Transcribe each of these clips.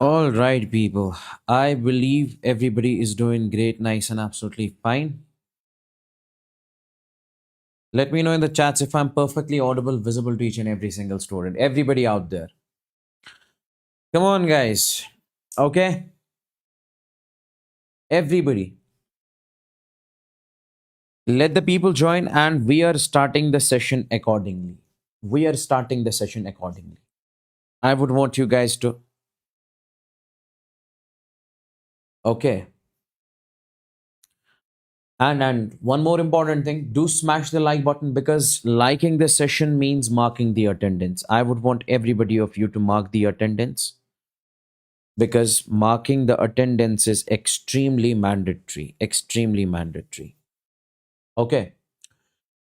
All right, people. I believe everybody is doing great, nice, and absolutely fine. Let me know in the chats if I'm perfectly audible, visible to each and every single student. Everybody out there. Come on, guys. Okay? Everybody. Let the people join, and we are starting the session accordingly. We are starting the session accordingly. I would want you guys to. Okay. And one more important thing, do smash the like button because liking this session means marking the attendance. I would want everybody of you to mark the attendance because marking the attendance is extremely mandatory. Extremely mandatory. Okay.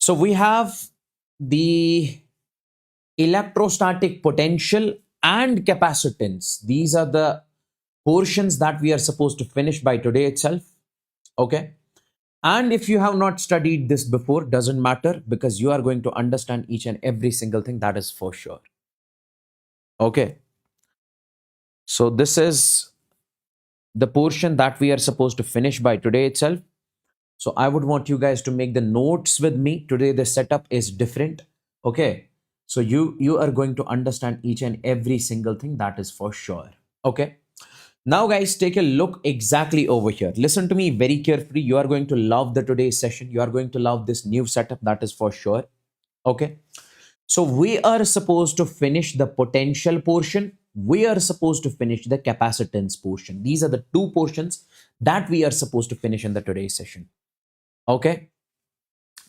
So we have the electrostatic potential and capacitance. These are the portions that we are supposed to finish by today itself. Okay. And if you have not studied this before, doesn't matter because you are going to understand each and every single thing, that is for sure. Okay. So this is the portion that we are supposed to finish by today itself. So I would want you guys to make the notes with me. Today the setup is different. Okay. So you are going to understand each and every single thing, that is for sure. Okay. Now, guys, take a look exactly over here. Listen to me very carefully. You are going to love the today's session. You are going to love this new setup, that is for sure. Okay. So we are supposed to finish the potential portion. We are supposed to finish the capacitance portion. These are the two portions that we are supposed to finish in the today's session. Okay.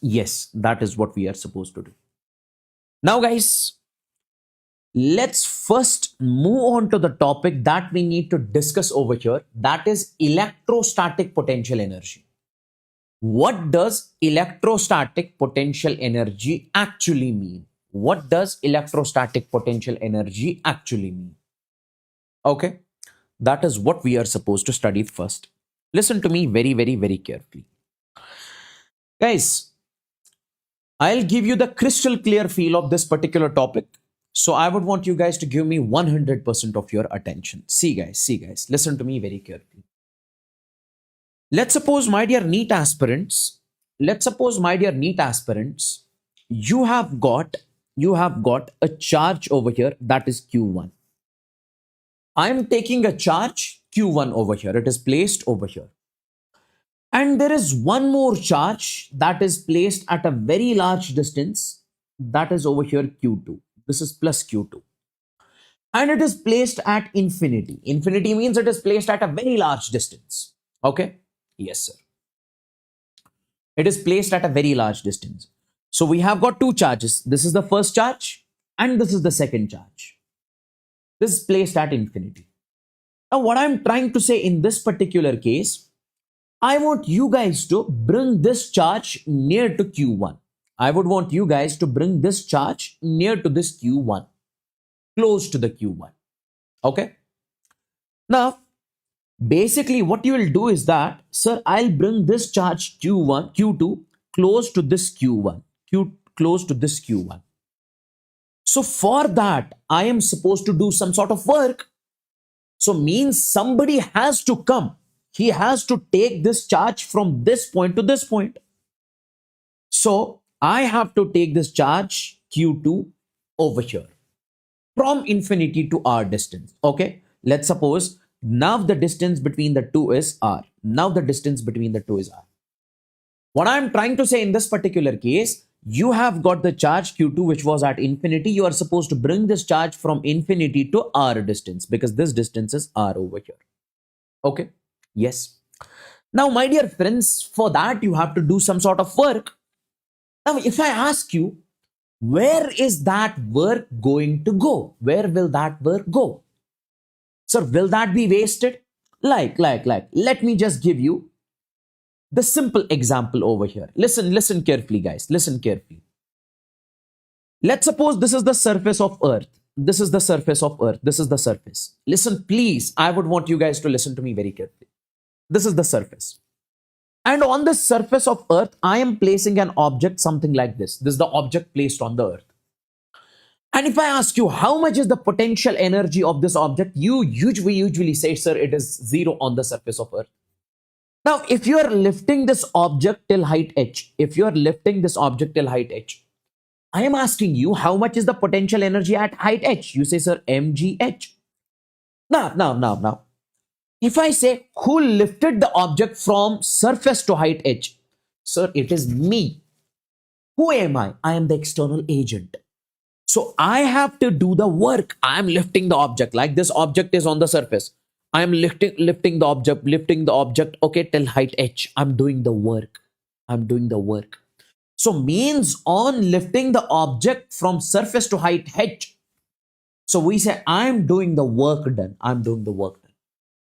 Yes, that is what we are supposed to do. Now, guys, let's first move on to the topic that we need to discuss over here. That is electrostatic potential energy. What does electrostatic potential energy actually mean? What does electrostatic potential energy actually mean? Okay, that is what we are supposed to study first. Listen to me very, very, very carefully. Guys, I'll give you the crystal clear feel of this particular topic. So I would want you guys to give me 100% of your attention. See guys, listen to me very carefully. Let's suppose, my dear NEET aspirants, let's suppose, my dear NEET aspirants, you have got a charge over here that is Q1. I am taking a charge Q1 over here. It is placed over here. And there is one more charge that is placed at a very large distance. That is over here Q2. This is plus Q2. And it is placed at infinity. Infinity means it is placed at a very large distance. Okay? Yes, sir. It is placed at a very large distance. So we have got two charges. This is the first charge and this is the second charge. This is placed at infinity. Now, what I'm trying to say in this particular case, I want you guys to bring this charge near to Q1. I would want you guys to bring this charge near to this Q1, close to the Q1. Okay? Now, basically what you will do is that, sir, I'll bring this charge Q1, Q2 close to this Q1, close to this Q1. So for that, I am supposed to do some sort of work. So means somebody has to come. He has to take this charge from this point to this point. So I have to take this charge Q2 over here from infinity to r distance. Okay. Let's suppose now the distance between the two is r. Now the distance between the two is r. What I'm trying to say in this particular case, you have got the charge Q2 which was at infinity. You are supposed to bring this charge from infinity to r distance because this distance is r over here. Okay. Yes. Now, my dear friends, for that you have to do some sort of work. Now, if I ask you, where is that work going to go? Where will that work go? Sir, will that be wasted? Let me just give you the simple example over here. Listen carefully, guys. Listen carefully. Let's suppose this is the surface of Earth. This is the surface of Earth. This is the surface. Listen, please. I would want you guys to listen to me very carefully. This is the surface. And on the surface of Earth, I am placing an object something like this. This is the object placed on the Earth. And if I ask you how much is the potential energy of this object, you usually say, sir, it is zero on the surface of Earth. Now, if you are lifting this object till height h, if you are lifting this object till height h, I am asking you how much is the potential energy at height h. You say, sir, mgh. Now, if I say who lifted the object from surface to height h, sir, it is me. Who am I? I am the external agent. So I have to do the work. I am lifting the object. Like this object is on the surface. I am lifting the object, okay, till height h. I'm doing the work. I'm doing the work. So means on lifting the object from surface to height h. So we say I'm doing the work done. I'm doing the work done.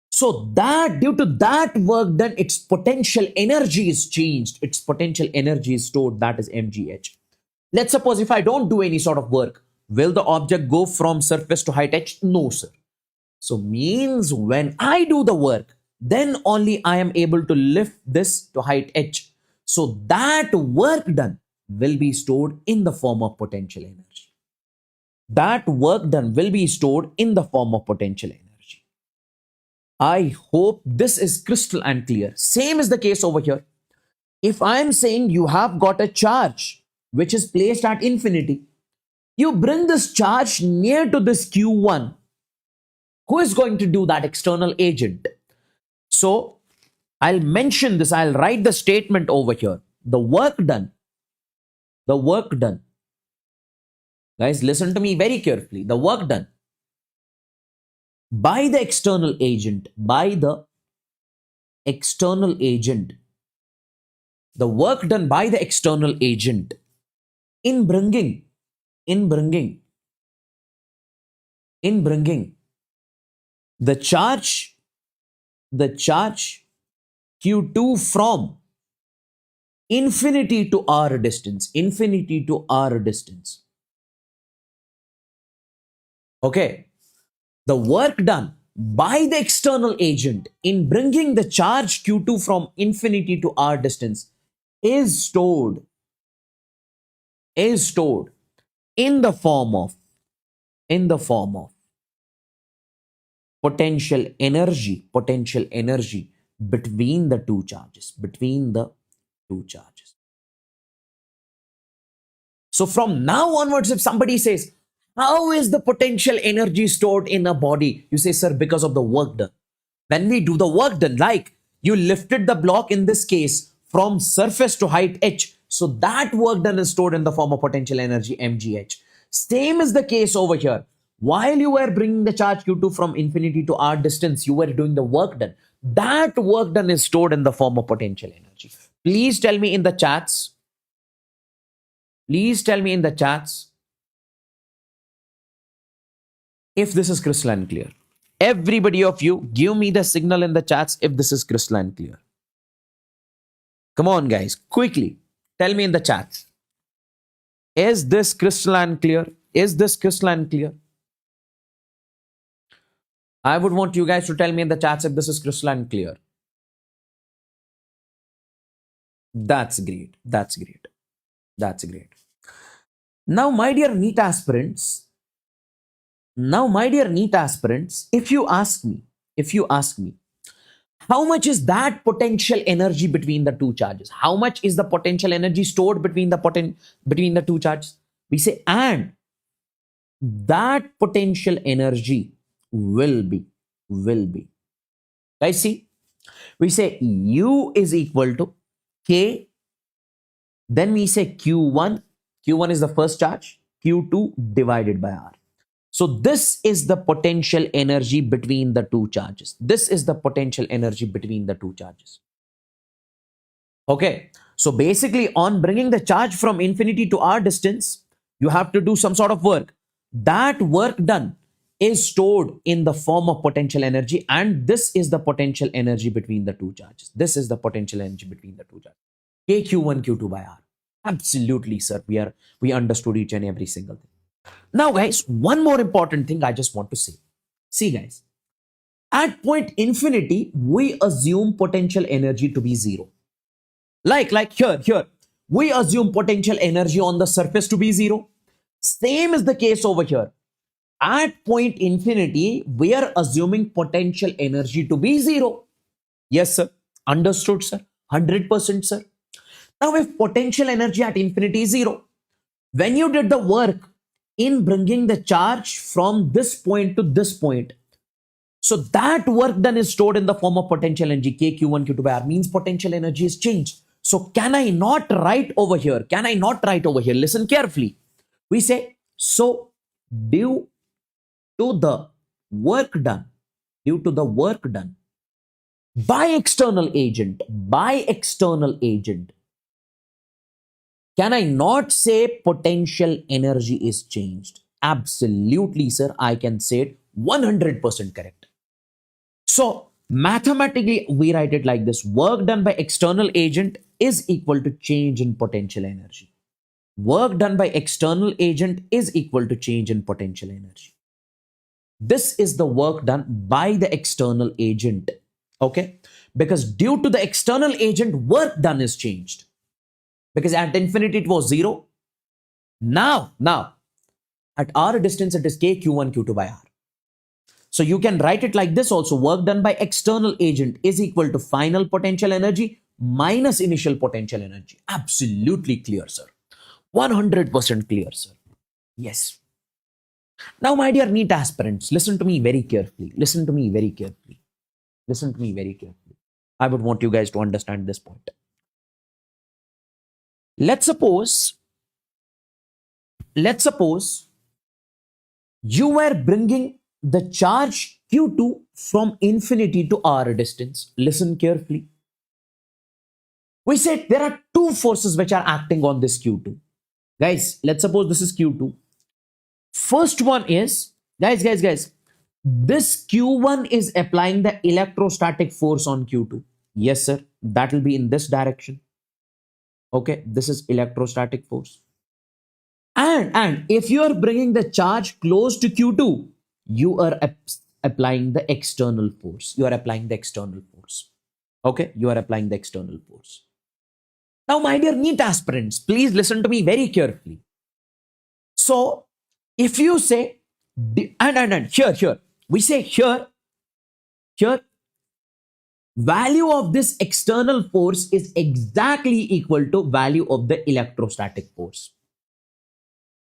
So that due to that work done, its potential energy is changed. Its potential energy is stored. That is mgh. Let's suppose if I don't do any sort of work, will the object go from surface to height h? No, sir. So means when I do the work, then only I am able to lift this to height h. So that work done will be stored in the form of potential energy. That work done will be stored in the form of potential energy. I hope this is crystal and clear. Same is the case over here. If I am saying you have got a charge which is placed at infinity, you bring this charge near to this Q1. Who is going to do that? External agent. So I'll mention this. I'll write the statement over here. The work done. Guys, listen to me very carefully. The work done by the external agent, the work done by the external agent in bringing the charge Q2 from infinity to r distance. Okay. The work done by the external agent in bringing the charge Q2 from infinity to r distance is stored in the form of potential energy between the two charges. So from now onwards, if somebody says, how is the potential energy stored in a body? You say, sir, because of the work done. When we do the work done, like you lifted the block in this case from surface to height h. So that work done is stored in the form of potential energy mgh. Same is the case over here. While you were bringing the charge Q2 from infinity to r distance, you were doing the work done. That work done is stored in the form of potential energy. Please tell me in the chats. If this is crystalline clear. Everybody of you, give me the signal in the chats if this is crystalline clear. Come on, guys, quickly. Tell me in the chats. Is this crystalline clear? I would want you guys to tell me in the chats if this is crystalline clear. That's great. Now, my dear NEET aspirants, if you ask me, how much is that potential energy between the two charges? How much is the potential energy stored between the two charges? We say, and that potential energy will be. Guys, see, we say U is equal to K. Then we say Q1 is the first charge, Q2 divided by R. So this is the potential energy between the two charges. Okay. So basically on bringing the charge from infinity to R distance, you have to do some sort of work. That work done is stored in the form of potential energy, and this is the potential energy between the two charges. KQ1, Q2 by R. Absolutely, sir. We understood each and every single thing. Now, guys, one more important thing I just want to say. See, guys, at point infinity, we assume potential energy to be zero. Like here, we assume potential energy on the surface to be zero. Same is the case over here. At point infinity, we are assuming potential energy to be zero. Yes, sir. Understood, sir. 100%, sir. Now, if potential energy at infinity is zero, when you did the work in bringing the charge from this point to this point, so that work done is stored in the form of potential energy, K, Q1, Q2 by R, means potential energy is changed. So can I not write over here? Can I not write over here? Listen carefully. We say, so due to the work done, due to the work done by external agent, can I not say potential energy is changed? Absolutely, sir. I can say it 100% correct. So mathematically, we write it like this. Work done by external agent is equal to change in potential energy. Work done by external agent is equal to change in potential energy. This is the work done by the external agent. Okay? Because due to the external agent, work done is changed. Because at infinity it was zero. Now, at R distance it is K, Q1, Q2 by R. So you can write it like this also. Work done by external agent is equal to final potential energy minus initial potential energy. Absolutely clear, sir. 100% clear, sir. Yes. Now, my dear NEET aspirants, listen to me very carefully. Listen to me very carefully. Listen to me very carefully. I would want you guys to understand this point. Let's suppose you were bringing the charge Q2 from infinity to R distance. Listen carefully. We said there are two forces which are acting on this Q2. Guys, let's suppose this is Q2. First one is, guys, this Q1 is applying the electrostatic force on Q2. Yes, sir. That will be in this direction. Okay, this is electrostatic force. And if you are bringing the charge close to Q2, you are applying the external force. You are applying the external force. Okay, you are applying the external force. Now, my dear NEET aspirants, please listen to me very carefully. So, if you say, and here, we say here, value of this external force is exactly equal to value of the electrostatic force.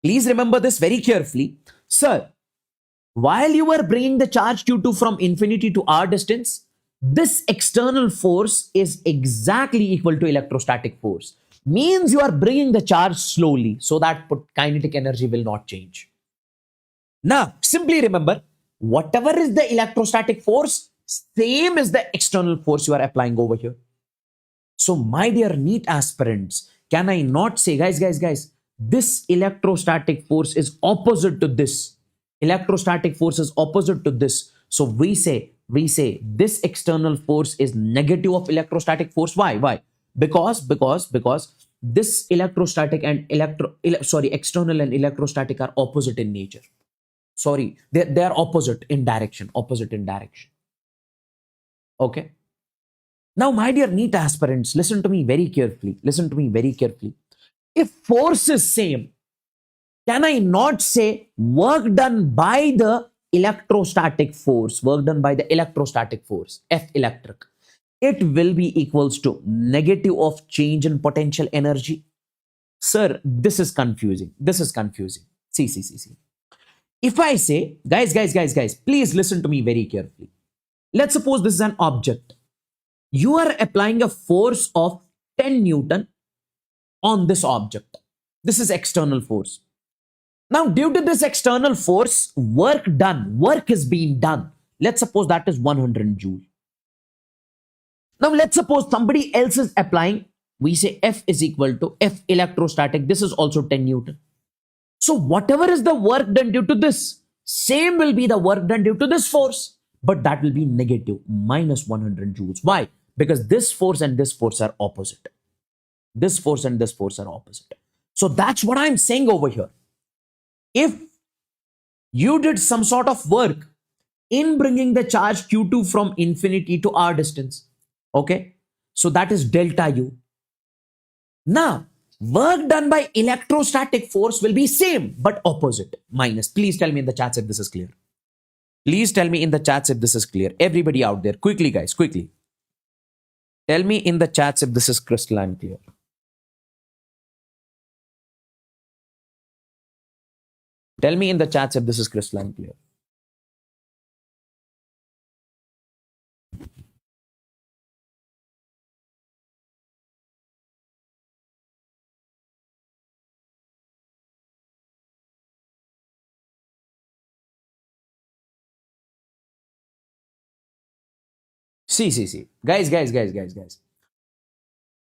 Please remember this very carefully. Sir, while you were bringing the charge Q2 from infinity to R distance, this external force is exactly equal to electrostatic force. Means you are bringing the charge slowly so that kinetic energy will not change. Now, simply remember, whatever is the electrostatic force, same is the external force you are applying over here. So, my dear NEET aspirants, can I not say, guys, this electrostatic force is opposite to this. Electrostatic force is opposite to this. So, we say this external force is negative of electrostatic force. Why? Because this electrostatic and external and electrostatic are opposite in nature. Sorry, they are opposite in direction. Okay. Now, my dear NEET aspirants, listen to me very carefully. If force is same, can I not say work done by the electrostatic force, F electric, it will be equals to negative of change in potential energy? Sir, this is confusing. See. If I say, guys, please listen to me very carefully. Let's suppose this is an object. You are applying a force of 10 Newton on this object. This is external force. Now, due to this external force, work is being done. Let's suppose that is 100 joule. Now, let's suppose somebody else is applying. We say F is equal to F electrostatic. This is also 10 Newton. So, whatever is the work done due to this, same will be the work done due to this force. But that will be negative, minus 100 joules. Why? Because this force and this force are opposite. So that's what I'm saying over here. If you did some sort of work in bringing the charge Q2 from infinity to R distance, okay, so that is delta U. Now, Work done by electrostatic force will be same but opposite, minus. Please tell me in the chats if this is clear. Please tell me in the chats if this is clear. Everybody out there, quickly guys, quickly. Tell me in the chats if this is crystalline clear. Tell me in the chats if this is crystalline clear. See. Guys.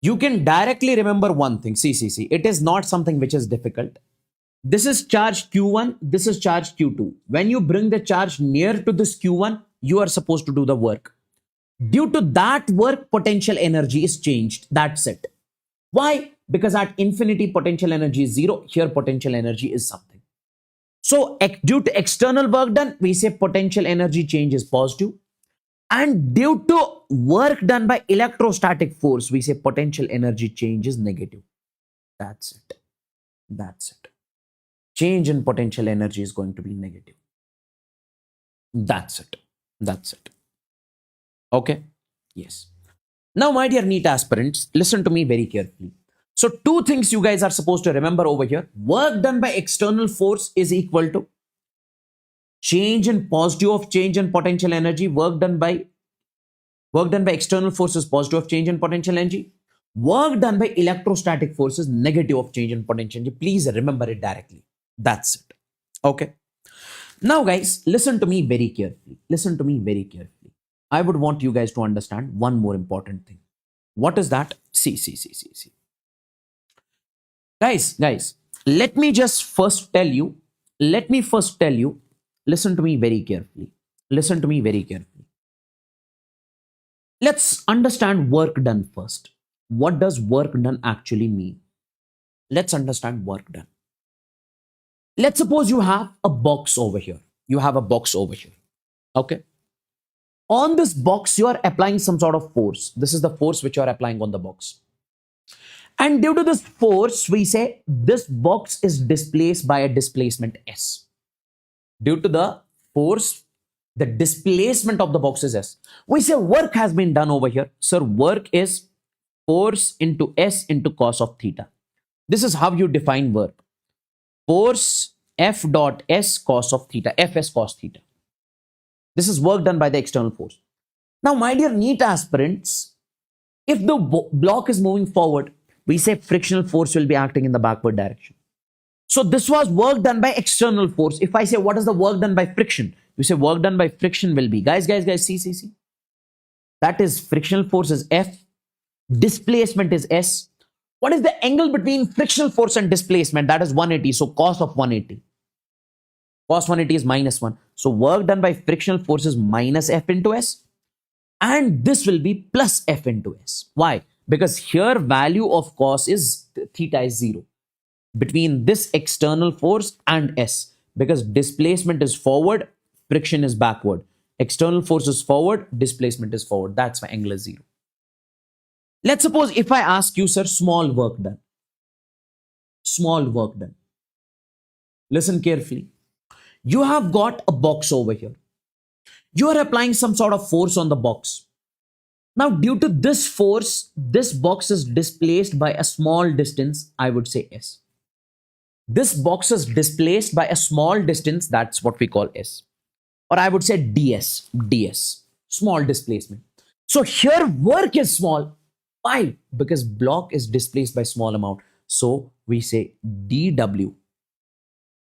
You can directly remember one thing. See. It is not something which is difficult. This is charge Q1, this is charge Q2. When you bring the charge near to this Q1, you are supposed to do the work. Due to that work, potential energy is changed. That's it. Why? Because at infinity, potential energy is zero. Here, potential energy is something. So, due to external work done, we say potential energy change is positive. And due to work done by electrostatic force, we say potential energy change is negative. That's it. That's it. Change in potential energy is going to be negative. That's it. That's it. Okay? Yes. Now, my dear NEET aspirants, listen to me very carefully. So, two things you guys are supposed to remember over here. Work done by external force is equal to change in positive of change in potential energy. Work done by external force is positive of change in potential energy. Work done by electrostatic force is negative of change in potential energy. Please remember it directly. That's it. Okay. Now, guys, listen to me very carefully. Listen to me very carefully. I would want you guys to understand one more important thing. What is that? See. Guys, let me first tell you, listen to me very carefully. Listen to me very carefully. Let's understand work done first. What does work done actually mean? Let's understand work done. Let's suppose you have a box over here. Okay. On this box, you are applying some sort of force. This is the force which you are applying on the box. And due to this force, we say this box is displaced by a displacement S. Due to the force, the displacement of the box is S. We say work has been done over here. Sir, work is force into S into cos of theta. This is how you define work. Force F dot S cos of theta, Fs cos theta. This is work done by the external force. Now, my dear NEET aspirants, if the block is moving forward, we say frictional force will be acting in the backward direction. So this was work done by external force. If I say what is the work done by friction, you say work done by friction will be, guys, see. That is frictional force is F, displacement is S. What is the angle between frictional force and displacement? That is 180. So cos of 180. Cos 180 is minus 1. So work done by frictional force is minus F into S. And this will be plus F into S. Why? Because here value of cos is theta is 0. Between this external force and S. Because displacement is forward, friction is backward. External force is forward, displacement is forward. That's why angle is 0. Let's suppose if I ask you, sir, small work done. Small work done. Listen carefully. You have got a box over here. You are applying some sort of force on the box. Now, due to this force, this box is displaced by a small distance, I would say S. This box is displaced by a small distance, that's what we call S. Or I would say ds, small displacement. So here work is small. Why? Because block is displaced by small amount. So we say dw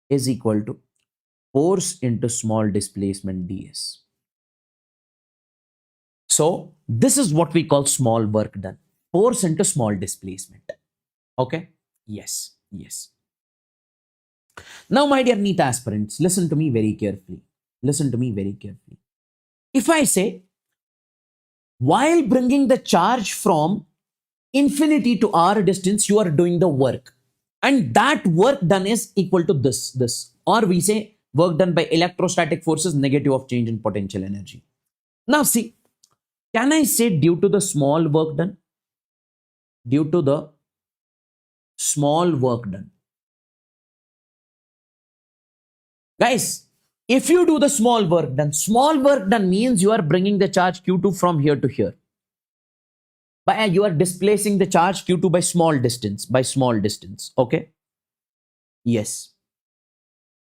is equal to force into small displacement ds. So this is what we call small work done. Force into small displacement. Okay? Yes. Now, my dear NEET aspirants, listen to me very carefully. If I say, while bringing the charge from infinity to r distance, you are doing the work. And that work done is equal to this. Or we say work done by electrostatic forces negative of change in potential energy. Now see, can I say due to the small work done? Due to the small work done. Guys, if you do the small work done means you are bringing the charge Q2 from here to here. But you are displacing the charge Q2 by small distance. Okay? Yes.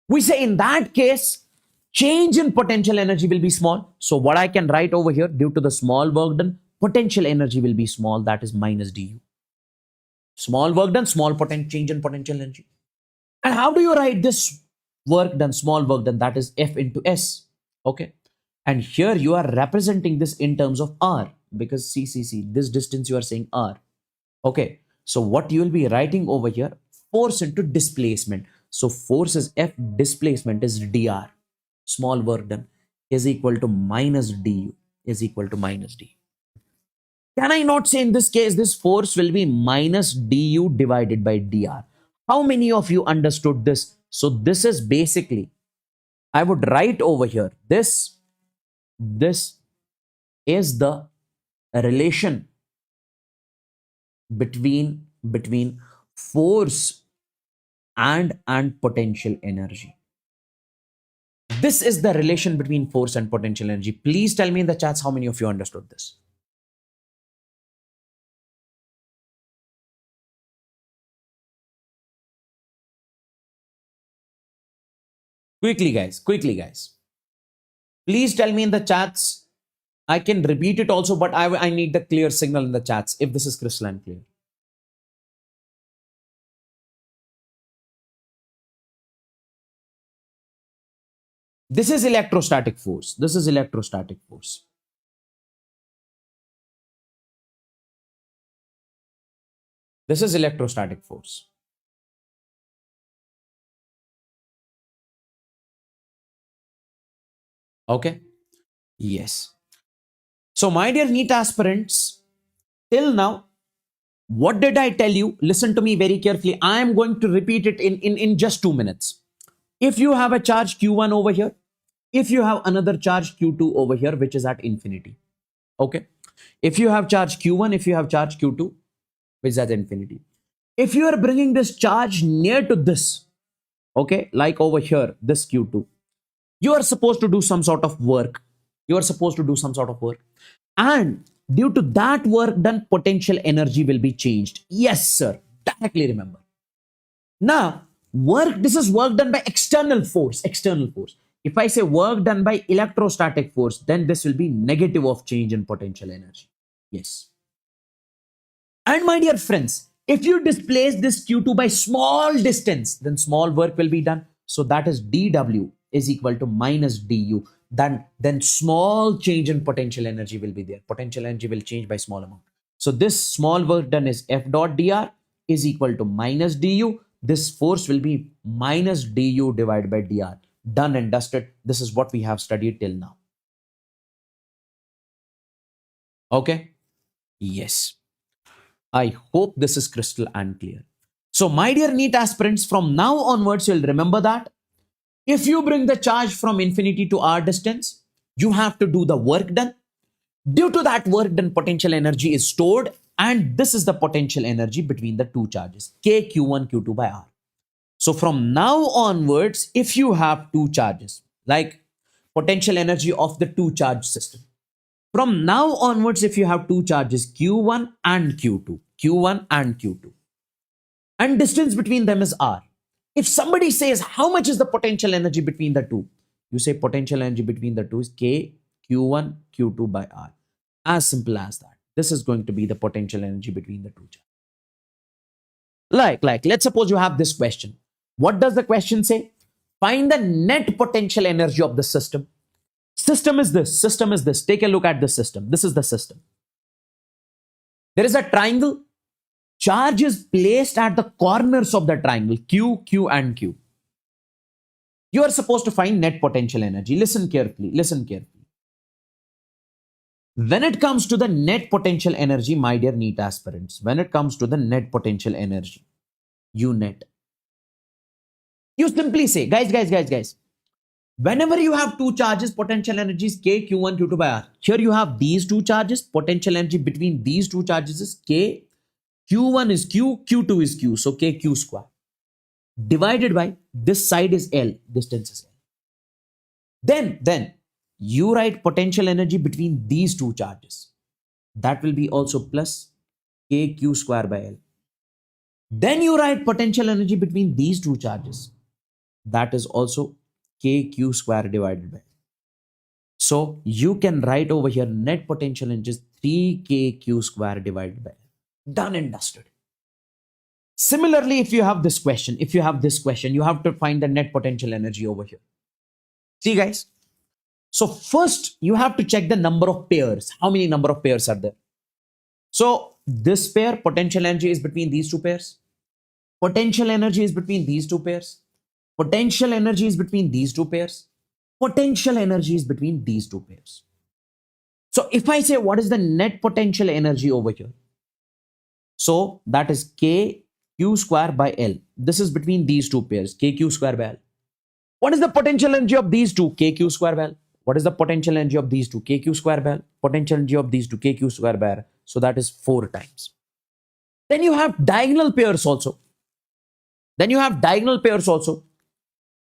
We say in that case, change in potential energy will be small. So what I can write over here, due to the small work done, potential energy will be small, that is minus du. Small work done, change in potential energy. And how do you write this work done, small work done, that is F into S. Okay. And here you are representing this in terms of R, because see, this distance you are saying R. Okay. So what you will be writing over here, force into displacement. So force is F, displacement is dr. Small work done is equal to minus du, is equal to minus d. Can I not say in this case, this force will be minus du divided by dr? How many of you understood this? So this is basically, I would write over here, this is the relation between force and potential energy. This is the relation between force and potential energy. Please tell me in the chats how many of you understood this. Quickly guys. Please tell me in the chats. I can repeat it also, but I need the clear signal in the chats if this is crystalline clear. This is electrostatic force. This is electrostatic force. This is electrostatic force. Okay. Yes. So my dear NEET aspirants, till now, what did I tell you? Listen to me very carefully. I am going to repeat it in just 2 minutes. If you have a charge Q1 over here, if you have another charge Q2 over here, which is at infinity. Okay. If you have charge Q1, if you have charge Q2, which is at infinity. If you are bringing this charge near to this, okay, like over here, this Q2, you are supposed to do some sort of work. You are supposed to do some sort of work. And due to that work done, potential energy will be changed. Yes, sir. Directly remember. Now, this is work done by external force. If I say work done by electrostatic force, then this will be negative of change in potential energy. Yes. And my dear friends, if you displace this Q2 by small distance, then small work will be done. So that is dW is equal to minus du. Then small change in potential energy will be there. Potential energy will change by small amount. So this small work done is F dot dr is equal to minus du. This force will be minus du divided by dr. Done and dusted. This is what we have studied till now. Okay? Yes. I hope this is crystal and clear. So my dear NEET aspirants, from now onwards, you'll remember that if you bring the charge from infinity to r distance, you have to do the work done. Due to that work done, potential energy is stored, and this is the potential energy between the two charges, k q1, q2 by r. So from now onwards, if you have two charges, like potential energy of the two charge system, from now onwards, if you have two charges, q1 and q2, and distance between them is r. If somebody says, how much is the potential energy between the two? You say potential energy between the two is k q1, q2 by r. As simple as that. This is going to be the potential energy between the two charges. Like, let's suppose you have this question. What does the question say? Find the net potential energy of the system. System is this. Take a look at the system. This is the system. There is a triangle. Charge is placed at the corners of the triangle, Q, Q, and Q. You are supposed to find net potential energy. Listen carefully. When it comes to the net potential energy, my dear NEET aspirants, when it comes to the net potential energy, you simply say, guys, whenever you have two charges, potential energy is k, q1, q2 by r. Here you have these two charges, potential energy between these two charges is k, Q1 is Q, Q2 is Q, so KQ square. Divided by, this side is L, distance is L. Then you write potential energy between these two charges. That will be also plus KQ square by L. Then you write potential energy between these two charges. That is also KQ square divided by L. So you can write over here net potential energy is 3KQ square divided by L. Done and dusted. Similarly, if you have this question, you have to find the net potential energy over here. See guys, so first you have to check the number of pairs. How many number of pairs are there? So this pair, potential energy is between these two pairs. Potential energy is between these two pairs. Potential energy is between these two pairs. Potential energy is between these two pairs. So if I say what is the net potential energy over here? So that is KQ square by L. This is between these two pairs, KQ square by L. What is the potential energy of these two? KQ square by L. What is the potential energy of these two? KQ square by L. Potential energy of these two? KQ square by L. So that is 4 times. Then you have diagonal pairs also.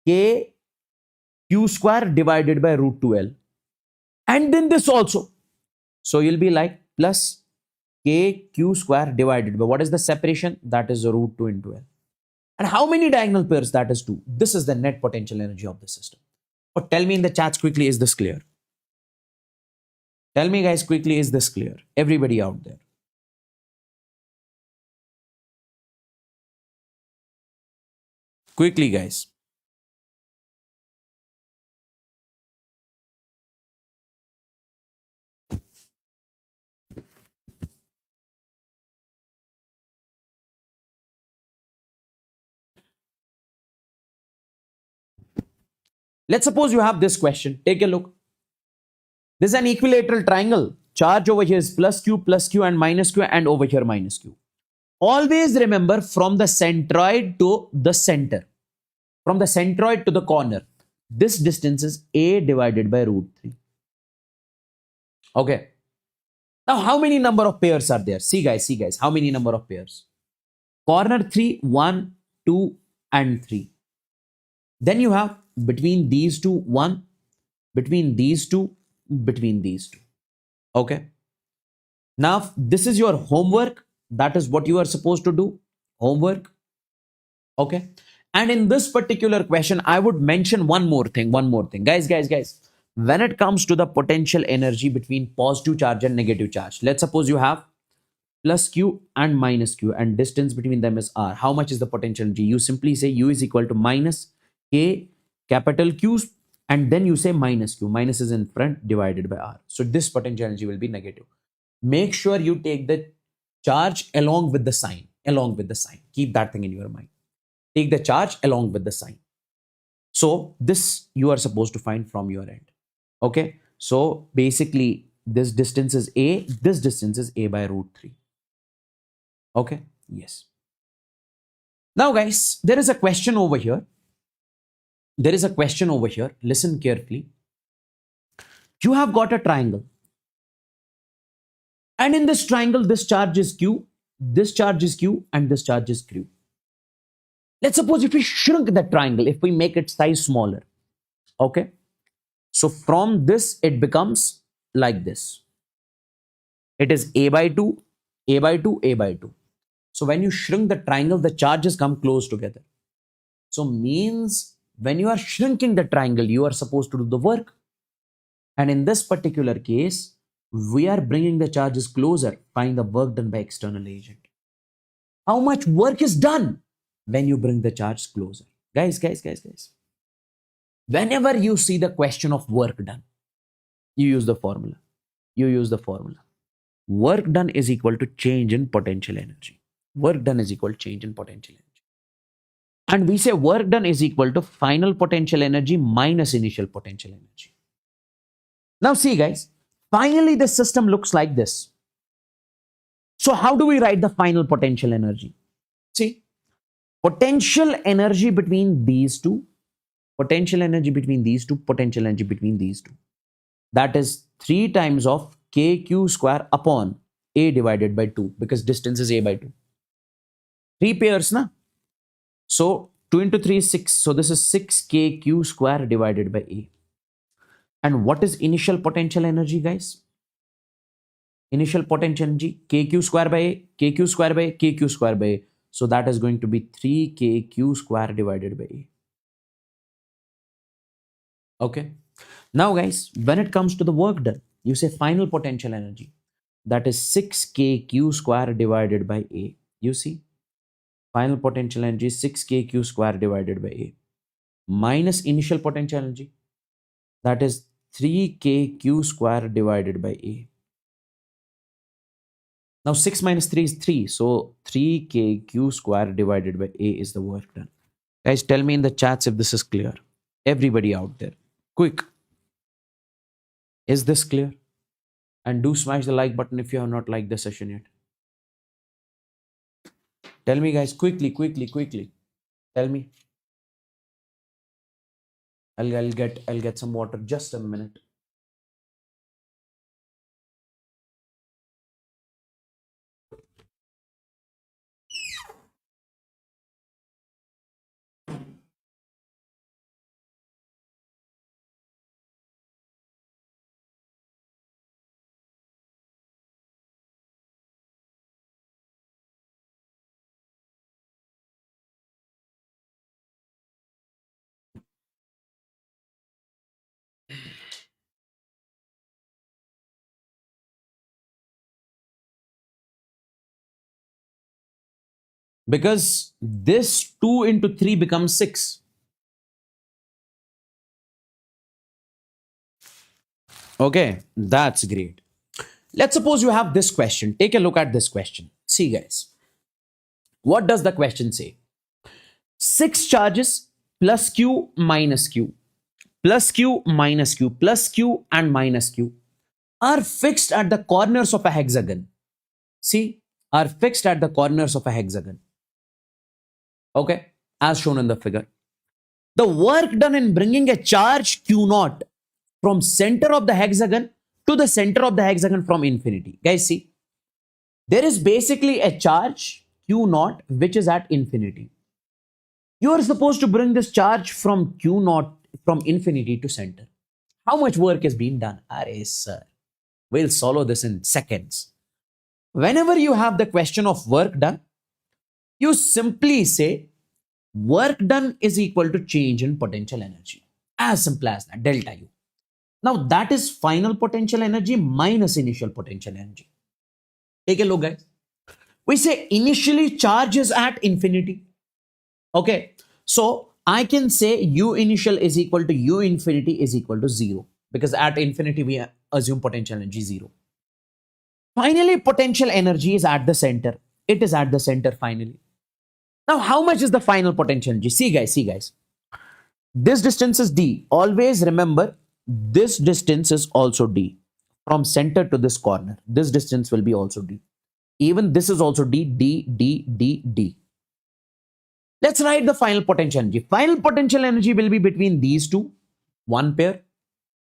KQ square divided by root 2L. And then this also. So you'll be like plus KQ square divided by, what is the separation? That is root 2 into L. And how many diagonal pairs? That is 2. This is the net potential energy of the system. But tell me in the chats quickly, is this clear? Tell me guys quickly, is this clear? Everybody out there. Quickly guys. Let's suppose you have this question. Take a look. This is an equilateral triangle. Charge over here is plus Q, and minus Q, and over here minus Q. Always remember, from the centroid to the center, from the centroid to the corner, this distance is A divided by root 3. Okay. Now, how many number of pairs are there? See guys, how many number of pairs? Corner 3, 1, 2, and 3. Then you have between these two, 1, between these two, between these two. Okay. Now, this is your homework. That is what you are supposed to do. Homework. Okay. And in this particular question, I would mention one more thing. Guys. When it comes to the potential energy between positive charge and negative charge, let's suppose you have plus Q and minus Q, and distance between them is R. How much is the potential energy? You simply say U is equal to minus K capital Q, and then you say minus Q. Minus is in front, divided by R. So this potential energy will be negative. Make sure you take the charge along with the sign. Keep that thing in your mind. Take the charge along with the sign. So this you are supposed to find from your end. Okay. So basically this distance is A. This distance is A by root 3. Okay. Yes. Now guys, there is a question over here. Listen carefully. You have got a triangle. And in this triangle, this charge is Q, this charge is Q, and this charge is Q. Let's suppose if we shrink the triangle, if we make its size smaller. Okay. So from this, it becomes like this. It is A by 2, A by 2, A by 2. So when you shrink the triangle, the charges come close together. So means when you are shrinking the triangle, you are supposed to do the work. And in this particular case, we are bringing the charges closer. Find the work done by external agent. How much work is done when you bring the charge closer? Guys. Whenever you see the question of work done, you use the formula. Work done is equal to change in potential energy. And we say work done is equal to final potential energy minus initial potential energy. Now see guys, finally the system looks like this. So how do we write the final potential energy? See, potential energy between these two, potential energy between these two. That is 3 times of KQ square upon A divided by 2, because distance is A by 2. Three pairs, na? So 2 into 3 is 6. So this is 6kq square divided by A. And what is initial potential energy, guys? Initial potential energy, kq square by A, kq square by A, kq square by A. So that is going to be 3kq square divided by A. Okay. Now, guys, when it comes to the work done, you say final potential energy. That is 6kq square divided by A. You see, final potential energy is 6kq square divided by A minus initial potential energy. That is 3kq square divided by A. Now 6 minus 3 is 3. So 3kq square divided by A is the work done. Guys, tell me in the chats if this is clear. Everybody out there. Quick. Is this clear? And do smash the like button if you have not liked the session yet. Tell me, guys, quickly, quickly, quickly. Tell me. I'll get some water. Just a minute. Because this 2 into 3 becomes 6. Okay, that's great. Let's suppose you have this question. Take a look at this question. See, guys, what does the question say? 6 charges plus q minus q plus q minus q plus q and minus q are fixed at the corners of a hexagon. See, are fixed at the corners of a hexagon. Okay, as shown in the figure. The work done in bringing a charge q naught from center of the hexagon to the center of the hexagon from infinity. Guys, see, there is basically a charge q naught which is at infinity. You are supposed to bring this charge from q naught from infinity to center. How much work is being done? Arey, sir. We'll solve this in seconds. Whenever you have the question of work done, you simply say work done is equal to change in potential energy. As simple as that, delta U. Now that is final potential energy minus initial potential energy. Take a look, guys. We say initially charge is at infinity. Okay. So I can say U initial is equal to U infinity is equal to 0. Because at infinity we assume potential energy 0. Finally, potential energy is at the center. It is at the center finally. Now, how much is the final potential energy? See, guys. This distance is d. Always remember, this distance is also d. From center to this corner, this distance will be also d. Even this is also d, d, d, d, d. Let's write the final potential energy. Final potential energy will be between these two, one pair,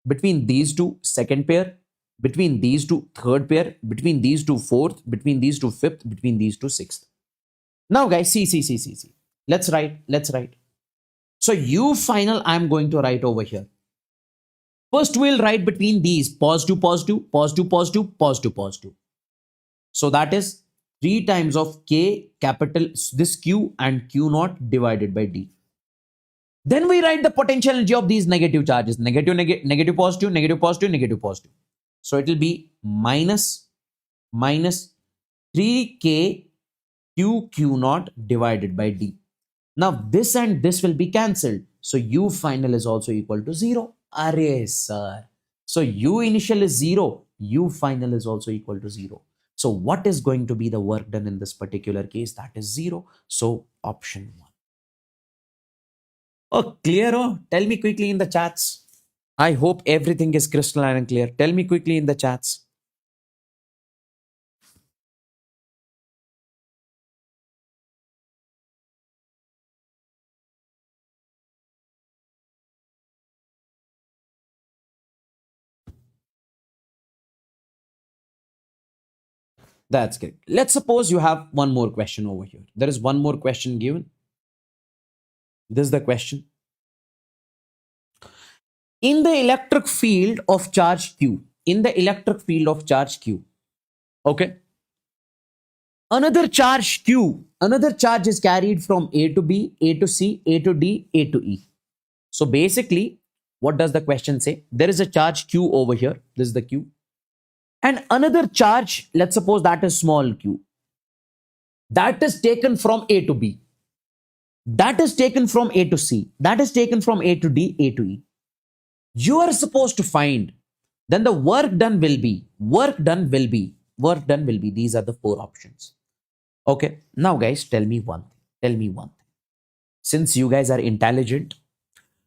between these two, second pair, between these two, third pair, between these two, fourth, between these two, fifth, between these two, sixth. Now, guys, see. Let's write. So U final, I'm going to write over here. First, we'll write between these positive, positive, positive, positive, positive, positive. So that is 3 times of K capital, this Q and Q naught divided by D. Then we write the potential energy of these negative charges. Negative, positive, negative, positive, negative, positive. So it will be minus 3K Q naught divided by D. Now this and this will be cancelled. So U final is also equal to 0. Array, sir. So U initial is 0. U final is also equal to 0. So what is going to be the work done in this particular case? That is 0. So option 1. Oh, clear? Oh, tell me quickly in the chats. I hope everything is crystalline and clear. Tell me quickly in the chats. That's great. Let's suppose you have one more question over here. There is one more question given. This is the question. In the electric field of charge Q, in the electric field of charge Q, okay, another charge is carried from A to B, A to C, A to D, A to E. So basically, what does the question say? There is a charge Q over here. This is the Q. And another charge, let's suppose that is small q, that is taken from A to B, that is taken from A to C, that is taken from A to D, A to E. You are supposed to find, then the work done will be, these are the four options. Okay, now guys, tell me one thing. Tell me one thing. Since you guys are intelligent,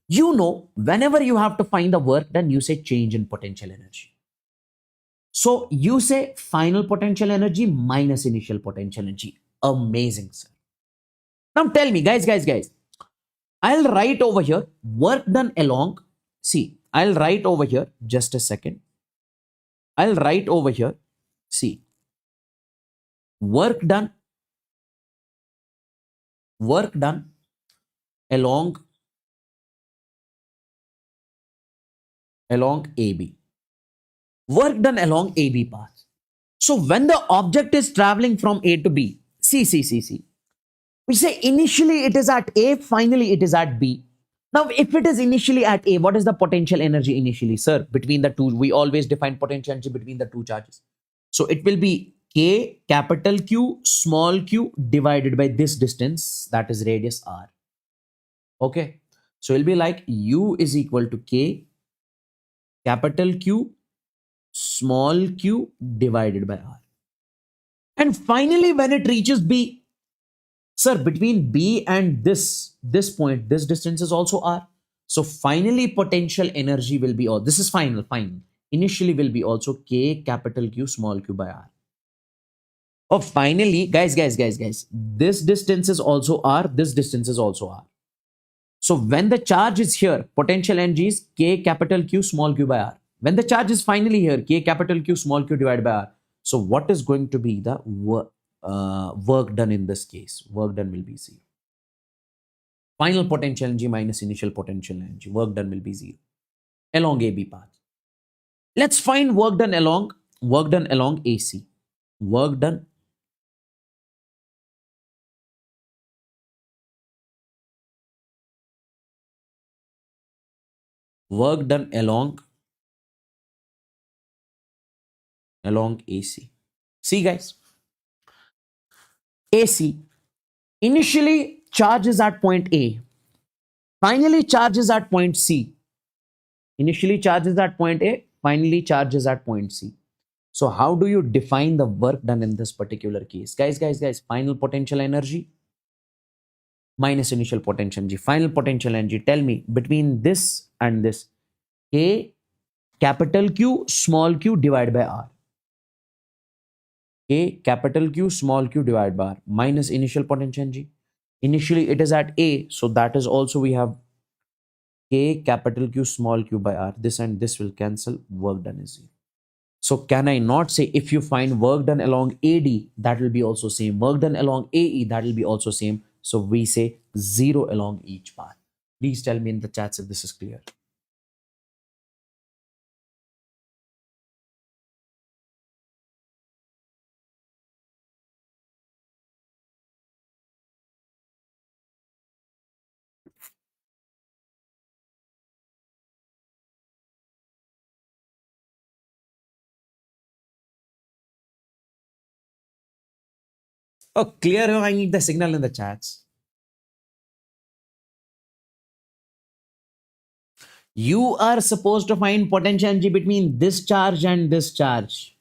you know, whenever you have to find the work done, you say change in potential energy. So you say final potential energy minus initial potential energy. Amazing, sir. Now tell me, guys, I'll write over here work done along. See, I'll write over here, just a second. I'll write over here, see, work done along AB. Work done along AB path. So when the object is traveling from A to B, see. We say initially it is at A, finally it is at B. Now, if it is initially at A, what is the potential energy initially, sir? Between the two, we always define potential energy between the two charges. So it will be K capital Q small q divided by this distance, that is radius R. Okay. So it'll be like U is equal to K capital Q small q divided by R. And finally, when it reaches B, sir, between B and this point, this distance is also R. So finally, potential energy will be, this is final. Initially will be also K capital Q small q by R. Oh, finally, guys, this distance is also R, this distance is also R. So when the charge is here, potential energy is K capital Q small q by R. When the charge is finally here, K capital Q small q divided by R. So what is going to be the work done in this case? Work done will be 0. Final potential energy minus initial potential energy. Work done will be 0 along AB path. Let's find work done along AC. Work done along AC. See guys, AC initially charges at point A, finally charges at point C. Initially charges at point A, finally charges at point C. So how do you define the work done in this particular case? Guys, final potential energy minus initial potential energy. Final potential energy, tell me, between this and this, K capital Q small q divided by R. K capital Q small q divided by R minus initial potential energy. Initially it is at A, so that is also we have K capital Q small q by R. This and this will cancel, work done is 0. So can I not say if you find work done along AD, that will be also same. Work done along AE, that will be also same. So we say 0 along each path. Please tell me in the chats if this is clear. Oh, clear. I need the signal in the chats. You are supposed to find potential energy between this charge and this charge.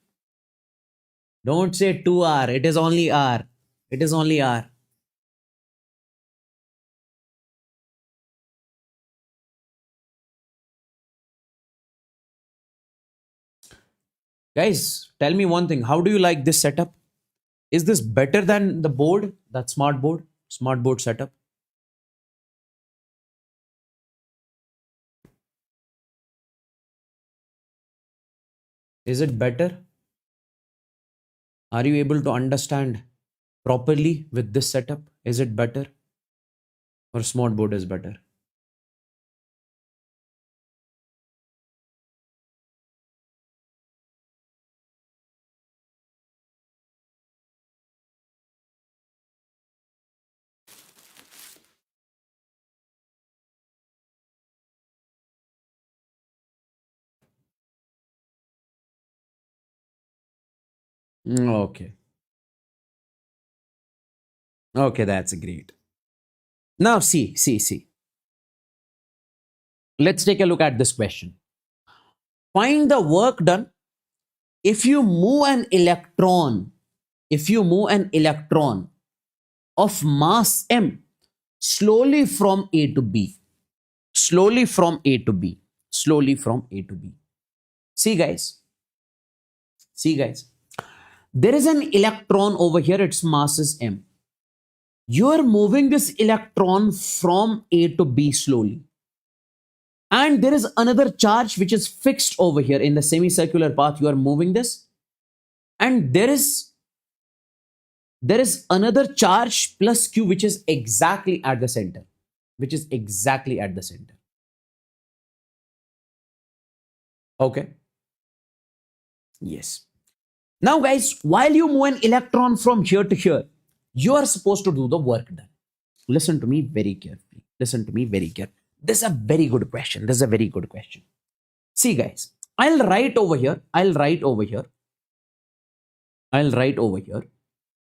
Don't say 2R. It is only R. It is only R. Guys, tell me one thing. How do you like this setup? Is this better than the board, that smart board setup? Is it better? Are you able to understand properly with this setup? Is it better or smart board is better? Okay. Okay, that's great. Now see. Let's take a look at this question. Find the work done if you move an electron, if you move an electron of mass m slowly from A to B, slowly from A to B, slowly from A to B. See guys, there is an electron over here, its mass is m. You are moving this electron from A to B slowly. And there is another charge which is fixed over here in the semicircular path. You are moving this. And there is another charge plus Q which is exactly at the center. Which is exactly at the center. Okay. Yes. Now guys, while you move an electron from here to here, you are supposed to do the work done. Listen to me very carefully. Listen to me very carefully. This is a very good question. This is a very good question. See guys, I'll write over here.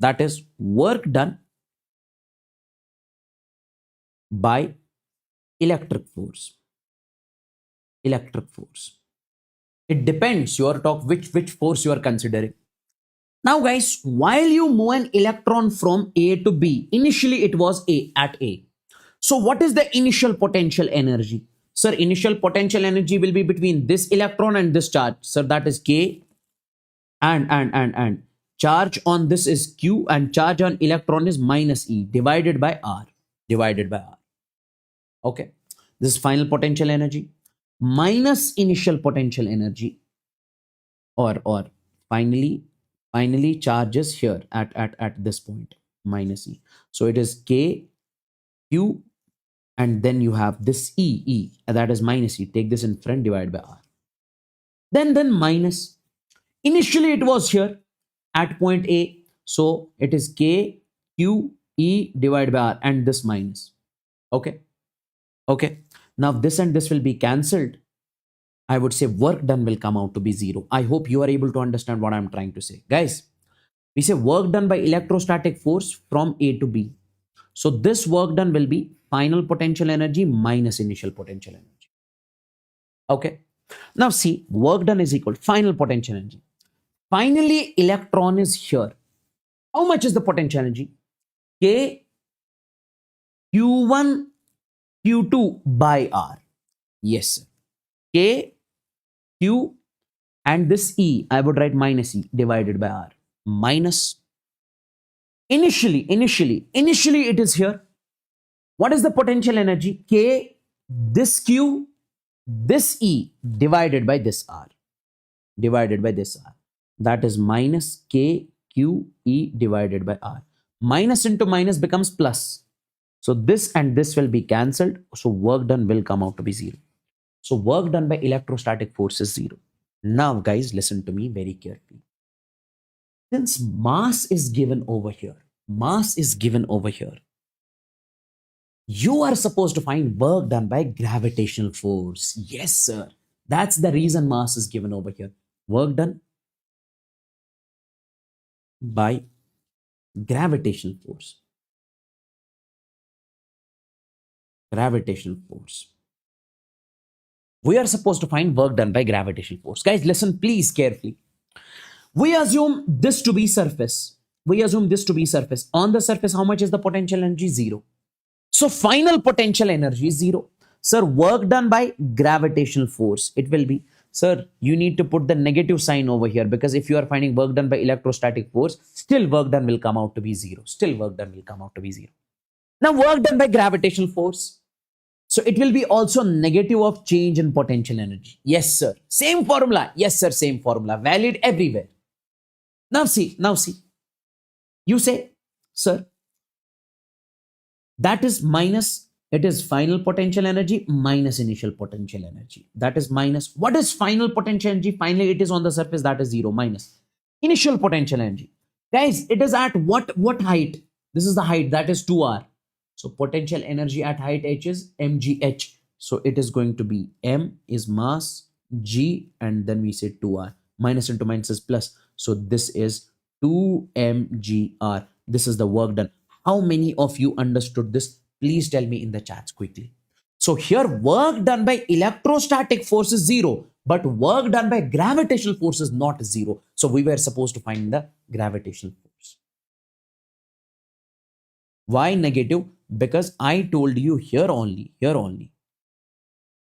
That is work done by electric force. Electric force. It depends your talk which force you are considering. Now guys, while you move an electron from A to B, initially it was at A. So what is the initial potential energy? Sir, initial potential energy will be between this electron and this charge. Sir, that is K and charge on this is Q and charge on electron is minus E divided by R. Okay. This is final potential energy minus initial potential energy or finally charges here at this point minus E. So it is K, Q, and then you have this E, that is minus E. Take this in front, divided by R. Then minus. Initially it was here at point A. So it is K, Q, E divided by R and this minus. Okay. Now this and this will be cancelled. I would say work done will come out to be 0. I hope you are able to understand what I'm trying to say. Guys, we say work done by electrostatic force from A to B. So this work done will be final potential energy minus initial potential energy. Okay. Now see, work done is equal to final potential energy. Finally, electron is here. How much is the potential energy? K Q1 Q2 by R. Yes, sir. K Q and this E, I would write minus E divided by R. Minus. Initially it is here. What is the potential energy? K, this Q, this E divided by this R. That is minus K, Q, E divided by R. Minus into minus becomes plus. So this and this will be cancelled. So work done will come out to be 0. So work done by electrostatic force is 0. Now guys, listen to me very carefully. Since mass is given over here, you are supposed to find work done by gravitational force. Yes, sir. That's the reason mass is given over here. Work done by gravitational force. We are supposed to find work done by gravitational force. Guys, listen please carefully. We assume this to be surface. On the surface, how much is the potential energy? 0. So final potential energy is 0. Sir, work done by gravitational force. It will be, sir, you need to put the negative sign over here because if you are finding work done by electrostatic force, still work done will come out to be 0. Now work done by gravitational force. So it will be also negative of change in potential energy. Yes, sir. Same formula. Yes, sir. Same formula. Valid everywhere. Now see. You say, sir, that is minus, it is final potential energy minus initial potential energy. That is minus. What is final potential energy? Finally, it is on the surface, that is zero, minus initial potential energy. Guys, it is at what height? This is the height, that is 2r. So potential energy at height h is mgh. So it is going to be m is mass, g, and then we say 2r. Minus into minus is plus. So this is 2mgr. This is the work done. How many of you understood this? Please tell me in the chats quickly. So here work done by electrostatic force is zero, but work done by gravitational force is not zero. So we were supposed to find the gravitational force. Why negative? Because I told you here only,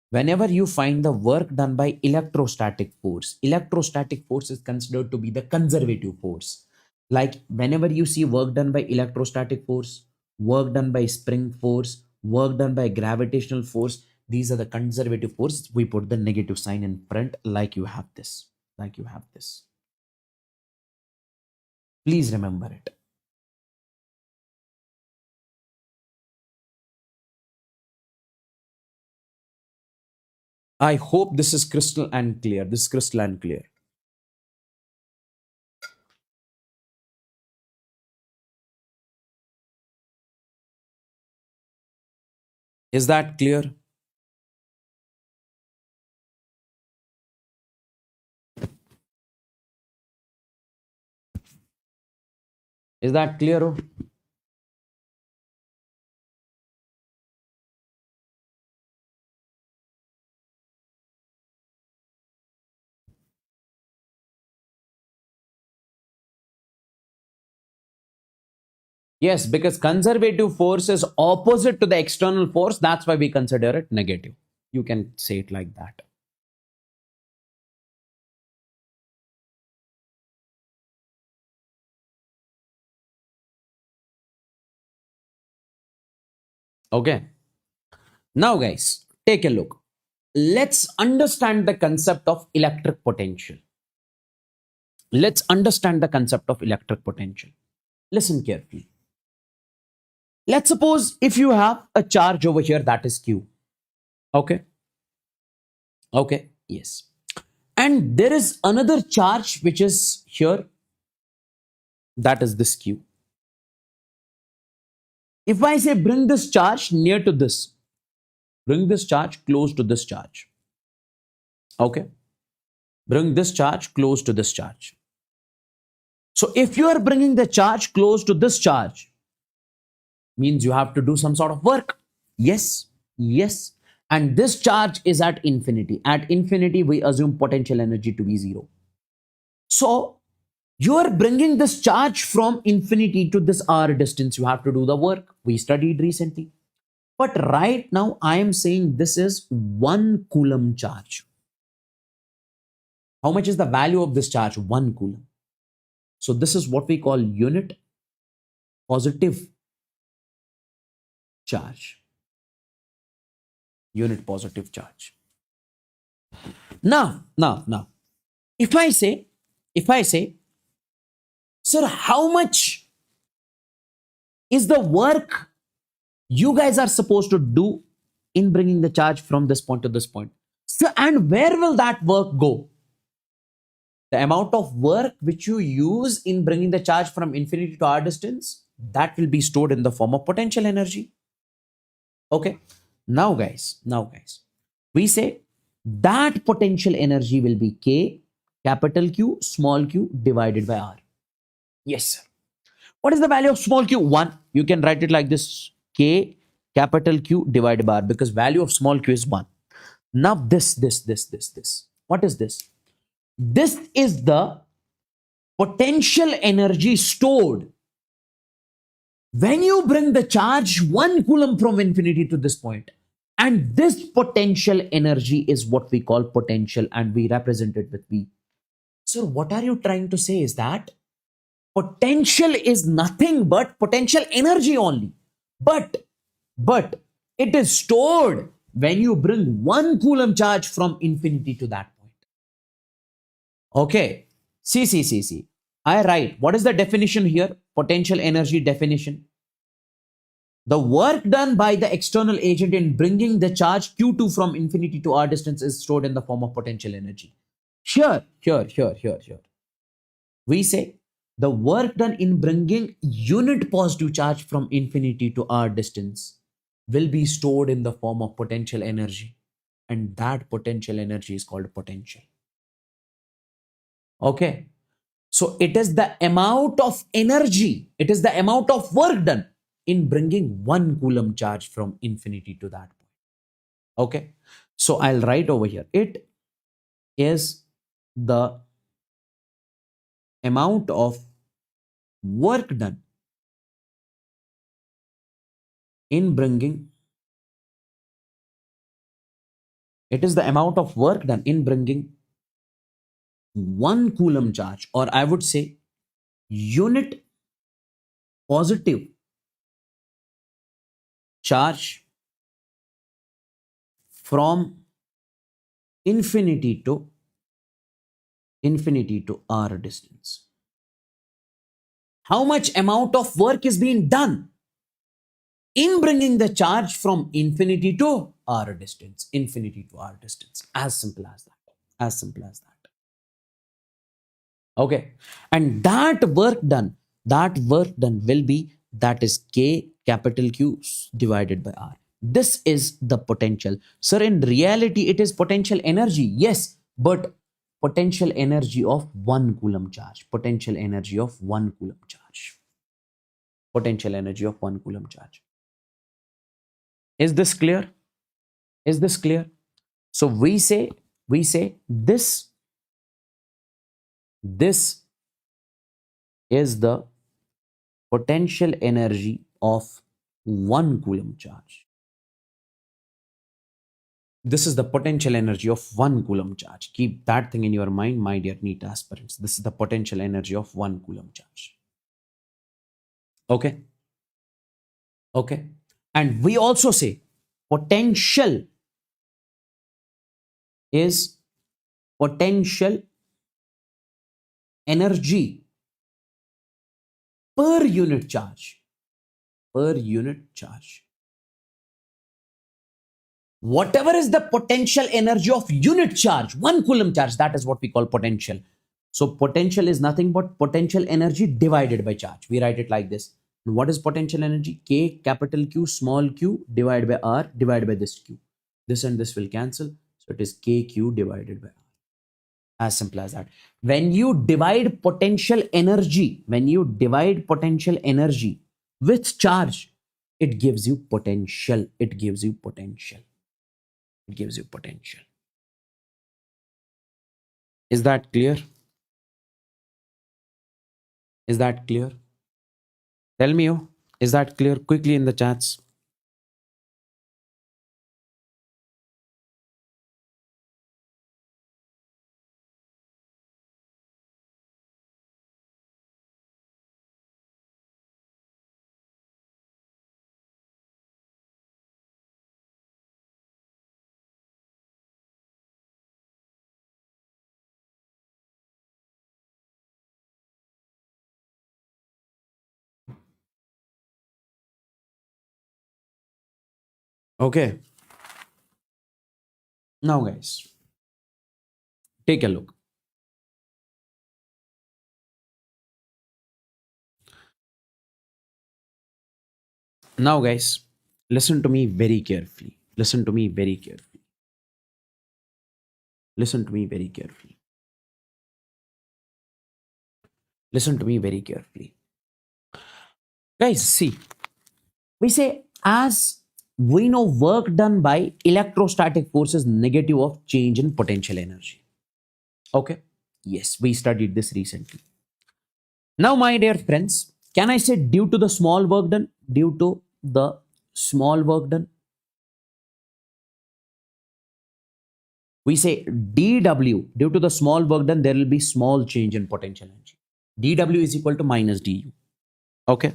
whenever you find the work done by electrostatic force is considered to be the conservative force. Like whenever you see work done by electrostatic force, work done by spring force, work done by gravitational force, these are the conservative forces. We put the negative sign in front, like you have this. Please remember it. I hope this is crystal and clear. Is that clear? Is that clear? Oh? Yes, because conservative force is opposite to the external force. That's why we consider it negative. You can say it like that. Okay. Now, guys, take a look. Let's understand the concept of electric potential. Listen carefully. Let's suppose if you have a charge over here, that is Q. Okay. Yes. And there is another charge which is here, that is this Q. If I say bring this charge near to this, bring this charge close to this charge. Okay. Bring this charge close to this charge. So if you are bringing the charge close to this charge, means you have to do some sort of work. Yes. And this charge is at infinity. At infinity, we assume potential energy to be zero. So you are bringing this charge from infinity to this r distance. You have to do the work. We studied recently. But right now, I am saying this is 1 coulomb charge. How much is the value of this charge? 1 coulomb. So this is what we call unit positive charge. Unit positive charge. Now, if I say, sir, how much is the work you guys are supposed to do in bringing the charge from this point to this point? So, and where will that work go? The amount of work which you use in bringing the charge from infinity to r distance, that will be stored in the form of potential energy. Okay. Now guys, we say that potential energy will be K, capital Q, small q divided by R. Yes, sir. What is the value of small q? 1. You can write it like this, K, capital Q divided by R, because value of small q is 1. Now this. What is this? This is the potential energy stored when you bring the charge 1 coulomb from infinity to this point. And this potential energy is what we call potential, and we represent it with V. So what are you trying to say is that potential is nothing but potential energy only. But it is stored when you bring 1 coulomb charge from infinity to that point. Okay. See. I write. What is the definition here? potential energy definition. The work done by the external agent in bringing the charge Q2 from infinity to r distance is stored in the form of potential energy. Here. We say the work done in bringing unit positive charge from infinity to r distance will be stored in the form of potential energy. And that potential energy is called potential. Okay. So it is the amount of energy, it is the amount of work done in bringing 1 coulomb charge from infinity to that point. Okay. So I'll write over here. It is the amount of work done in bringing, it is the amount of work done in bringing 1 coulomb charge, or I would say unit positive charge from infinity to r distance. How much amount of work is being done in bringing the charge from infinity to r distance, as simple as that. Okay. And that work done will be, that is K capital Q divided by R. This is the potential. Sir, in reality, it is potential energy. Yes, but potential energy of 1 coulomb charge. Potential energy of 1 coulomb charge. Is this clear? So we say this is the potential energy of 1 coulomb charge. This is the potential energy of 1 coulomb charge. Keep that thing in your mind, my dear NEET aspirants. This is the potential energy of 1 coulomb charge. Okay. And we also say potential is potential energy per unit charge. Whatever is the potential energy of unit charge, 1 coulomb charge, that is what we call potential. So potential is nothing but potential energy divided by charge. We write it like this. What is potential energy? K capital Q small q divided by R divided by this Q. This and this will cancel. So it is KQ divided by R. As simple as that. When you divide potential energy with charge, it gives you potential. Is that clear? Tell me, is that clear? Quickly in the chats. Okay. Now, guys, take a look. Now, guys, listen to me very carefully. Guys, see, we say, as we know, work done by electrostatic force is negative of change in potential energy. Okay. Yes, we studied this recently. Now, my dear friends, can I say due to the small work done? We say dW, due to the small work done, there will be small change in potential energy. dW is equal to minus du. Okay.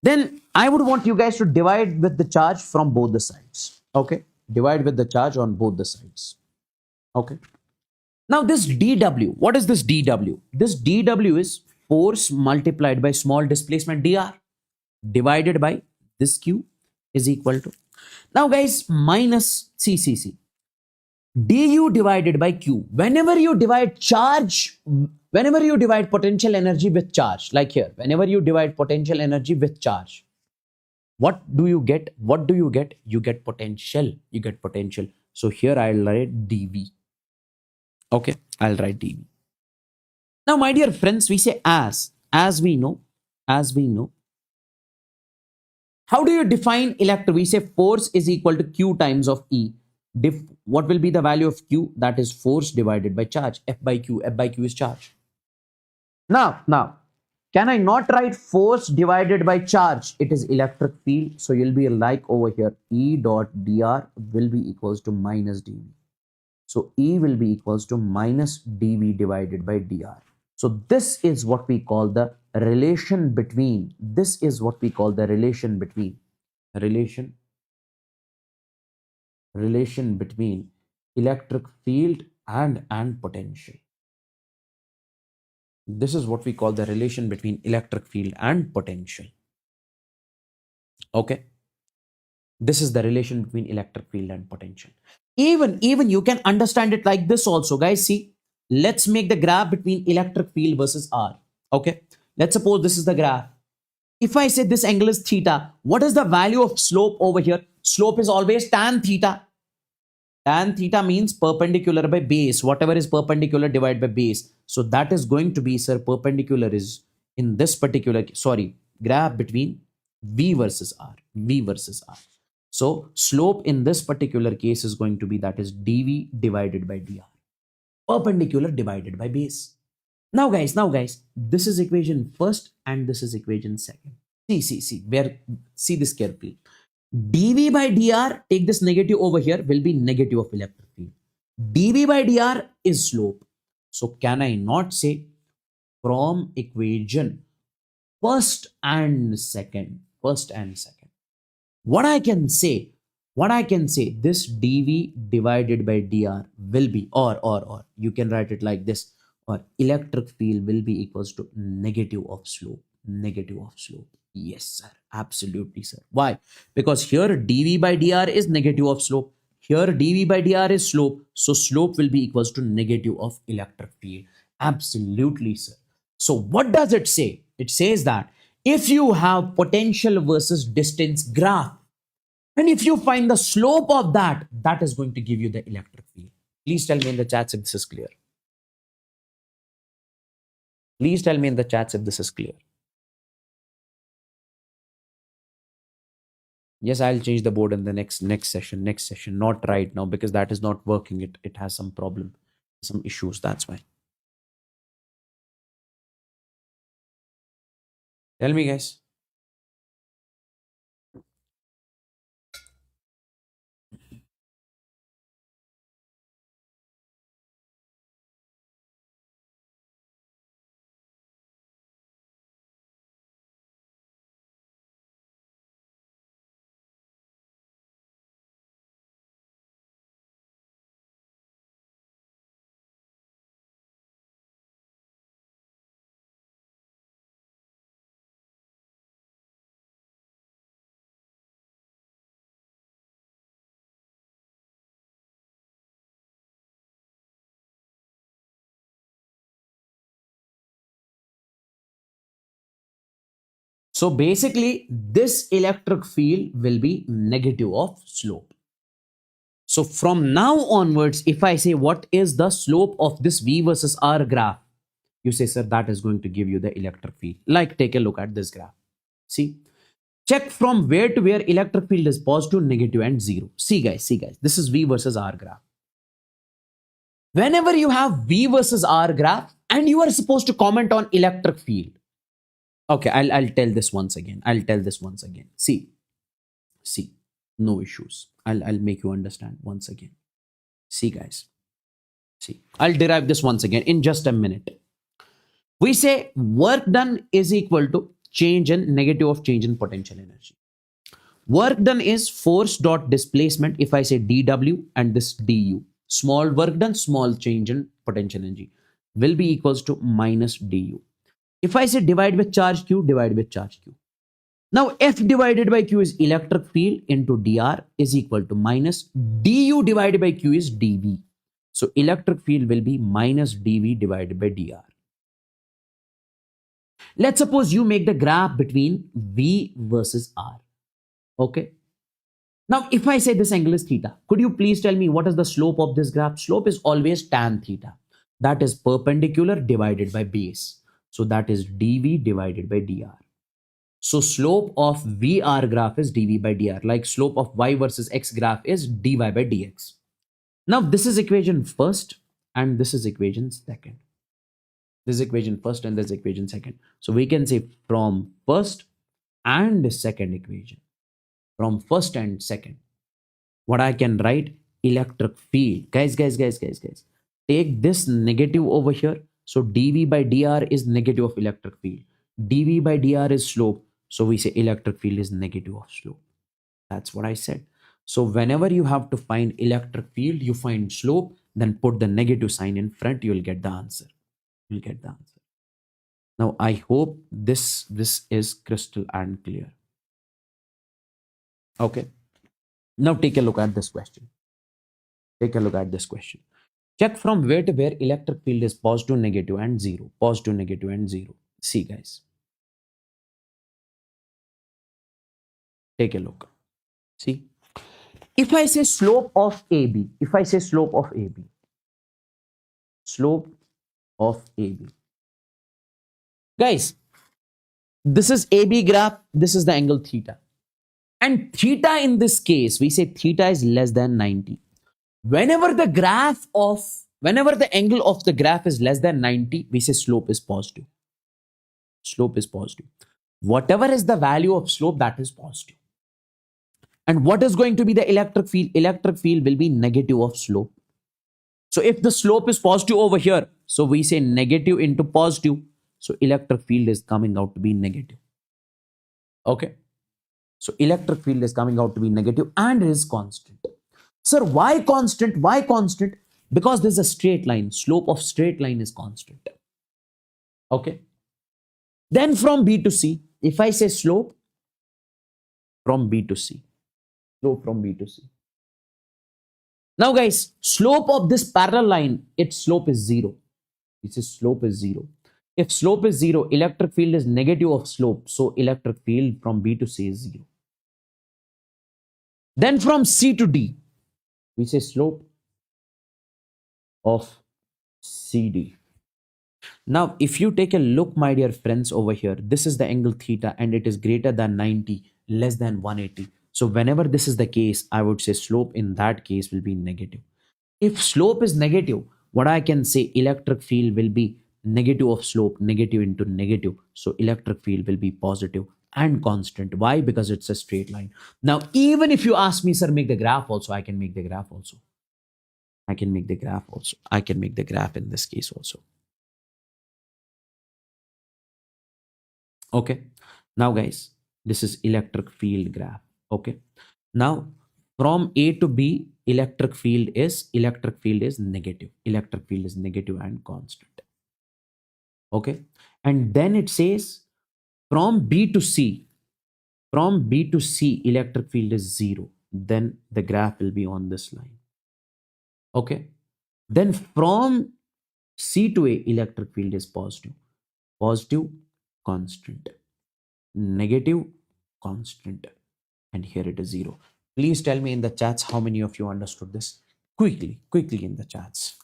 Then I would want you guys to divide with the charge from both the sides. Okay. Divide with the charge on both the sides. Okay. Now this dW, what is this dW? This dW is force multiplied by small displacement dr divided by this q is equal to, now guys, minus c du divided by q. Whenever you divide charge, whenever you divide potential energy with charge, like here, whenever you divide potential energy with charge, what do you get? What do you get? You get potential. You get potential. So here I'll write dv. Okay, I'll write dv. Now, my dear friends, we say as we know, as we know. How do you define electric? We say force is equal to Q times of E. What will be the value of Q? That is force divided by charge. F by Q. F by Q is charge. Now, can I not write force divided by charge? It is electric field. So you'll be like over here, E dot dr will be equals to minus dv. So E will be equals to minus dv divided by dr. So this is what we call the relation between, this is what we call the relation between, relation between electric field and potential. This is what we call the relation between electric field and potential. Okay. This is the relation between electric field and potential. Even you can understand it like this also, guys. See, let's make the graph between electric field versus R. Okay. Let's suppose this is the graph. If I say this angle is theta, what is the value of slope over here? Slope is always tan theta. Tan theta means perpendicular by base. Whatever is perpendicular divided by base. So that is going to be, sir, perpendicular is in this particular, graph between V versus R. V versus R. So slope in this particular case is going to be, that is dV divided by dr. Perpendicular divided by base. Now guys, this is equation first and this is equation second. See this carefully. dV by dr, take this negative over here, will be negative of electric field. dV by dr is slope. So can I not say from equation first and second, what I can say, this dV divided by dr will be, or you can write it like this, or electric field will be equals to negative of slope. Yes, sir. Absolutely, sir. Why? Because here dV by dr is negative of slope. Here dV by dr is slope. So slope will be equals to negative of electric field. Absolutely, sir. So what does it say? It says that if you have potential versus distance graph, and if you find the slope of that, that is going to give you the electric field. Please tell me in the chats if this is clear. Please tell me in the chats if this is clear. Yes, I'll change the board in the next session, not right now, because that is not working. It has some problem, some issues. That's why. Tell me, guys. So basically, this electric field will be negative of slope. So from now onwards, if I say what is the slope of this V versus R graph, you say, sir, that is going to give you the electric field. Like, take a look at this graph. See, check from where to where electric field is positive, negative, and zero. See guys, this is V versus R graph. Whenever you have V versus R graph and you are supposed to comment on electric field. Okay, I'll tell this once again. See, no issues. I'll make you understand once again. See guys, I'll derive this once again in just a minute. We say work done is equal to change in negative of change in potential energy. Work done is force dot displacement. If I say dw and this du, small work done, small change in potential energy will be equals to minus du. If I say divide with charge q, divide with charge q. Now F divided by Q is electric field into dr is equal to minus du divided by Q is dV. So electric field will be minus dV divided by dr. Let's suppose you make the graph between V versus R. Okay. Now if I say this angle is theta, could you please tell me what is the slope of this graph? Slope is always tan theta. That is perpendicular divided by base. So that is dV divided by dr. So slope of VR graph is dV by dr, like slope of Y versus X graph is dy by dx. Now this is equation first and this is equation second. This is equation first and this is equation second. So we can say from first and second equation, from first and second, what I can write, electric field. Guys. Take this negative over here. So dV by dr is negative of electric field. dV by dr is slope. So we say electric field is negative of slope. That's what I said. So whenever you have to find electric field, you find slope, then put the negative sign in front, you will get the answer. You'll get the answer. Now I hope this is crystal and clear. Okay. Now take a look at this question. Take a look at this question. Check from where to where electric field is positive, negative, and zero. Positive, negative, and zero. See, guys. Take a look. See. If I say slope of AB, slope of AB. Guys, this is AB graph, this is the angle theta. And theta in this case, we say theta is less than 90. Whenever the angle of the graph is less than 90, we say slope is positive. Slope is positive. Whatever is the value of slope, that is positive. And what is going to be the electric field? Electric field will be negative of slope. So if the slope is positive over here, so we say negative into positive. So electric field is coming out to be negative. Okay. So electric field is coming out to be negative and is constant. Sir, why constant? Why constant? Because there's a straight line. Slope of straight line is constant. Okay. Then from B to C, if I say slope from B to C, slope from B to C. Now guys, slope of this parallel line, its slope is 0. Its slope is 0. If slope is 0, electric field is negative of slope. So electric field from B to C is 0. Then from C to D, we say slope of CD. Now, if you take a look, my dear friends, over here, this is the angle theta and it is greater than 90, less than 180. So whenever this is the case, I would say slope in that case will be negative. If slope is negative, what I can say, electric field will be negative of slope, negative into negative. So electric field will be positive and constant. Why? Because it's a straight line. Now, even if you ask me, sir, make the graph also, I can make the graph also. I can make the graph also. I can make the graph in this case also. Okay. Now, guys, this is electric field graph. Okay. Now, from A to B, electric field is negative. Electric field is negative and constant. Okay. And then it says from B to C, electric field is 0. Then the graph will be on this line. Okay. Then from C to A, electric field is positive. Positive, constant. Negative, constant. And here it is 0. Please tell me in the chats how many of you understood this. Quickly in the chats.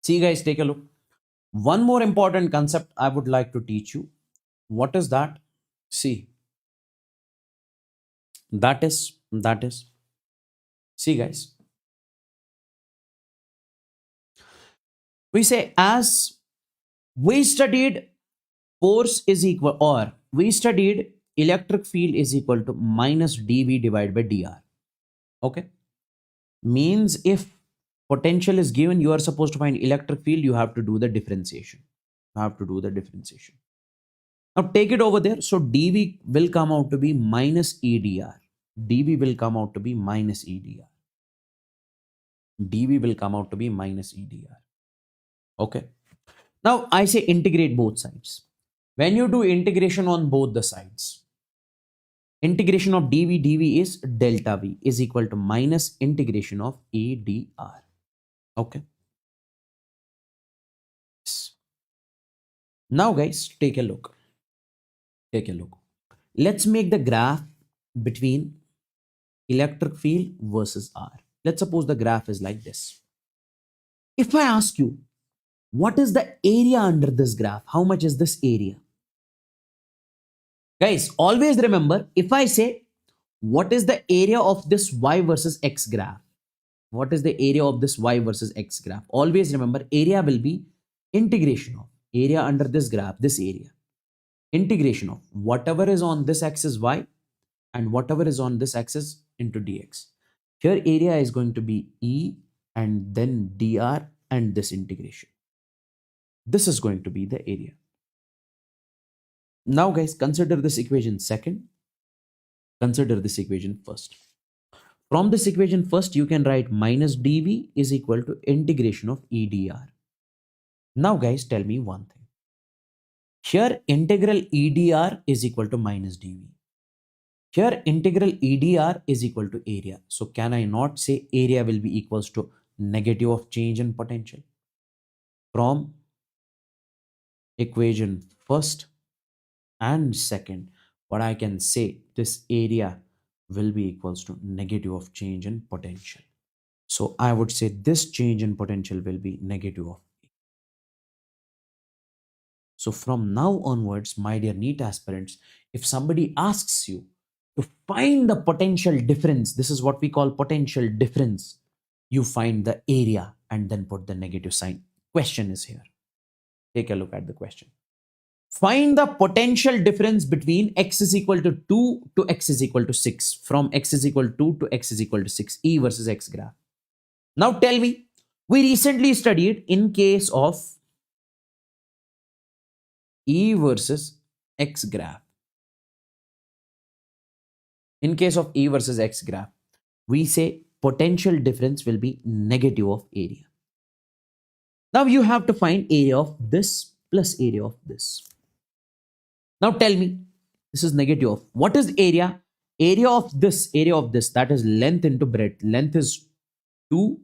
See, guys, take a look. One more important concept I would like to teach you. What is that? See, that is, see guys, we say as we studied force is equal, or we studied electric field is equal to minus dV divided by dr. Okay, means if potential is given, you are supposed to find electric field, you have to do the differentiation. You have to do the differentiation. Now take it over there. So dV will come out to be minus EDR. dV will come out to be minus EDR. dV will come out to be minus EDR. Okay. Now I say integrate both sides. When you do integration on both the sides, integration of dV is delta V is equal to minus integration of EDR. Okay. Now guys, take a look. Take a look. Let's make the graph between electric field versus R. Let's suppose the graph is like this. If I ask you, what is the area under this graph? How much is this area? Guys, always remember, if I say, what is the area of this Y versus X graph? What is the area of this Y versus X graph? Always remember, area will be integration of area under this graph, this area. Integration of whatever is on this axis Y and whatever is on this axis into dx. Here area is going to be E and then dr and this integration. This is going to be the area. Now guys, consider this equation second. Consider this equation first. From this equation first, you can write minus dV is equal to integration of EDR. Now guys, tell me one thing. Here integral EDR is equal to minus dV. Here integral EDR is equal to area. So can I not say area will be equals to negative of change in potential? From equation first and second, what I can say, this area will be equals to negative of change in potential. So I would say this change in potential will be negative of. So from now onwards, my dear NEET aspirants, if somebody asks you to find the potential difference, this is what we call potential difference, you find the area and then put the negative sign. Question is here. Take a look at the question. Find the potential difference between x is equal to 2 to x is equal to 6. From x is equal to 2 to x is equal to 6. E versus x graph. Now tell me, we recently studied in case of E versus x graph. In case of E versus x graph, we say potential difference will be negative of area. Now you have to find area of this plus area of this. Now tell me, this is negative of, what is area? Area of this, that is length into breadth. Length is 2,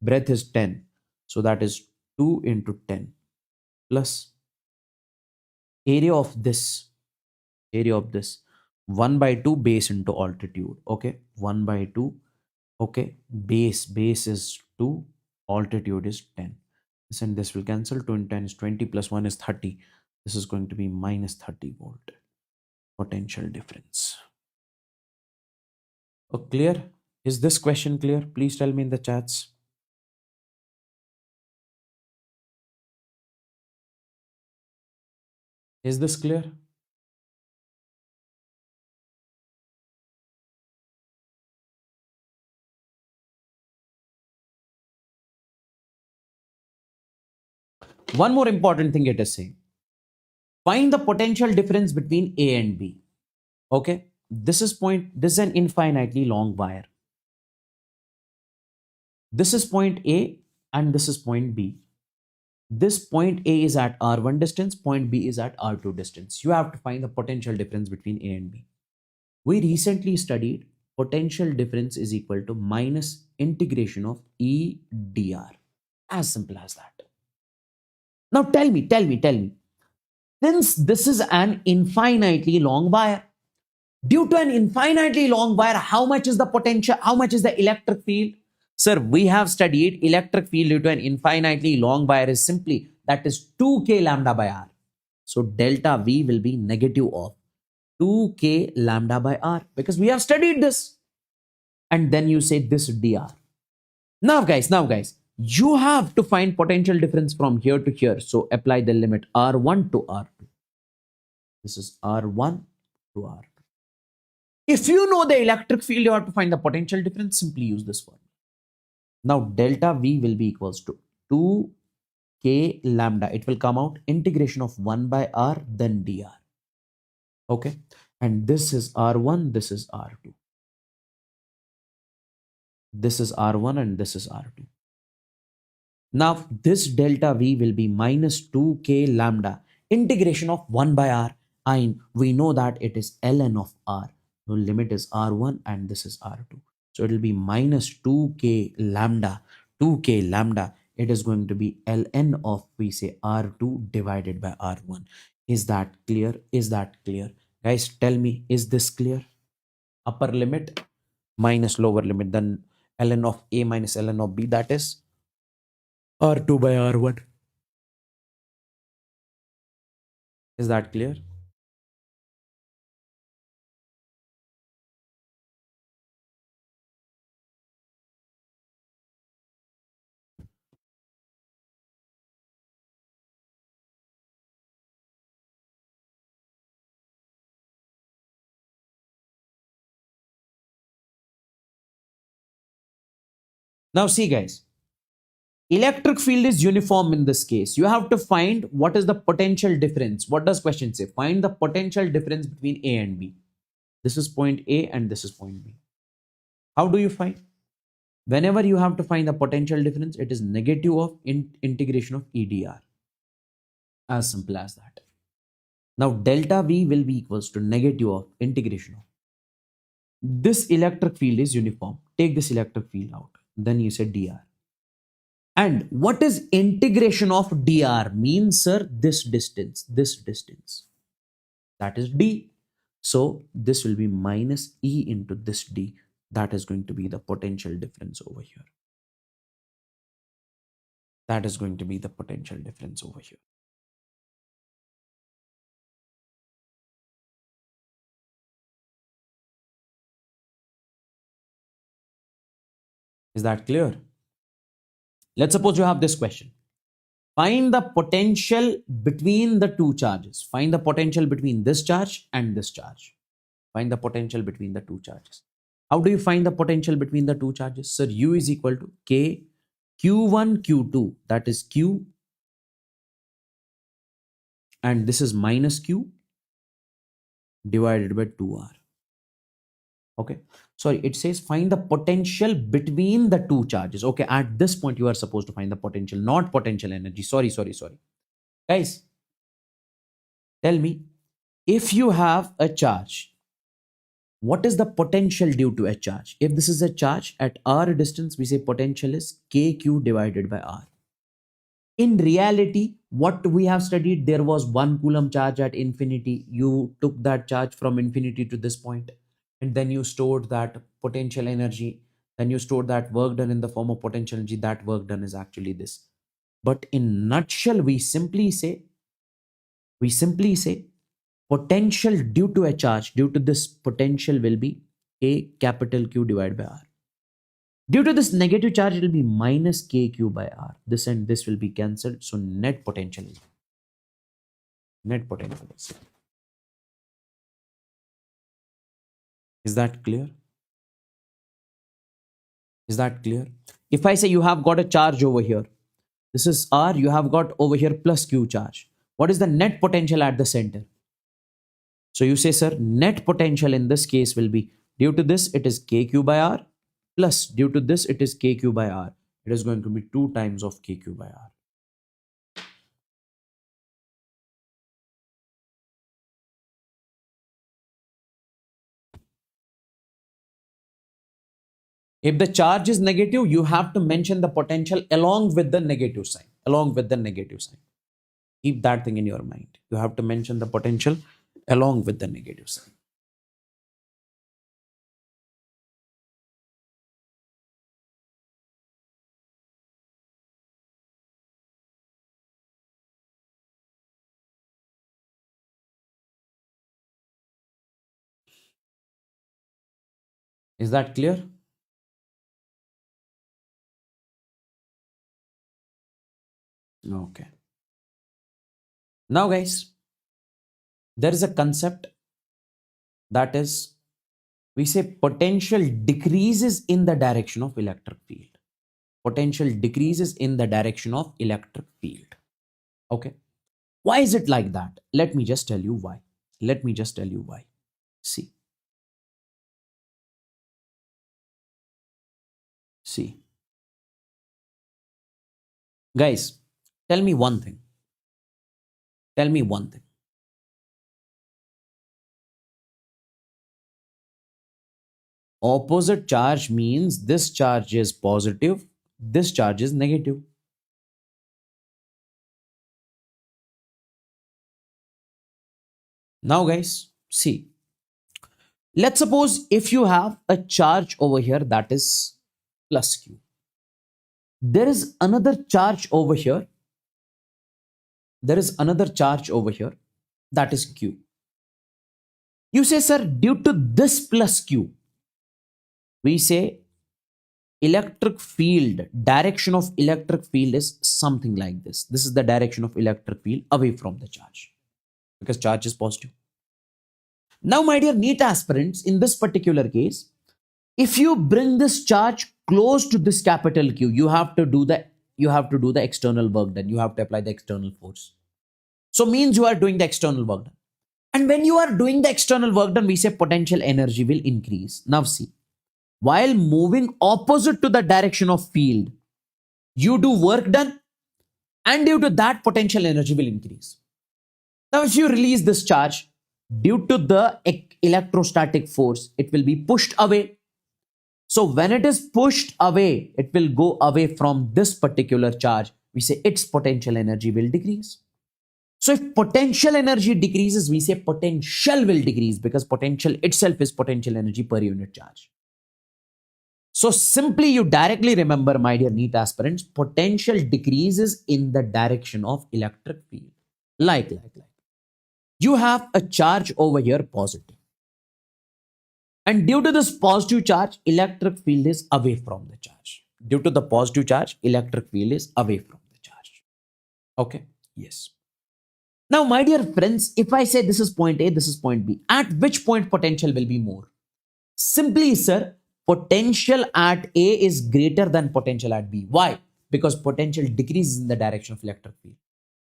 breadth is 10. So that is 2 into 10 plus area of this, 1 by 2 base into altitude. Okay, 1 by 2. Okay, base is 2, altitude is 10. This and this will cancel. 2 and 10 is 20 plus 1 is 30. This is going to be minus 30 volt. Potential difference. Oh, clear? Is this question clear? Please tell me in the chats. Is this clear? One more important thing it is saying. Find the potential difference between A and B. Okay, this is an infinitely long wire. This is point A and this is point B. This point A is at R1 distance, point B is at R2 distance. You have to find the potential difference between A and B. We recently studied potential difference is equal to minus integration of E dr. As simple as that. Now tell me. Since this is an infinitely long wire, due to an infinitely long wire, how much is the potential? How much is the electric field? Sir, we have studied electric field due to an infinitely long wire is simply that is 2k lambda by r. So delta V will be negative of 2k lambda by r because we have studied this. And then you say this dr. Now guys, you have to find potential difference from here to here. So apply the limit R1 to R2. This is R1 to R2. If you know the electric field, you have to find the potential difference. Simply use this formula. Now delta V will be equals to 2k lambda. It will come out integration of 1 by R then dr. Okay. And this is R1, this is R2. This is R1 and this is R2. Now this delta V will be minus 2k lambda integration of 1 by R. And we know that it is ln of R. So limit is R1 and this is R2. So it will be minus 2k lambda. 2k lambda. It is going to be ln of, we say, R2 divided by R1. Is that clear? Is that clear? Guys, tell me, is this clear? Upper limit minus lower limit, then ln of A minus ln of B, that is R2 by R1. Is that clear? Now see guys, electric field is uniform in this case. You have to find what is the potential difference. What does question say? Find the potential difference between A and B. This is point A and this is point B. How do you find? Whenever you have to find the potential difference, it is negative of integration of EDR. As simple as that. Now delta V will be equals to negative of integration of. This electric field is uniform. Take this electric field out. Then you say dr. And what is integration of dr means, sir? This distance. That is d. So this will be minus E into this d. That is going to be the potential difference over here. That is going to be the potential difference over here. Is that clear? Let's suppose you have this question. Find the potential between the two charges. Find the potential between this charge and this charge. Find the potential between the two charges. How do you find the potential between the two charges? Sir, U is equal to K Q1 Q2. That is Q. And this is minus Q divided by 2R. Okay. Sorry, it says find the potential between the two charges. Okay. At this point, you are supposed to find the potential, not potential energy. Sorry. Guys, tell me, if you have a charge, what is the potential due to a charge? If this is a charge at r distance, we say potential is kq divided by r. In reality, what we have studied, there was 1 coulomb charge at infinity. You took that charge from infinity to this point, and then you stored that potential energy. Then you stored that work done in the form of potential energy. That work done is actually this. But in nutshell, we simply say potential due to a charge, due to this potential will be A capital Q divided by R. Due to this negative charge, it will be minus KQ by R. This and this will be cancelled. So net potential is. Is that clear? Is that clear? If I say you have got a charge over here, this is R, you have got over here plus Q charge. What is the net potential at the center? So you say, sir, net potential in this case will be due to this, it is KQ by R, plus due to this, it is KQ by R. It is going to be 2 times of KQ by R. If the charge is negative, you have to mention the potential along with the negative sign. Keep that thing in your mind. You have to mention the potential along with the negative sign. Is that clear? Okay. Now, guys, there is a concept that is, we say potential decreases in the direction of electric field. Potential decreases in the direction of electric field. Okay. Why is it like that? Let me just tell you why. Let me just tell you why. See, see, guys, tell me one thing. Tell me one thing. Opposite charge means this charge is positive, this charge is negative. Now, guys, see, let's suppose if you have a charge over here that is plus Q. There is another charge over here. There is another charge over here that is Q. You say, sir, due to this plus Q, we say electric field, direction of electric field is something like this. This is the direction of electric field away from the charge because charge is positive. Now, my dear NEET aspirants, in this particular case, if you bring this charge close to this capital Q, you have to do the external work done. You have to apply the external force. So means you are doing the external work done. And when you are doing the external work done, we say potential energy will increase. Now see, while moving opposite to the direction of field, you do work done, and due to that potential energy will increase. Now if you release this charge, due to the electrostatic force, it will be pushed away. So when it is pushed away, it will go away from this particular charge. We say its potential energy will decrease. So if potential energy decreases, we say potential will decrease because potential itself is potential energy per unit charge. So simply you directly remember, my dear NEET aspirants, potential decreases in the direction of electric field. Like. You have a charge over here positive. And due to this positive charge, electric field is away from the charge. Due to the positive charge, electric field is away from the charge. Okay? Yes. Now, my dear friends, if I say this is point A, this is point B, at which point potential will be more? Simply, sir, potential at A is greater than potential at B. Why? Because potential decreases in the direction of electric field.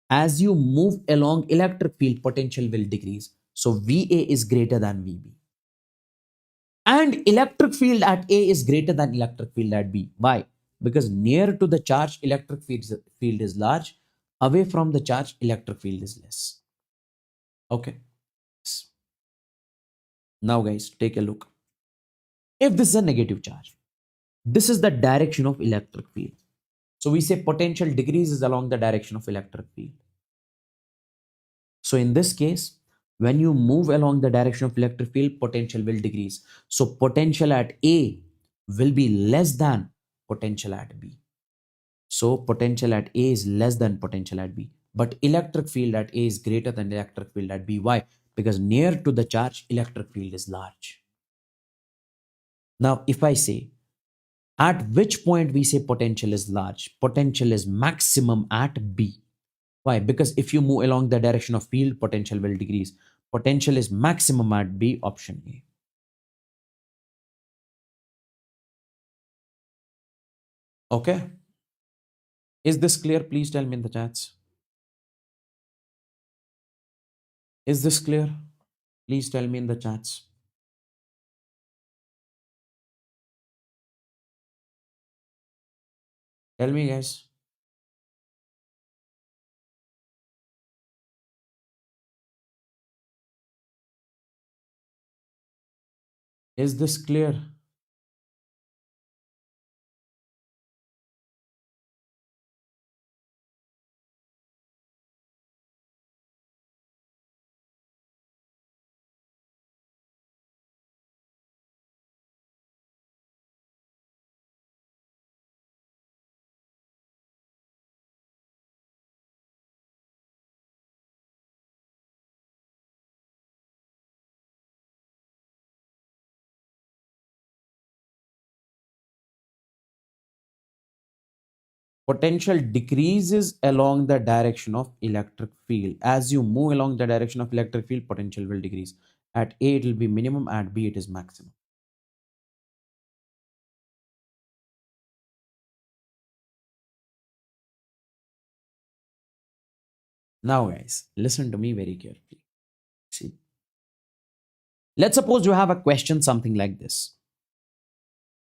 As you move along electric field, potential will decrease. So VA is greater than VB. And electric field at A is greater than electric field at B. Why? Because near to the charge, electric field is large. Away from the charge, electric field is less. Okay. Now, guys, take a look. If this is a negative charge, this is the direction of electric field. So we say potential decreases along the direction of electric field. So in this case, when you move along the direction of electric field, potential will decrease. So potential at A will be less than potential at B. So potential at A is less than potential at B. But electric field at A is greater than electric field at B. Why? Because near to the charge, electric field is large. Now, if I say, at which point we say potential is large, potential is maximum at B. Why? Because if you move along the direction of field, potential will decrease. Potential is maximum at B, option A. Okay. Is this clear? Please tell me in the chats. Is this clear? Please tell me in the chats. Tell me, guys. Is this clear? Potential decreases along the direction of electric field. As you move along the direction of electric field, potential will decrease. At A, it will be minimum. At B, it is maximum. Now, guys, listen to me very carefully. See, let's suppose you have a question something like this.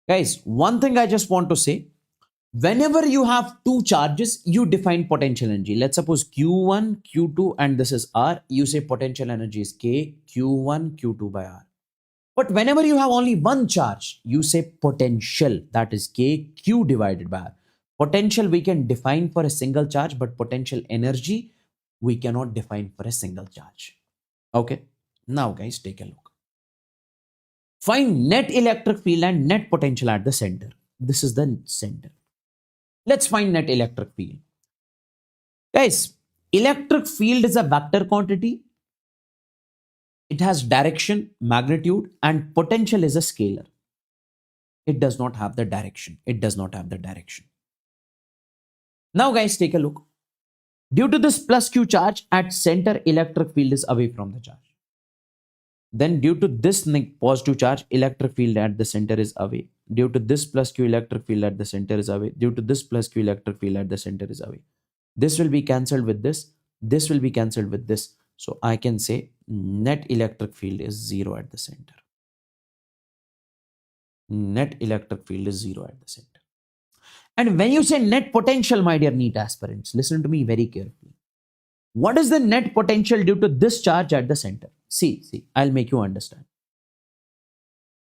Guys, one thing I just want to say, whenever you have two charges, you define potential energy. Let's suppose Q1, Q2, and this is R. You say potential energy is K, Q1, Q2 by R. But whenever you have only one charge, you say potential, that is K, Q divided by R. Potential we can define for a single charge, but potential energy we cannot define for a single charge. Okay. Now, guys, take a look. Find net electric field and net potential at the center. This is the center. Let's find net electric field. Guys, electric field is a vector quantity. It has direction, magnitude, and potential is a scalar. It does not have the direction. It does not have the direction. Now, guys, take a look. Due to this plus Q charge at center, electric field is away from the charge. Then due to this positive charge, electric field at the center is away. Due to this plus Q, electric field at the center is away. Due to this plus Q, electric field at the center is away. This will be cancelled with this. This will be cancelled with this. So I can say net electric field is 0 at the center. Net electric field is 0 at the center. And when you say net potential, my dear NEET aspirants, listen to me very carefully. What is the net potential due to this charge at the center? See, I'll make you understand.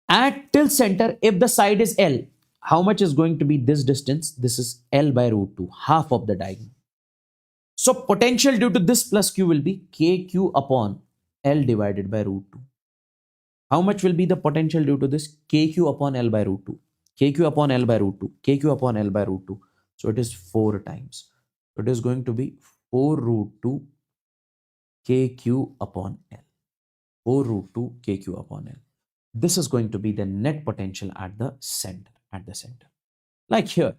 At till center, if the side is L, how much is going to be this distance? This is L by root 2, half of the diagonal. So potential due to this plus Q will be KQ upon L divided by root 2. How much will be the potential due to this? KQ upon L by root 2. KQ upon L by root 2. KQ upon L by root 2. So it is 4 times. So it is going to be 4 root 2 KQ upon L. 4 root 2 KQ upon L. This is going to be the net potential at the center. Like here,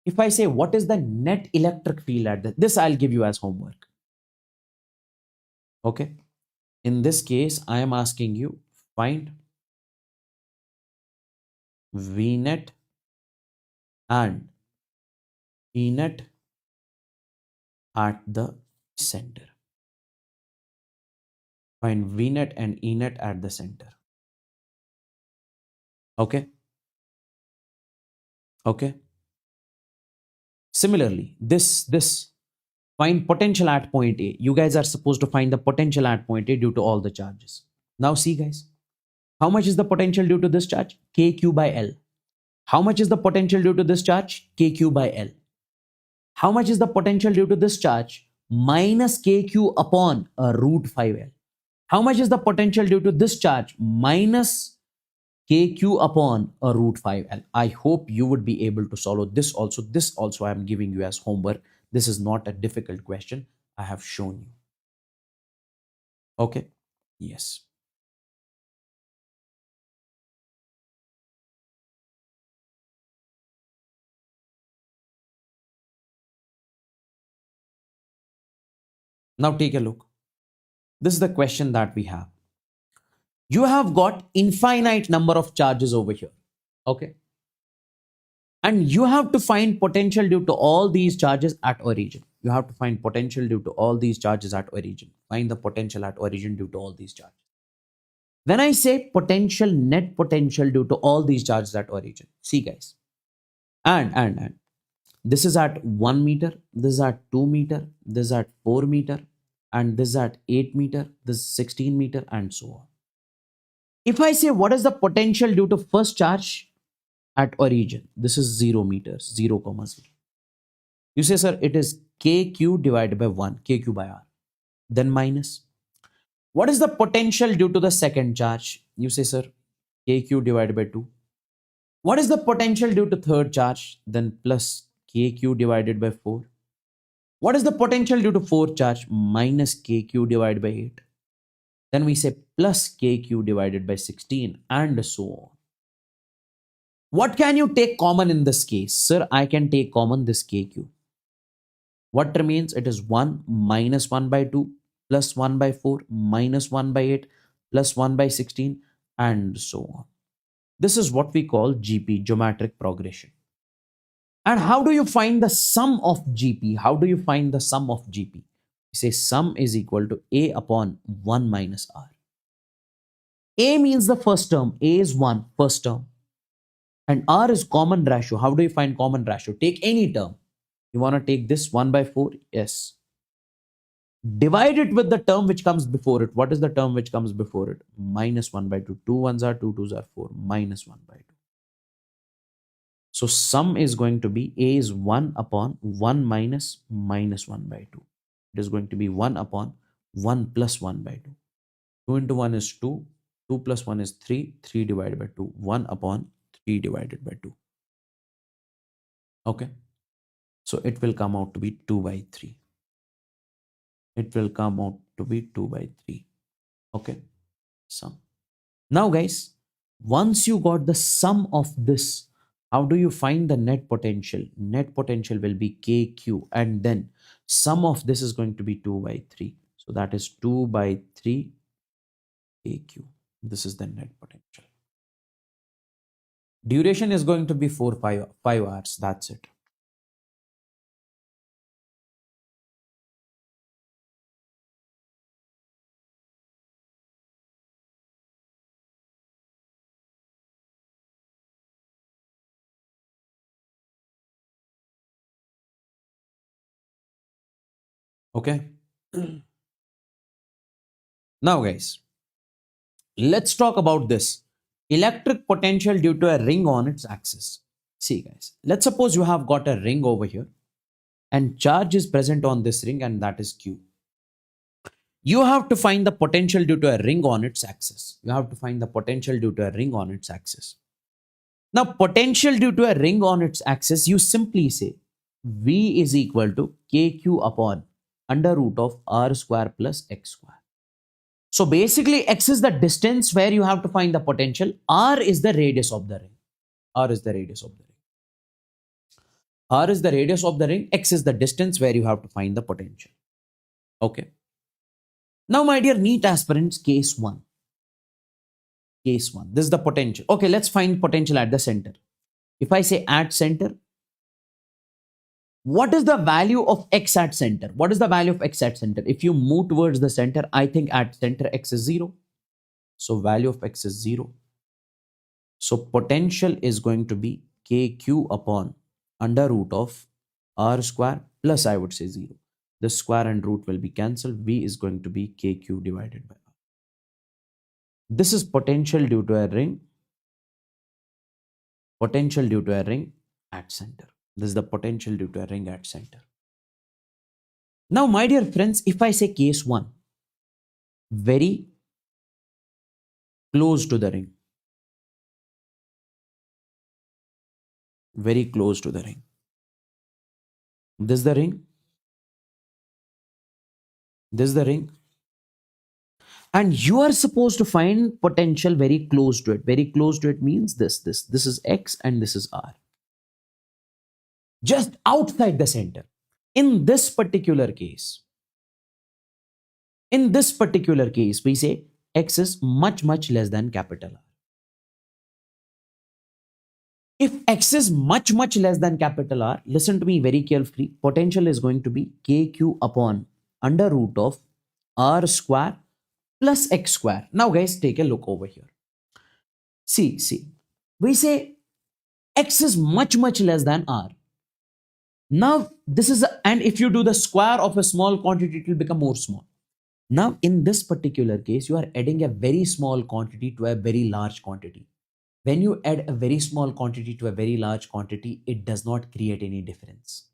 if I say what is the net electric field at this I'll give you as homework. Okay. In this case, I am asking you find V net and E net at the center. Find V net and E net at the center. Okay. Similarly, this find potential at point A. You guys are supposed to find the potential at point A due to all the charges. Now see, guys, how much is the potential due to this charge? KQ by L. How much is the potential due to this charge? KQ by L. How much is the potential due to this charge? Minus KQ upon root 5L. How much is the potential due to this charge? Minus KQ upon root 5L. I hope you would be able to solve this also. This also I am giving you as homework. This is not a difficult question. I have shown you. Okay. Yes. Now take a look. This is the question that we have. You have got infinite number of charges over here. Okay. And you have to find potential due to all these charges at origin. You have to find potential due to all these charges at origin. Find the potential at origin due to all these charges. When I say potential, net potential due to all these charges at origin. See, guys. And this is at 1 meter. This is at 2 meter. This is at 4 meter. And this is at 8 meter. This is 16 meter and so on. If I say what is the potential due to first charge at origin, this is 0 meters, 0, 0. You say, sir, it is KQ divided by 1, KQ by R. Then minus. What is the potential due to the second charge? You say, sir, KQ divided by 2. What is the potential due to third charge? Then plus KQ divided by 4. What is the potential due to fourth charge? Minus KQ divided by 8. Then we say plus KQ divided by 16 and so on. What can you take common in this case? Sir, I can take common this KQ. What remains? It is 1 minus 1 by 2 plus 1 by 4 minus 1 by 8 plus 1 by 16 and so on. This is what we call GP, geometric progression. And how do you find the sum of GP? How do you find the sum of GP? We say sum is equal to A upon 1 minus R. A means the first term. A is 1, first term. And R is common ratio. How do you find common ratio? Take any term. You want to take this 1 by 4? Yes. Divide it with the term which comes before it. What is the term which comes before it? Minus 1 by 2. 2 ones are 2, 2s are 4. Minus 1 by 2. So sum is going to be A is 1 upon 1 minus minus 1 by 2. It is going to be 1 upon 1 plus 1 by 2. 2 into 1 is 2. 2 plus 1 is 3. 3 divided by 2. 1 upon 3 divided by 2. Okay. So it will come out to be 2 by 3. It will come out to be 2 by 3. Okay. Sum. Now guys, once you got the sum of this, how do you find the net potential? Net potential will be KQ, and then sum of this is going to be 2 by 3. So that is 2 by 3 KQ. This is the net potential. Duration is going to be 5 hours. That's it. Okay. Now guys, let's talk about this. Electric potential due to a ring on its axis. See guys, let's suppose you have got a ring over here and charge is present on this ring, and that is Q. You have to find the potential due to a ring on its axis. You have to find the potential due to a ring on its axis. Now, potential due to a ring on its axis, you simply say V is equal to KQ upon under root of R square plus X square. So basically, X is the distance where you have to find the potential. R is the radius of the ring. R is the radius of the ring. R is the radius of the ring. X is the distance where you have to find the potential. Okay. Now, my dear NEET aspirants, case 1. Case 1. This is the potential. Okay, let's find potential at the center. If I say at center, what is the value of X at center? What is the value of X at center? If you move towards the center, I think at center X is 0. So value of X is 0. So potential is going to be KQ upon under root of R square plus, I would say, 0. The square and root will be cancelled. V is going to be KQ divided by R. This is potential due to a ring. Potential due to a ring at center. This is the potential due to a ring at center. Now, my dear friends, if I say case 1, very close to the ring. Very close to the ring. This is the ring. This is the ring. And you are supposed to find potential very close to it. Very close to it means this. This is X and this is R. Just outside the center. In this particular case, we say X is much, much less than capital R. If X is much, much less than capital R, listen to me very carefully. Potential is going to be KQ upon under root of R square plus X square. Now guys, take a look over here. See, we say X is much, much less than R. Now this is, and if you do the square of a small quantity, it will become more small. Now in this particular case, you are adding a very small quantity to a very large quantity. When you add a very small quantity to a very large quantity, it does not create any difference.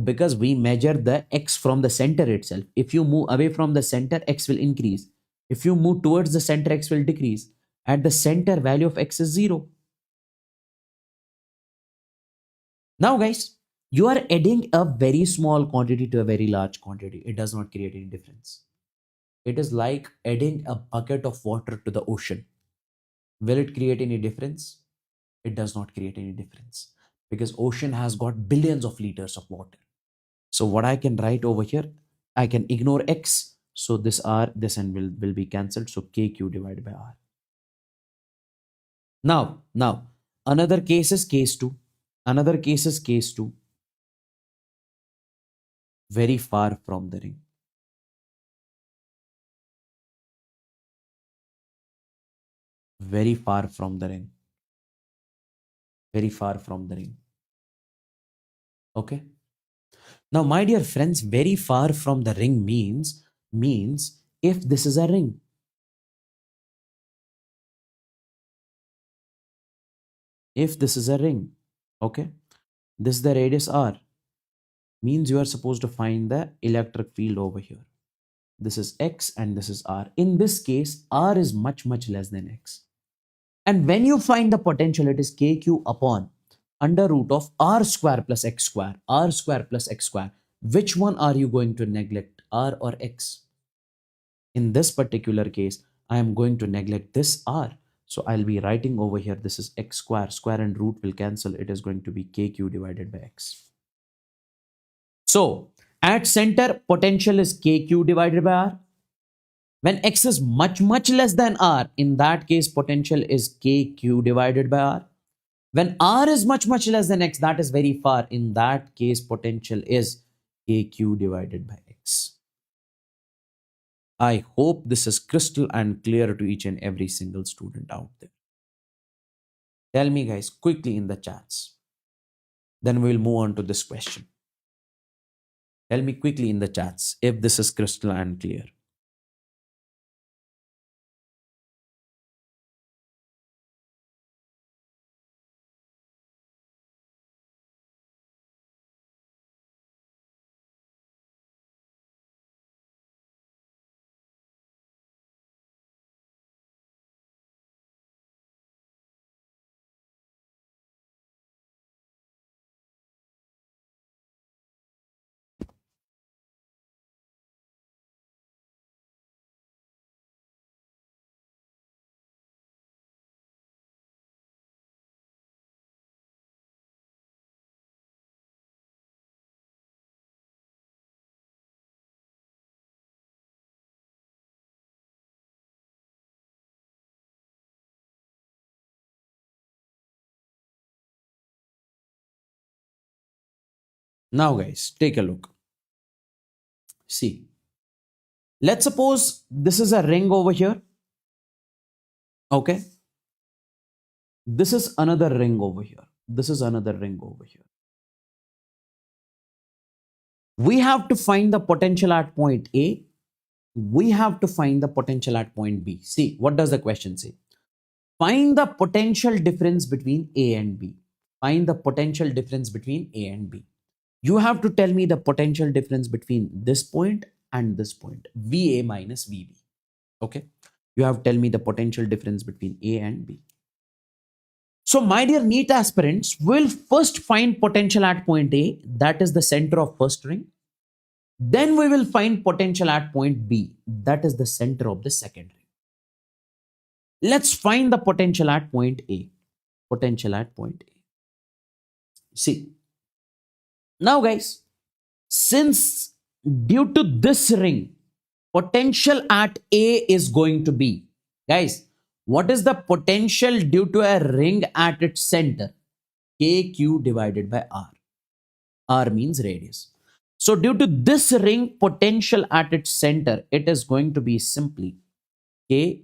Because we measure the X from the center itself. If you move away from the center, X will increase. If you move towards the center, X will decrease. At the center, value of X is 0. Now guys, you are adding a very small quantity to a very large quantity. It does not create any difference. It is like adding a bucket of water to the ocean. Will it create any difference? It does not create any difference because ocean has got billions of liters of water. So what I can write over here, I can ignore x. So this r, this and will be cancelled. So kq divided by r. Now, another case is case 2. Another case is case 2. Very far from the ring. Very far from the ring. Very far from the ring. Okay. Now, my dear friends, very far from the ring means if this is a ring. If this is a ring, okay, this is the radius r, means you are supposed to find the electric field over here. This is x and this is r. In this case, r is much less than x. And when you find the potential, it is kq upon under root of r square plus x square, r square plus x square. Which one are you going to neglect, r or x? In this particular case, I am going to neglect this r. So I'll be writing over here, this is x square, square and root will cancel. It is going to be kq divided by x. So at center, potential is kq divided by r. When x is much less than r, in that case, potential is kq divided by r. When r is much less than x, that is very far. In that case, potential is kq divided by x. I hope this is crystal and clear to each and every single student out there. Tell me guys quickly in the chats. Then we'll move on to this question. Tell me quickly in the chats if this is crystal and clear. Now guys, take a look. See, let's suppose this is a ring over here. Okay. This is another ring over here. This is another ring over here. We have to find the potential at point A. We have to find the potential at point B. See, what does the question say? Find the potential difference between A and B. Find the potential difference between A and B. You have to tell me the potential difference between this point and this point, VA minus VB. Okay. You have to tell me the potential difference between A and B. So my dear NEET aspirants will first find potential at point A, that is the center of first ring. Then we will find potential at point B, that is the center of the second ring. Let's find the potential at point A. Potential at point A. See, now guys, since due to this ring, potential at A is going to be, guys, what is the potential due to a ring at its center? KQ divided by R. R means radius. So due to this ring potential at its center, it is going to be simply K.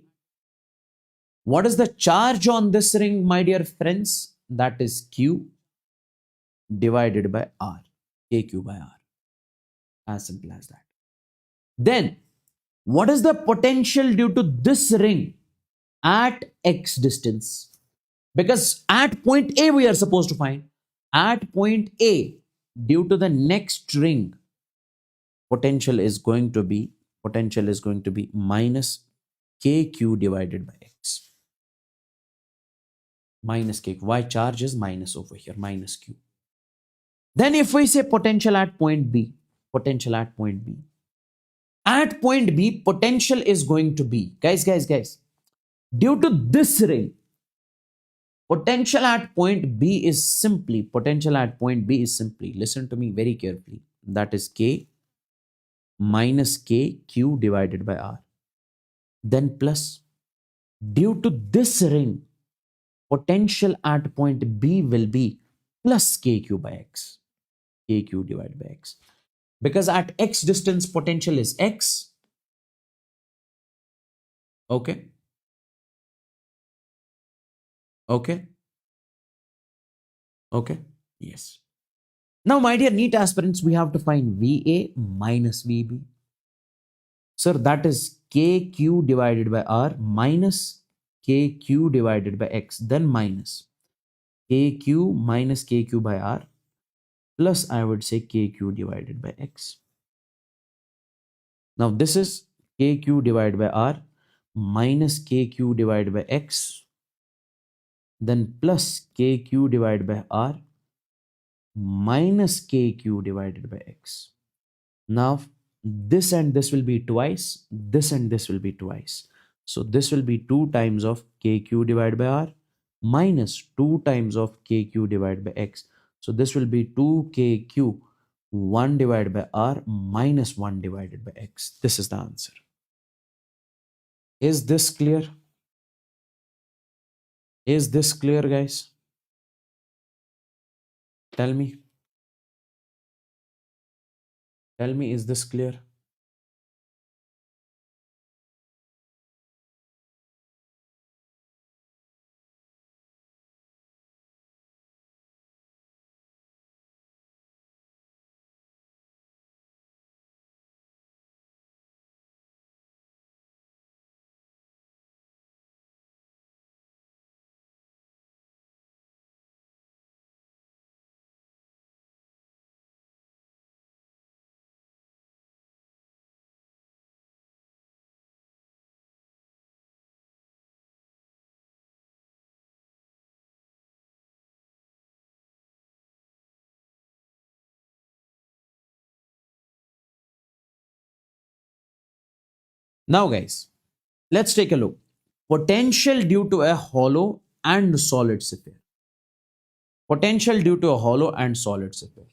What is the charge on this ring, my dear friends? That is Q divided by R. KQ by R. As simple as that. Then, what is the potential due to this ring at x distance? Because at point A we are supposed to find. At point A, due to the next ring, potential is going to be minus KQ divided by x. Minus K. Why charge is minus over here, minus Q. Then if we say potential at point B, potential at point B. At point B, potential is going to be, guys, due to this ring, Potential at point B is simply, listen to me very carefully. That is K minus KQ divided by R. Then plus, due to this ring, potential at point B will be plus KQ by X. KQ divided by X. Because at X distance, potential is X. Okay. Okay. Okay. Yes. Now, my dear NEET aspirants, we have to find VA minus VB. Sir, that is KQ divided by R minus KQ divided by X. Then minus KQ minus KQ by R plus, I would say, KQ divided by X. Now, this is KQ divided by R minus KQ divided by X. Then plus KQ divided by R minus KQ divided by X. Now, this and this will be twice, this and this will be twice. So, this will be 2 times of KQ divided by R minus 2 times of KQ divided by X. So, this will be 2KQ 1 divided by R minus 1 divided by X. This is the answer. Is this clear? Is this clear, guys? Tell me. Tell me, is this clear? Now, guys, let's take a look. Potential due to a hollow and solid sphere. Potential due to a hollow and solid sphere.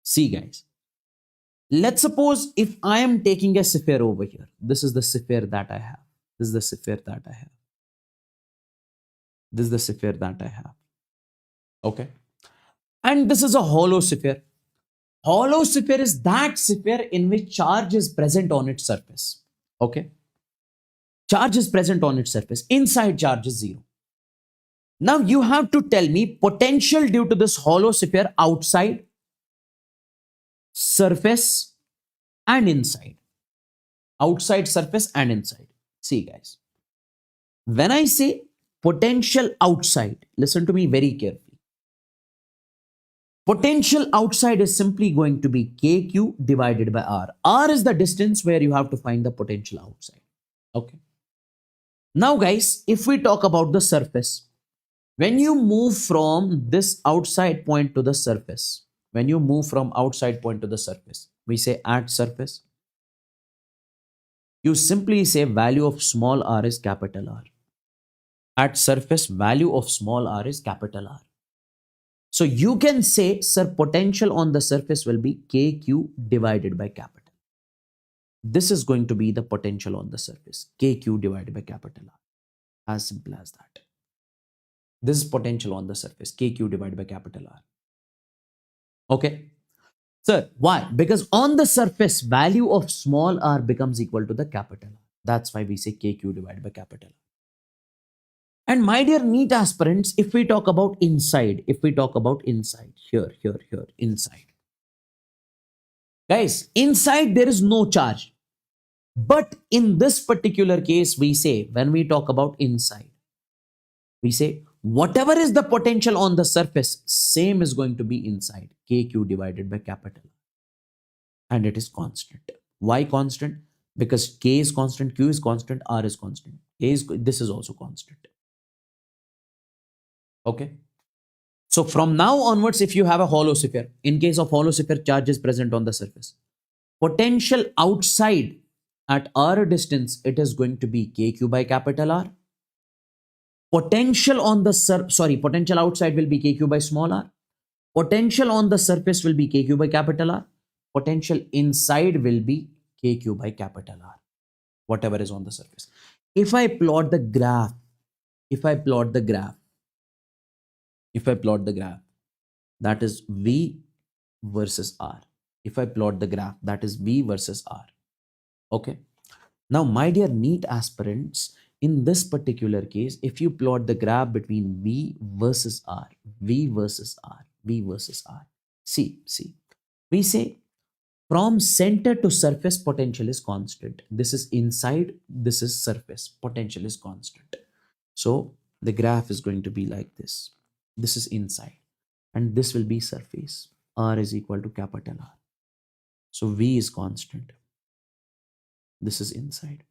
See, guys, let's suppose if I am taking a sphere over here. This is the sphere that I have. This is the sphere that I have. This is the sphere that I have. Okay. And this is a hollow sphere. Hollow sphere is that sphere in which charge is present on its surface. Okay. Charge is present on its surface. Inside charge is 0. Now you have to tell me potential due to this hollow sphere outside, surface, and inside. Outside, surface, and inside. See, guys. When I say potential outside, listen to me very carefully. Potential outside is simply going to be KQ divided by R. R is the distance where you have to find the potential outside. Okay. Now, guys, if we talk about the surface, when you move from this outside point to the surface, we say at surface, you simply say value of small r is capital R. At surface, value of small r is capital R. So you can say, sir, potential on the surface will be KQ divided by capital. This is going to be the potential on the surface, KQ divided by capital R. As simple as that. This is potential on the surface, KQ divided by capital R. Okay. Sir, why? Because on the surface, value of small r becomes equal to the capital R. That's why we say KQ divided by capital R. And my dear NEET aspirants, if we talk about inside, here, inside. Guys, inside there is no charge. But in this particular case, we say, when we talk about inside, we say, whatever is the potential on the surface, same is going to be inside, KQ divided by capital. And it is constant. Why constant? Because K is constant, Q is constant, R is constant. This is also constant. Okay. So from now onwards, if you have a hollow sphere, in case of hollow sphere, charge is present on the surface. Potential outside at R distance, it is going to be KQ by capital R. Potential on the potential outside will be kq by small r. Potential on the surface will be kq by capital R. Potential inside will be kq by capital R, whatever is on the surface. If I plot the graph, if I plot the graph, that is V versus R. If I plot the graph, that is V versus R. Okay. Now, my dear NEET aspirants, in this particular case, if you plot the graph between V versus R, V versus R, V versus R, see, we say from center to surface, potential is constant. This is inside, this is surface, potential is constant. So the graph is going to be like this. This is inside and this will be surface. R is equal to capital R. So V is constant. This is inside.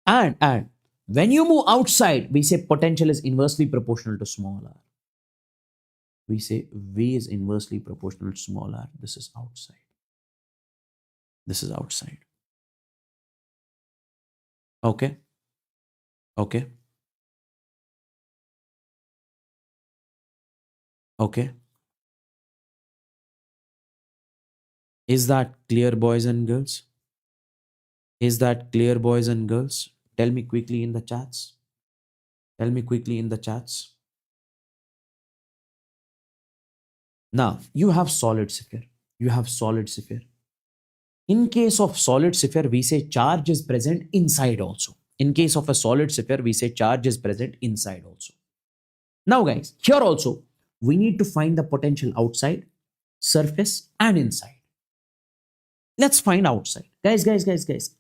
And when you move outside, we say potential is inversely proportional to small r. We say V is inversely proportional to small r. This is outside. This is outside. Okay. Okay. Okay. Is that clear, boys and girls? Is that clear, boys and girls? Tell me quickly in the chats. Tell me quickly in the chats. Now, you have solid sphere. You have solid sphere. In case of solid sphere, we say charge is present inside also. In case of a solid sphere, we say charge is present inside also. Now, guys, here also, we need to find the potential outside, surface, and inside. Let's find outside. Guys.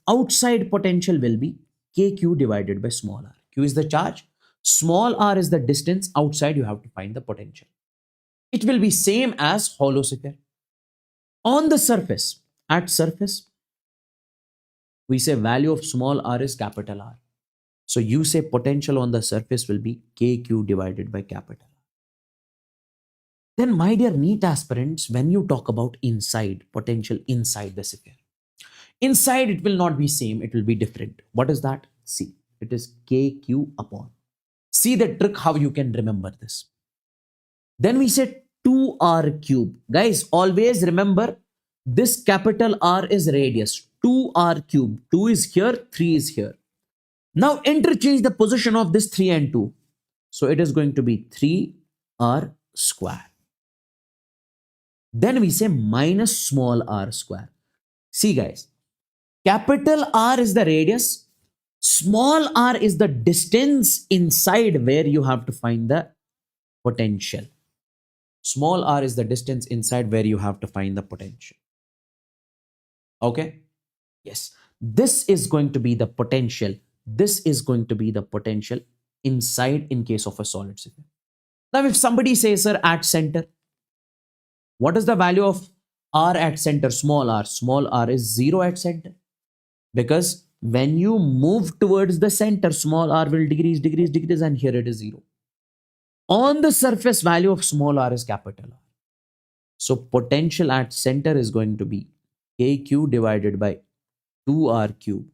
Outside potential will be kq divided by small r. Q is the charge. Small r is the distance. Outside, you have to find the potential. It will be same as hollow sphere. On the surface, at surface, we say value of small r is capital R. So you say potential on the surface will be kq divided by capital R. Then, my dear NEET aspirants, when you talk about inside, potential inside the sphere, inside it will not be same, it will be different. What is that? See, it is kq upon. See the trick how you can remember this. Then we say 2r cube. Guys, always remember this capital R is radius. 2r cube. 2 is here, 3 is here. Now interchange the position of this 3 and 2. So it is going to be 3r square. Then we say minus small r square. See, guys, capital R is the radius. Small r is the distance inside where you have to find the potential. Small r is the distance inside where you have to find the potential. Okay? Yes. This is going to be the potential. This is going to be the potential inside in case of a solid sphere. Now, if somebody says, sir, at center, what is the value of r at center? Small r. Small r is 0 at center. Because when you move towards the center, small r will decrease, and here it is 0. On the surface, value of small r is capital R. So potential at center is going to be kq divided by 2r cube.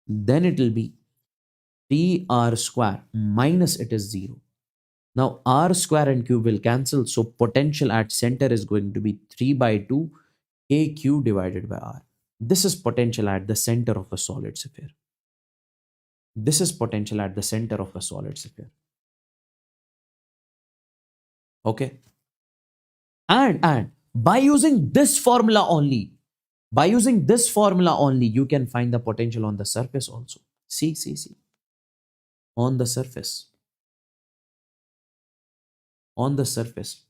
Then it will be 3r square minus it is 0. Now r square and cube will cancel. So potential at center is going to be 3 by 2 kq divided by r. This is potential at the center of a solid sphere. This is potential at the center of a solid sphere. Okay. And by using this formula only, you can find the potential on the surface also. See. On the surface.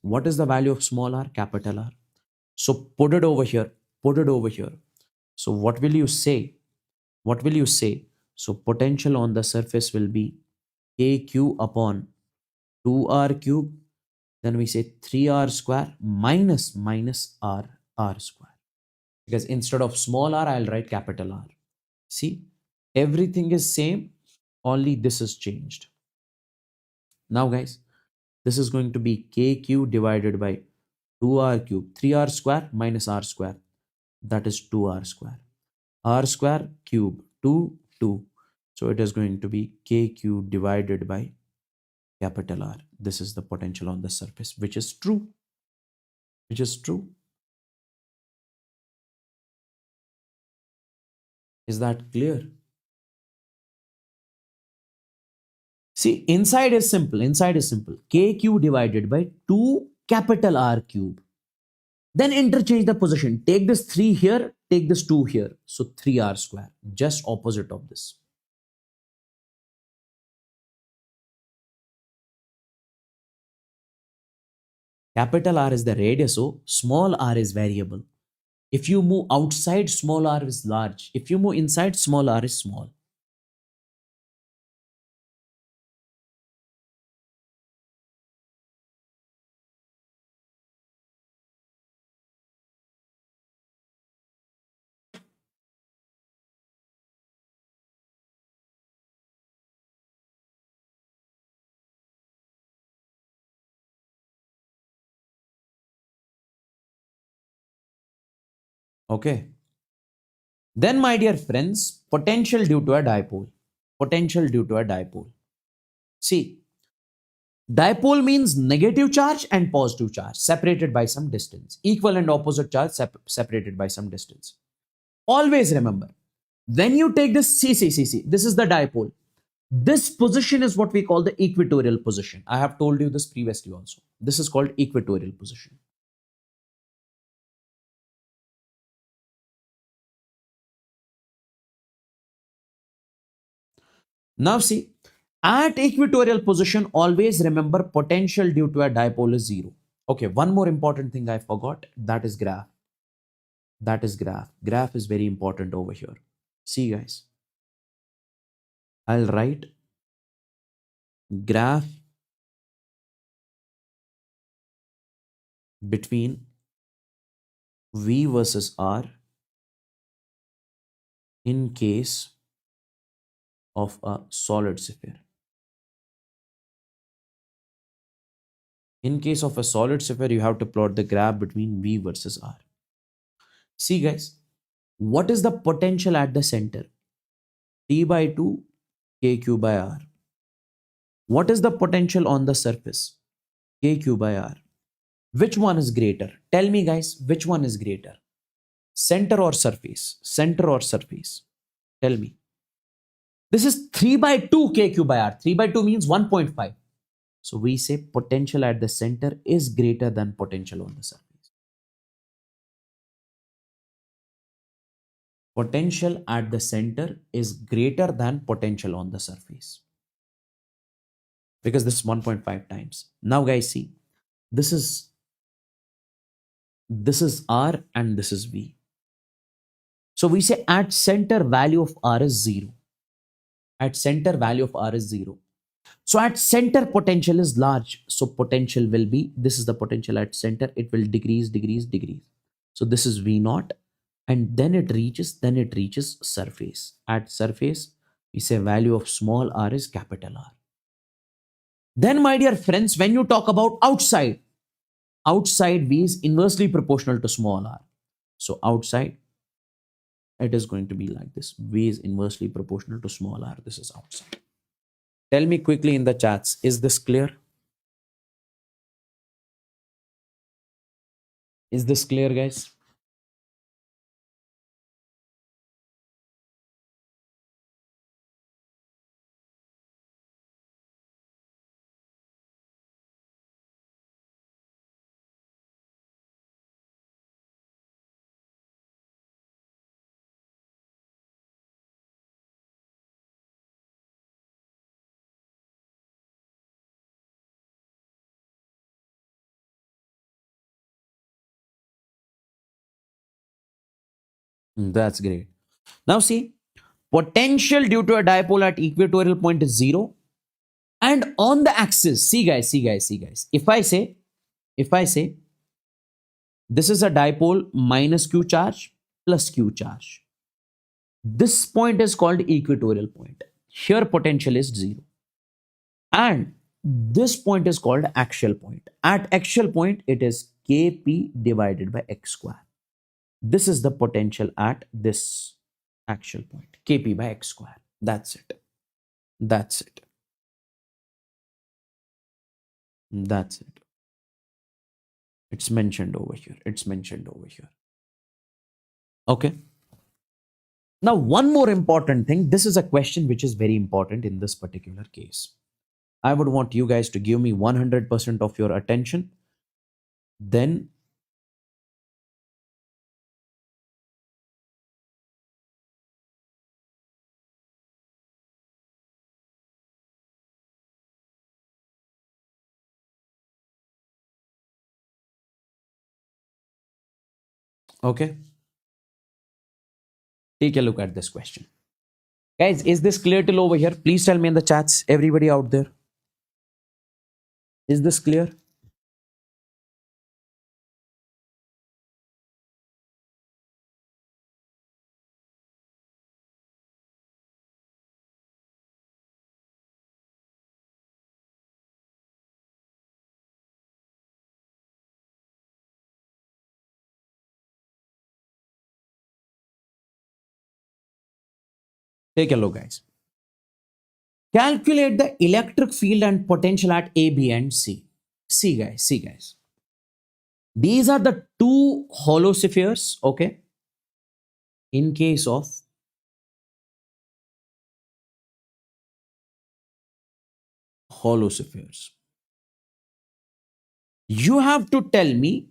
What is the value of small r? Capital R. So put it over here. So what will you say? So potential on the surface will be kq upon 2r cube. Then we say 3r square minus r square. Because instead of small r, I'll write capital R. See, everything is same, only this is changed. Now, guys, this is going to be kq divided by 2r cube. 3r square minus r square. That is 2r square. R square cube 2. So it is going to be kq divided by capital R. This is the potential on the surface, which is true. Which is true. Is that clear? See, inside is simple. Inside is simple. kq divided by 2 capital R cube. Then interchange the position. Take this 3 here, take this 2 here. So 3R square. Just opposite of this. Capital R is the radius, so small r is variable. If you move outside, small r is large. If you move inside, small r is small. Okay. Then, my dear friends, potential due to a dipole. Potential due to a dipole. See, dipole means negative charge and positive charge separated by some distance. Equal and opposite charge separated by some distance. Always remember, when you take this, see, this is the dipole. This position is what we call the equatorial position. I have told you this previously also. This is called equatorial position. Now see, at equatorial position, always remember potential due to a dipole is zero. Okay, one more important thing I forgot, that is graph. That is graph. Graph is very important over here. See guys, I'll write graph between V versus R in case of a solid sphere. In case of a solid sphere, you have to plot the graph between V versus R. See guys, what is the potential at the center? T by 2 kq by R. What is the potential on the surface? kq by R. Which one is greater? Tell me guys, which one is greater? Center or surface? Center or surface? Tell me. This is 3 by 2 kq by R. 3 by 2 means 1.5. So we say potential at the center is greater than potential on the surface. Potential at the center is greater than potential on the surface. Because this is 1.5 times. Now guys see, this is R and this is V. So we say at center value of R is 0. At center value of R is 0. So at center potential is large. So potential will be, this is the potential at center. It will decrease. So this is V naught. And then it reaches surface. At surface, we say value of small r is capital R. Then my dear friends, when you talk about outside V is inversely proportional to small r. So outside, it is going to be like this. V is inversely proportional to small r. This is outside. Tell me quickly in the chats, is this clear? Is this clear, guys? That's great. Now see, potential due to a dipole at equatorial point is 0. And on the axis, see guys. If I say this is a dipole minus q charge plus q charge. This point is called equatorial point. Here potential is 0. And this point is called axial point. At axial point, it is kp divided by x square. This is the potential at this axial point, kp by x square. That's it. That's it. That's it. It's mentioned over here. It's mentioned over here. Okay. Now, one more important thing. This is a question which is very important in this particular case. I would want you guys to give me 100% of your attention. Then, okay, take a look at this question. Guys, is this clear till over here? Please tell me in the chats, everybody out there. Is this clear? Take a look, guys. Calculate the electric field and potential at A, B, and C. See, guys, see, guys. These are the two hollow spheres, okay? In case of hollow spheres, you have to tell me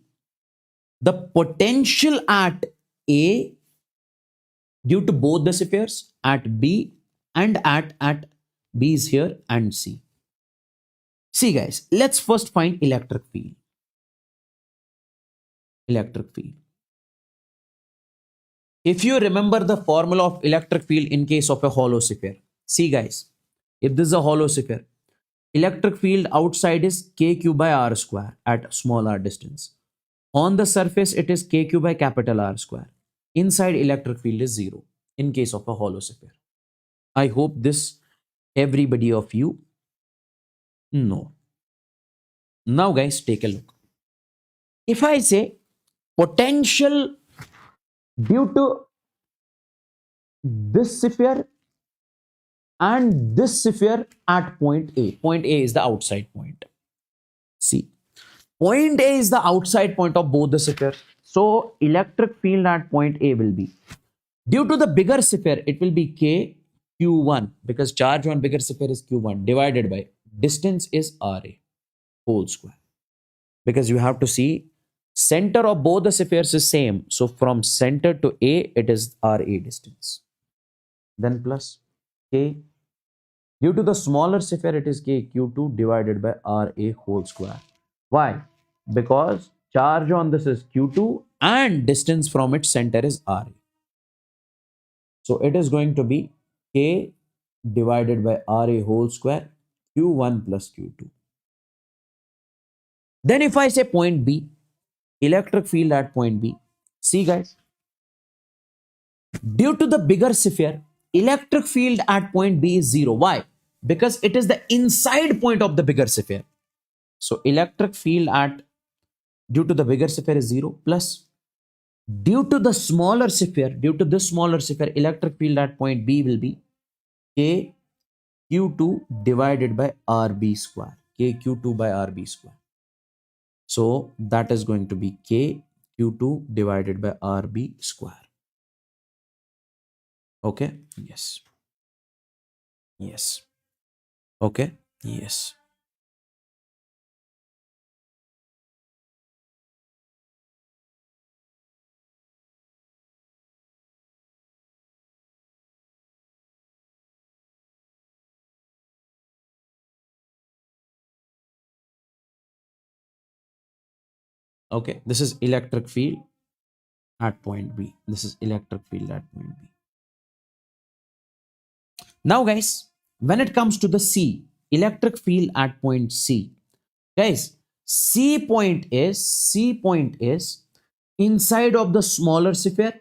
the potential at A due to both the spheres, at B and at B is here and C. See, guys, let's first find electric field. Electric field. If you remember the formula of electric field in case of a hollow sphere, see, guys, if this is a hollow sphere, electric field outside is kq by r square at small r distance. On the surface, it is kq by capital R square. Inside, electric field is 0 in case of a hollow sphere. I hope this everybody of you know. Now, guys, take a look. If I say potential due to this sphere and this sphere at point A, point A is the outside point. See, point A is the outside point of both the spheres. So, electric field at point A will be, due to the bigger sphere, it will be K Q1 because charge on bigger sphere is Q1 divided by distance is RA whole square. Because you have to see center of both the spheres is same. So from center to A, it is RA distance. Then plus K. Due to the smaller sphere, it is K Q2 divided by RA whole square. Why? Because charge on this is Q2 and distance from its center is RA. So it is going to be K divided by RA whole square, Q1 plus Q2. Then if I say point B, electric field at point B, see, guys, due to the bigger sphere, electric field at point B is 0. Why? Because it is the inside point of the bigger sphere. So electric field at due to the bigger sphere is 0 plus due to the smaller sphere, due to this smaller sphere, electric field at point B will be K Q2 divided by RB square. K Q2 by RB square. So that is going to be K Q2 divided by RB square. Okay. Yes. Yes. Okay. Yes. Okay. This is electric field at point B. This is electric field at point B. Now, guys, when it comes to the C, electric field at point C, guys, C point is inside of the smaller sphere,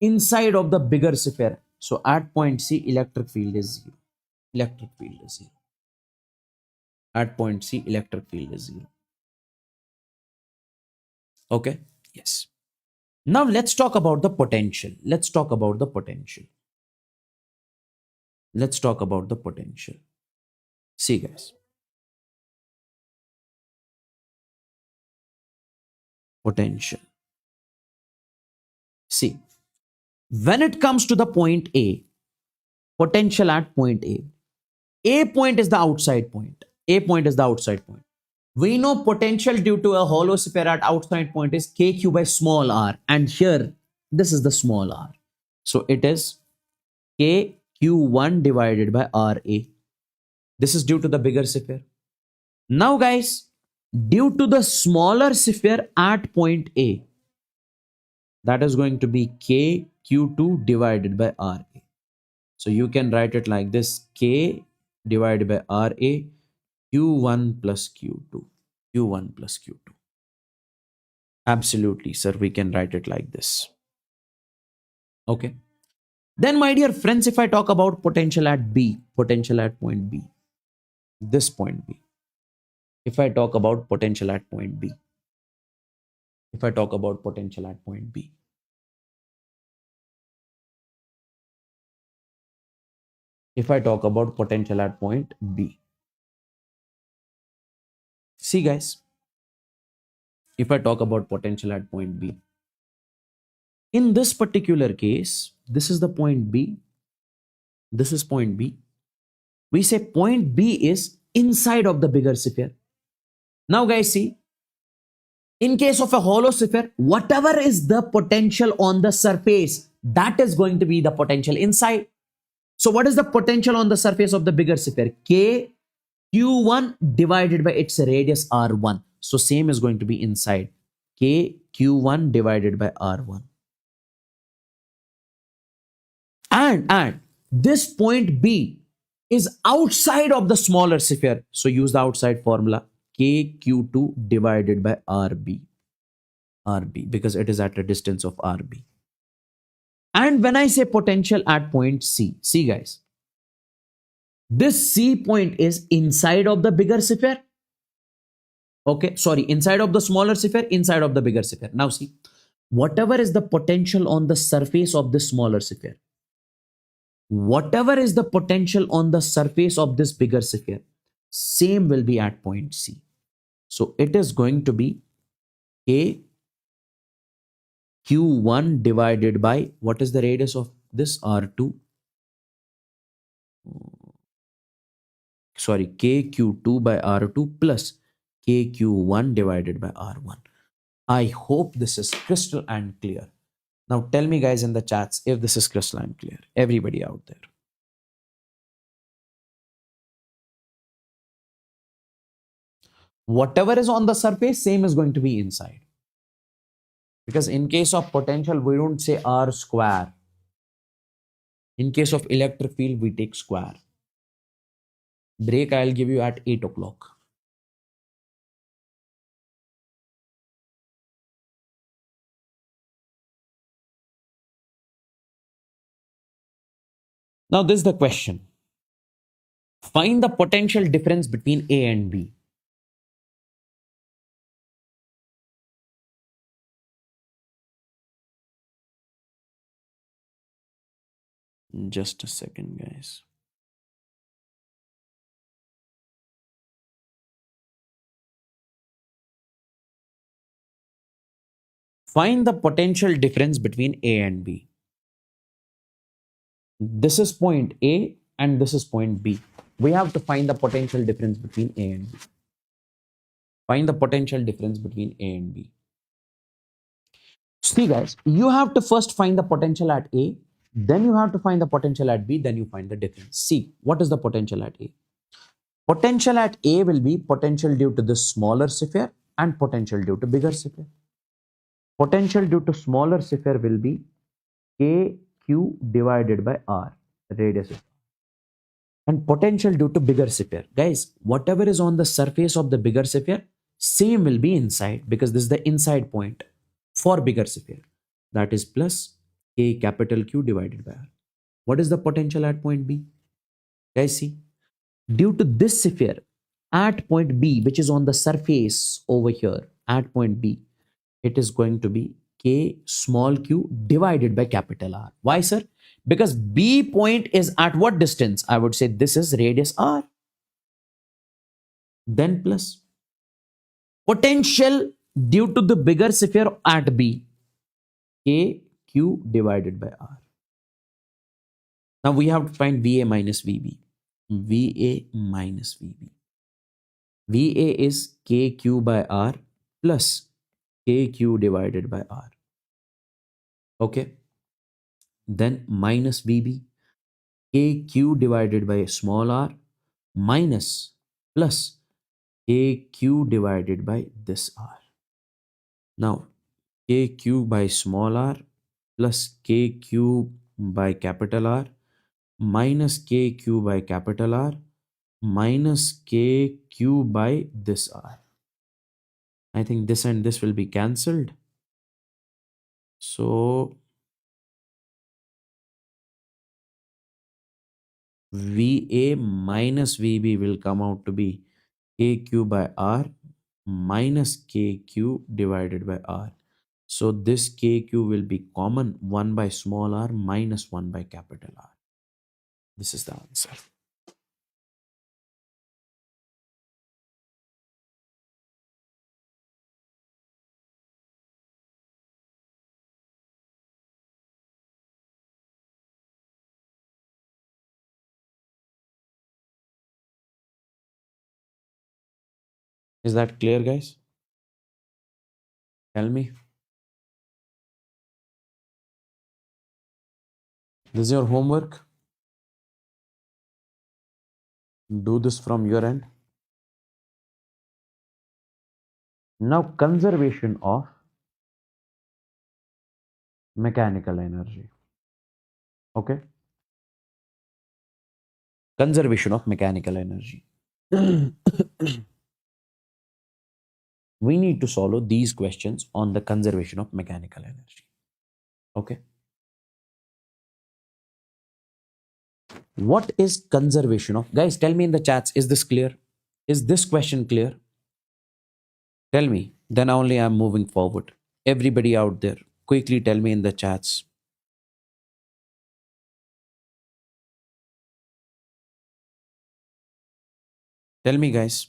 inside of the bigger sphere. So at point C, electric field is 0. Electric field is 0. At point C, electric field is 0. Okay. Yes. Now let's talk about the potential. Let's talk about the potential. Let's talk about the potential. See, guys, potential. See, when it comes to the point A, potential at point A point is the outside point. A point is the outside point. We know potential due to a hollow sphere at outside point is kq by small r. And here, this is the small r. So it is kq1 divided by ra. This is due to the bigger sphere. Now, guys, due to the smaller sphere at point A, that is going to be kq2 divided by ra. So you can write it like this: k divided by ra, q1 plus q2. q1 plus q2. Absolutely, sir. We can write it like this. Okay. Then, my dear friends, if I talk about potential at B, potential at point B, this point B. If I talk about potential at point B, if I talk about potential at point B, if I talk about potential at point B, see, guys, if I talk about potential at point B, in this particular case, this is the point B, this is point B. We say point B is inside of the bigger sphere. Now, guys, see, in case of a hollow sphere, whatever is the potential on the surface, that is going to be the potential inside. So what is the potential on the surface of the bigger sphere? K q1 divided by its radius r1. So same is going to be inside. K q1 divided by r1. And this point B is outside of the smaller sphere. So use the outside formula. kq2 divided by rb. rb, because it is at a distance of rb. And when I say potential at point C, see, guys, this C point is inside of the bigger sphere. Okay, sorry, inside of the smaller sphere, inside of the bigger sphere. Now see, whatever is the potential on the surface of this smaller sphere, whatever is the potential on the surface of this bigger sphere, same will be at point C. So it is going to be A q1 divided by, what is the radius of this? R2. Sorry, kq2 by r2 plus kq1 divided by r1. I hope this is crystal and clear. Now tell me, guys, in the chats if this is crystal and clear. Everybody out there. Whatever is on the surface, same is going to be inside. Because in case of potential, we don't say r square. In case of electric field, we take square. Break I'll give you at 8 o'clock. Now this is the question. Find the potential difference between A and B. Just a second, guys. Find the potential difference between A and B. This is point A and this is point B. We have to find the potential difference between A and B. Find the potential difference between A and B. See, guys, you have to first find the potential at A, then you have to find the potential at B, then you find the difference. See, what is the potential at A? Potential at A will be potential due to the smaller sphere and potential due to bigger sphere. Potential due to smaller sphere will be kq divided by r, radius. And potential due to bigger sphere. Guys, whatever is on the surface of the bigger sphere, same will be inside, because this is the inside point for bigger sphere. That is plus k capital Q divided by r. What is the potential at point B? Guys, see, due to this sphere at point B, which is on the surface over here at point B, it is going to be K small q divided by capital R. Why, sir? Because B point is at what distance? I would say this is radius R. Then plus potential due to the bigger sphere at B, K Q divided by R. Now we have to find VA minus VB. VA minus VB. VA is KQ by R plus KQ divided by R. Okay. Then minus VB. KQ divided by small r minus plus KQ divided by this R. Now KQ by small r plus KQ by capital R minus KQ by capital R minus KQ by this R. I think this and this will be cancelled. So VA minus VB will come out to be KQ by R minus KQ divided by R. So this KQ will be common, 1 by small r minus 1 by capital R. This is the answer. Is that clear, guys? Tell me. This is your homework. Do this from your end. Now, conservation of mechanical energy. Okay? Conservation of mechanical energy. We need to solve these questions on the conservation of mechanical energy. Okay? What is conservation of? Guys, tell me in the chats, is this clear? Is this question clear? Tell me. Then only I'm moving forward. Everybody out there, quickly tell me in the chats. Tell me, guys.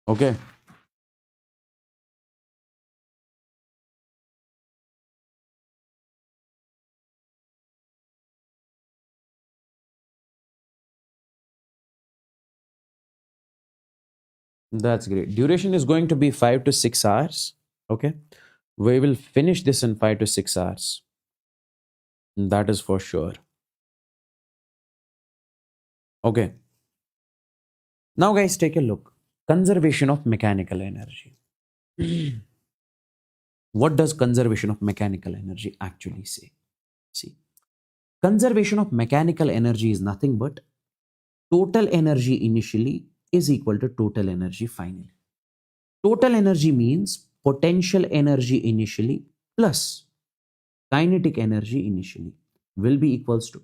Okay. That's great. Duration is going to be 5 to 6 hours. Okay. We will finish this in 5 to 6 hours. That is for sure. Okay. Now, guys, take a look. Conservation of mechanical energy. What does conservation of mechanical energy actually say? See, conservation of mechanical energy is nothing but total energy initially is equal to total energy finally. Total energy means potential energy initially plus kinetic energy initially will be equals to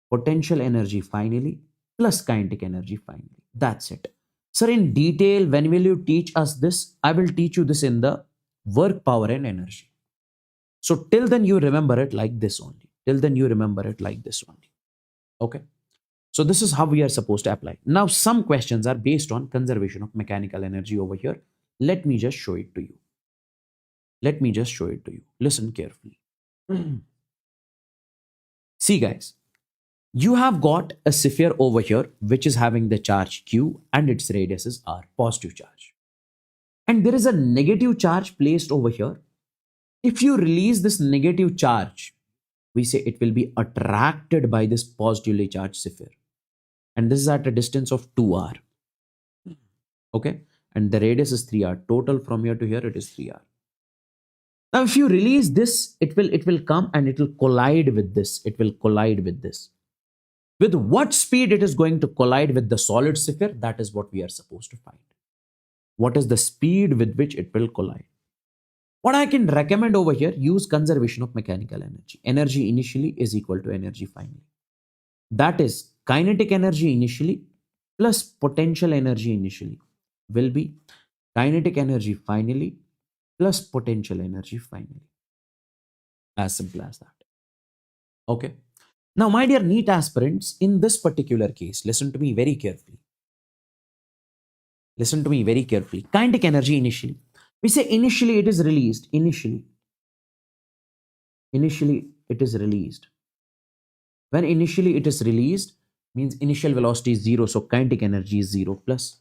potential energy finally plus kinetic energy finally. That's it. Sir, in detail, when will you teach us this? I will teach you this in the work, power and energy. So till then you remember it like this only. Till then you remember it like this only. Okay. So this is how we are supposed to apply. Now some questions are based on conservation of mechanical energy over here. Let me just show it to you. Let me just show it to you. Listen carefully. See, guys, you have got a sphere over here which is having the charge Q and its radius is R, positive charge. And there is a negative charge placed over here. If you release this negative charge, we say it will be attracted by this positively charged sphere. And this is at a distance of 2r. Okay. And the radius is 3r. Total from here to here, it is 3r. Now, if you release this, it will come and it will collide with this. It will collide with this. With what speed it is going to collide with the solid sphere? That is what we are supposed to find. What is the speed with which it will collide? What I can recommend over here, use conservation of mechanical energy. Energy initially is equal to energy finally. That is kinetic energy initially plus potential energy initially will be kinetic energy finally plus potential energy finally. As simple as that. Okay. Now, my dear NEET aspirants, in this particular case, listen to me very carefully. Listen to me very carefully. Kinetic energy initially. We say initially it is released. Initially it is released. When initially it is released, means initial velocity is 0. So kinetic energy is 0 plus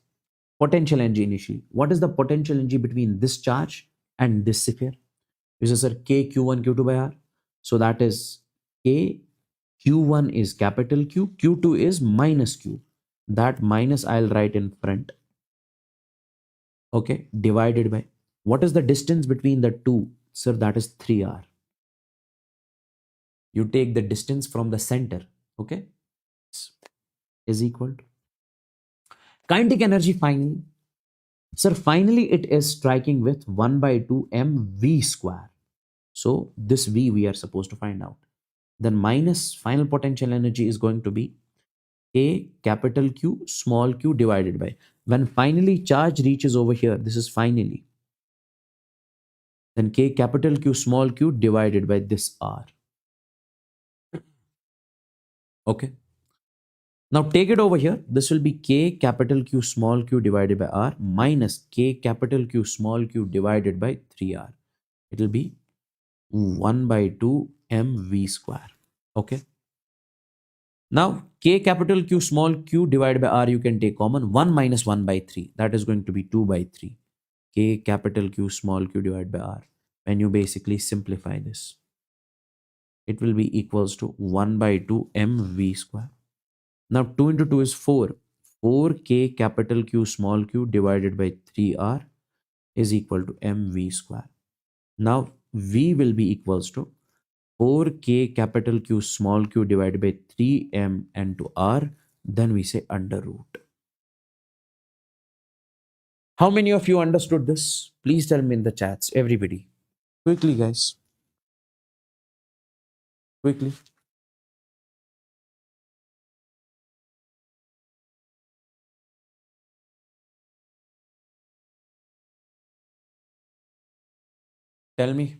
potential energy initially. What is the potential energy between this charge and this sphere? This is sir K Q1 Q2 by R. So that is K Q1 is capital Q, Q2 is minus Q. That minus I'll write in front. Okay, divided by what is the distance between the two? Sir, that is 3R. You take the distance from the center. Okay, is equal to kinetic energy finally. Sir, finally it is striking with 1 by 2 mv square. So this V we are supposed to find out. Then minus final potential energy is going to be A capital Q small q divided by. When finally charge reaches over here, this is finally. Then K capital Q small q divided by this R. Okay. Now take it over here. This will be K capital Q small q divided by R minus K capital Q small q divided by 3R. It will be 1 by 2 mv square. Okay. Now K capital Q small q divided by R you can take common. 1 minus 1 by 3. That is going to be 2 by 3. K capital Q small q divided by R. When you basically simplify this, it will be equals to 1 by 2 mv square. Now 2 into 2 is 4. 4K capital Q small q divided by 3R is equal to mv square. Now V will be equals to 4K capital Q small q divided by 3m and to R. Then we say under root. How many of you understood this? Please tell me in the chats, everybody. Quickly, guys. Quickly. Tell me.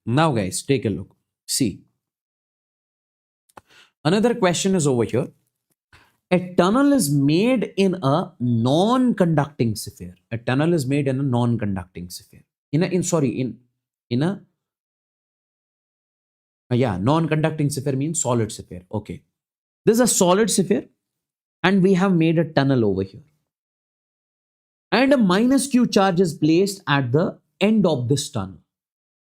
Now, guys, take a look. See, another question is over here. A tunnel is made in a non-conducting sphere. A tunnel is made in a non-conducting sphere. In a yeah, non-conducting sphere means solid sphere. Okay, this is a solid sphere, and we have made a tunnel over here, and a minus q charge is placed at the end of this tunnel.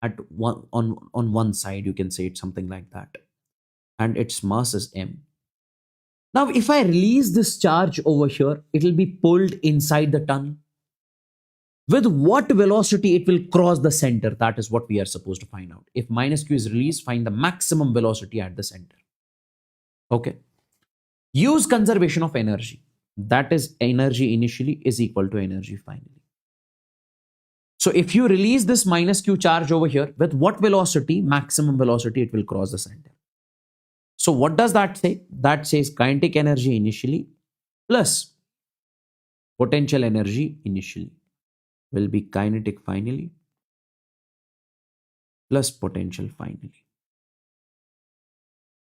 At one on one side, you can say it's something like that, and its mass is m. Now, if I release this charge over here, it will be pulled inside the tunnel. With what velocity it will cross the center? That is what we are supposed to find out. If minus q is released, find the maximum velocity at the center. Okay. Use conservation of energy. That is energy initially is equal to energy finally. So if you release this minus q charge over here, with what velocity, maximum velocity, it will cross the center. So what does that say? That says kinetic energy initially plus potential energy initially will be kinetic finally plus potential finally.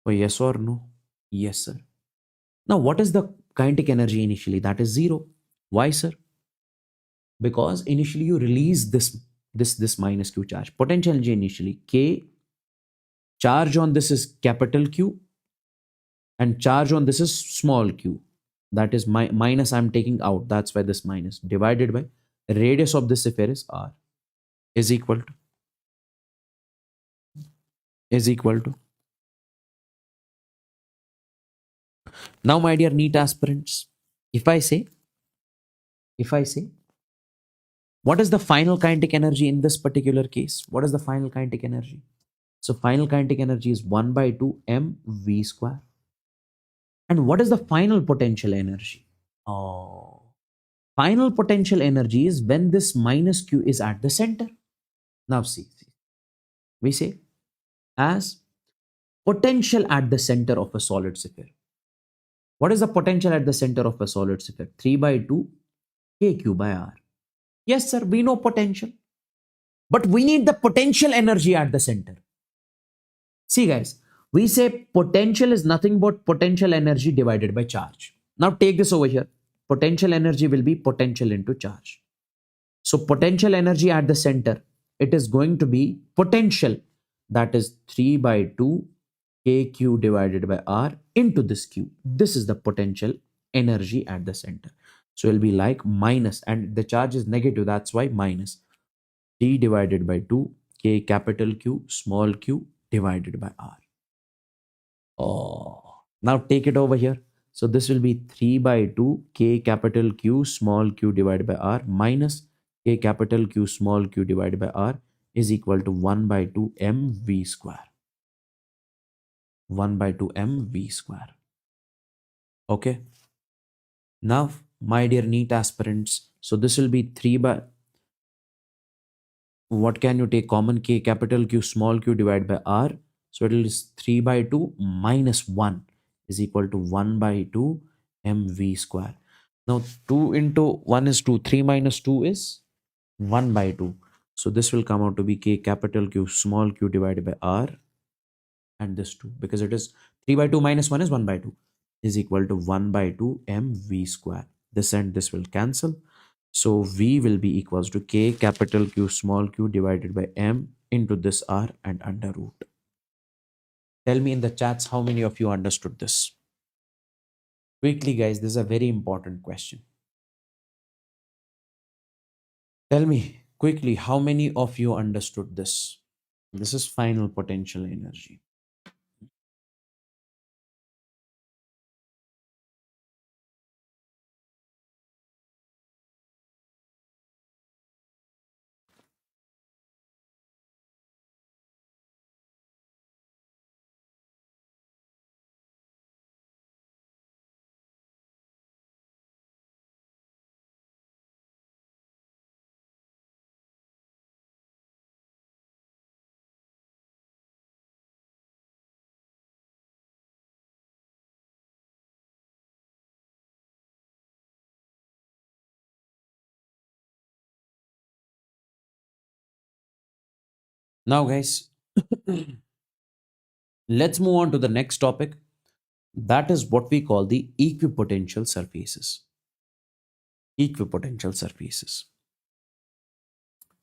Oh, yes or no? Yes, sir. Now, what is the kinetic energy initially? That is zero. Why, sir? Because initially you release this minus q charge. Potential energy initially k, charge on this is capital Q, and charge on this is small q. That is my minus I'm taking out. That's why this minus divided by radius of this sphere is r is equal to is equal to. Now, my dear NEET aspirants, if I say if I say what is the final kinetic energy in this particular case? What is the final kinetic energy? So final kinetic energy is 1 by 2 mv square. And what is the final potential energy? Oh, final potential energy is when this minus q is at the center. Now see, we say as potential at the center of a solid sphere. What is the potential at the center of a solid sphere? 3 by 2 kq by r. Yes, sir, we know potential. But we need the potential energy at the center. See, guys, we say potential is nothing but potential energy divided by charge. Now take this over here. Potential energy will be potential into charge. So potential energy at the center, it is going to be potential, that is 3 by 2 kq divided by r into this q. This is the potential energy at the center. So it will be like minus, and the charge is negative, that's why minus 3 divided by 2 k capital Q small q divided by r. Oh, now take it over here. So this will be 3 by 2 k capital Q small q divided by r minus k capital Q small q divided by r is equal to 1 by 2 mv square. 1 by 2 mv square. Okay. Now, my dear NEET aspirants, so this will be 3 by, what can you take common? K capital Q small q divided by r. So it is 3 by 2 minus 1 is equal to 1 by 2 mv square. Now 2 into 1 is 2. 3 minus 2 is 1 by 2. So this will come out to be K capital Q small q divided by r, and this 2, because it is 3 by 2 minus 1 is 1 by 2 is equal to 1 by 2 mv square. This and this will cancel. So V will be equals to K capital Q small q divided by m into this r and under root. Tell me in the chats how many of you understood this. Quickly, guys, this is a very important question. Tell me quickly how many of you understood this. This is final potential energy. Now, guys, let's move on to the next topic. That is what we call the equipotential surfaces. Equipotential surfaces.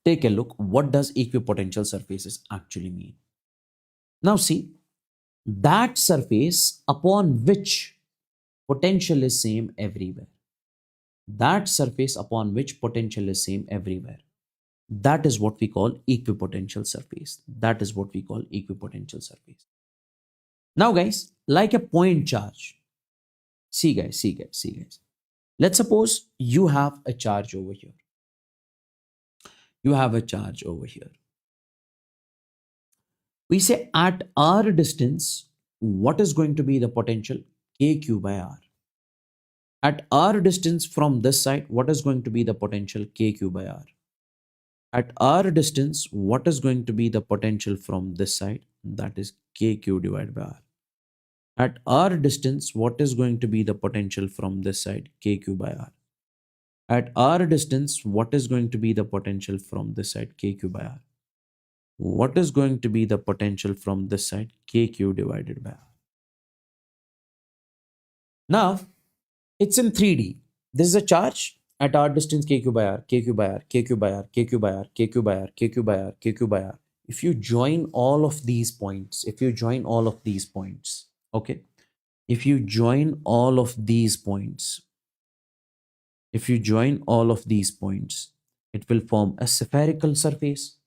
Take a look. What does equipotential surfaces actually mean? Now, see, that surface upon which potential is same everywhere. That surface upon which potential is same everywhere. That is what we call equipotential surface. That is what we call equipotential surface. Now, guys, like a point charge. See guys. Let's suppose you have a charge over here. You have a charge over here. We say at r distance, what is going to be the potential? Kq by r. At r distance from this side, what is going to be the potential? Kq by r. At r distance, what is going to be the potential from this side? That is kq divided by r. At r distance, what is going to be the potential from this side? Kq by r. At r distance, what is going to be the potential from this side? Kq by r. What is going to be the potential from this side? Kq divided by r. Now, it's in 3D. This is a charge at r distance kq by r, kq by r, kq by r, kq by r, kq by r, kq by r, kq by r. If you join all of these points, if you join all of these points, okay, if you join all of these points, if you join all of these points, it will form a spherical surface.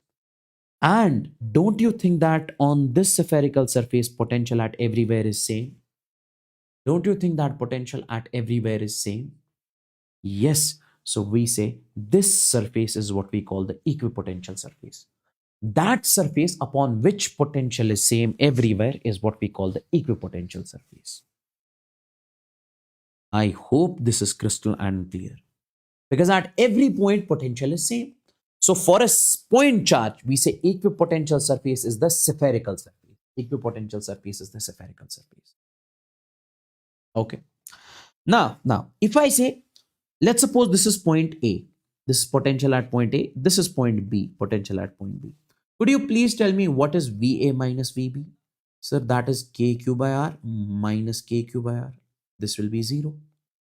And don't you think that on this spherical surface, potential at everywhere is same? Don't you think that potential at everywhere is same? Yes. So we say this surface is what we call the equipotential surface. That surface upon which potential is same everywhere is what we call the equipotential surface. I hope this is crystal and clear. Because at every point potential is same. So for a point charge, we say equipotential surface is the spherical surface. Equipotential surface is the spherical surface. Okay. Now, if I say, let's suppose this is point A. This is potential at point A. This is point B, potential at point B. Could you please tell me what is VA minus VB? Sir, that is KQ by R minus KQ by R. This will be 0.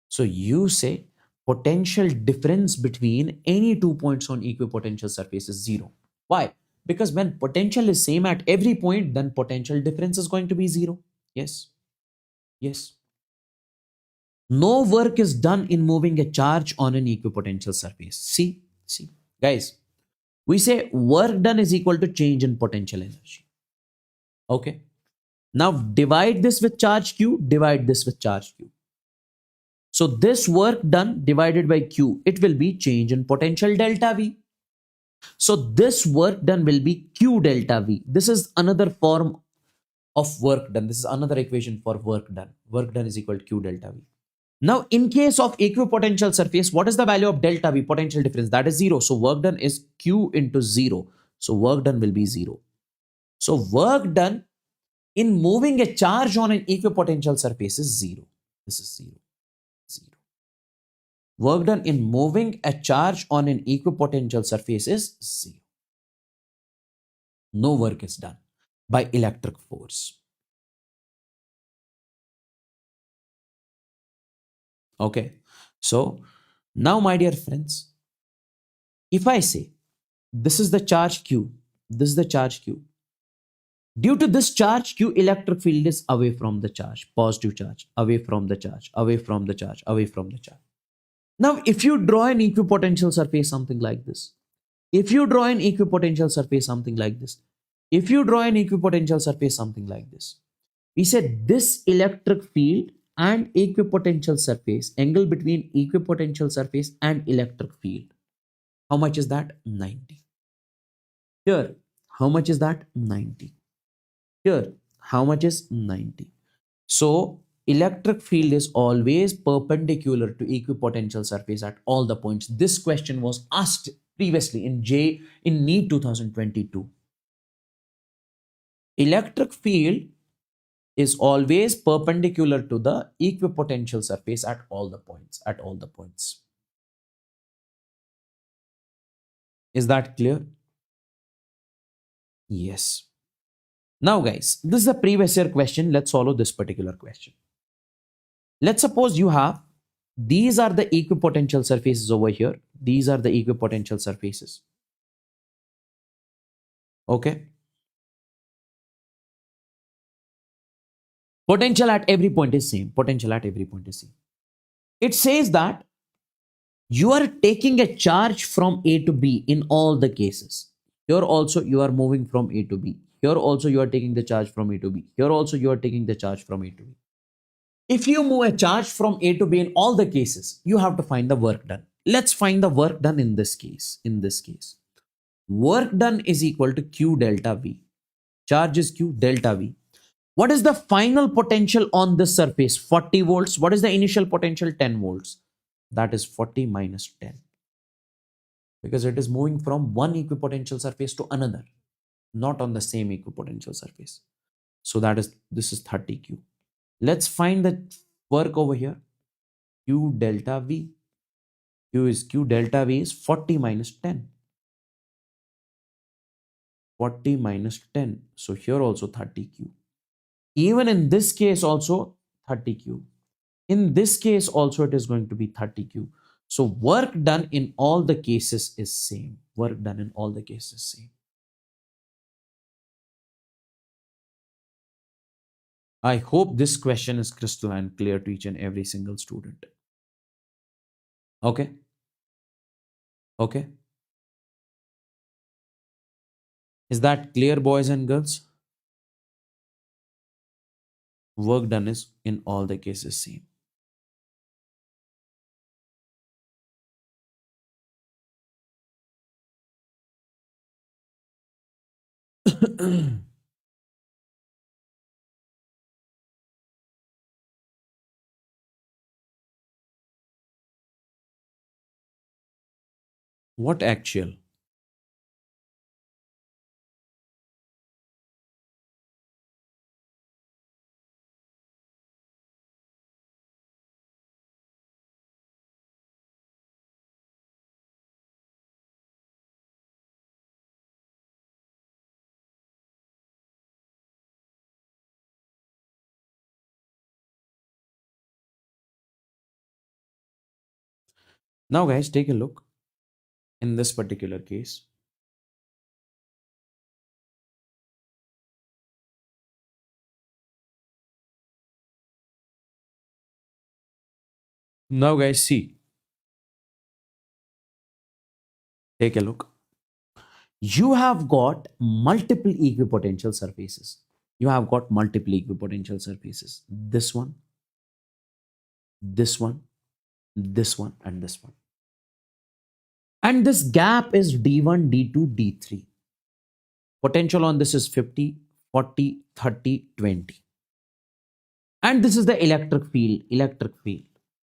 So you say potential difference between any 2 points on equipotential surface is 0. Why? Because when potential is same at every point, then potential difference is going to be 0. Yes. Yes. No work is done in moving a charge on an equipotential surface. See, guys, we say work done is equal to change in potential energy. Okay. Now divide this with charge Q, divide this with charge Q. So this work done divided by Q, it will be change in potential delta V. So this work done will be Q delta V. This is another form of work done. This is another equation for work done. Work done is equal to Q delta V. Now, in case of equipotential surface, what is the value of delta V, potential difference? That is 0. So work done is Q into 0. So work done will be 0. So work done in moving a charge on an equipotential surface is 0. This is 0. 0. Work done in moving a charge on an equipotential surface is 0. No work is done by electric force. Okay. So now, my dear friends, if I say this is the charge Q, this is the charge Q. Due to this charge, Q electric field is away from the charge, positive charge, away from the charge, away from the charge, away from the charge. Now, if you draw an equipotential surface something like this, if you draw an equipotential surface something like this, if you draw an equipotential surface something like this, we said this electric field and equipotential surface, angle between equipotential surface and electric field. How much is that? 90. Here, how much is that? 90. Here, how much is 90? So, electric field is always perpendicular to equipotential surface at all the points. This question was asked previously in NEET 2022. Electric field is always perpendicular to the equipotential surface at all the points, at all the points. Is that clear? Yes. Now, guys, this is a previous year question. Let's follow this particular question. Let's suppose you have, these are the equipotential surfaces over here. These are the equipotential surfaces. Okay. Potential at every point is same. Potential at every point is same. It says that you are taking a charge from A to B in all the cases. Here also you are moving from A to B. Here also you are taking the charge from A to B. Here also you are taking the charge from A to B. If you move a charge from A to B in all the cases, you have to find the work done. Let's find the work done in this case. In this case, work done is equal to Q delta V. Charge is Q delta V. What is the final potential on this surface? 40 volts. What is the initial potential? 10 volts. That is 40 minus 10. Because it is moving from one equipotential surface to another, not on the same equipotential surface. So this is 30Q. Let's find the work over here. Q delta V. Q delta V is 40 minus 10. 40 minus 10. So here also 30Q. Even in this case also 30Q. In this case also it is going to be 30 Q. So work done in all the cases is same. Work done in all the cases same. I hope this question is crystal and clear to each and every single student. Okay. Okay. Is that clear, boys and girls? Work done is in all the cases same. What actual? Now, guys, take a look in this particular case. Now, guys, see. Take a look. You have got multiple equipotential surfaces. You have got multiple equipotential surfaces. This one, this one, this one, and this one. And this gap is D1, D2, D3. Potential on this is 50, 40, 30, 20. And this is the electric field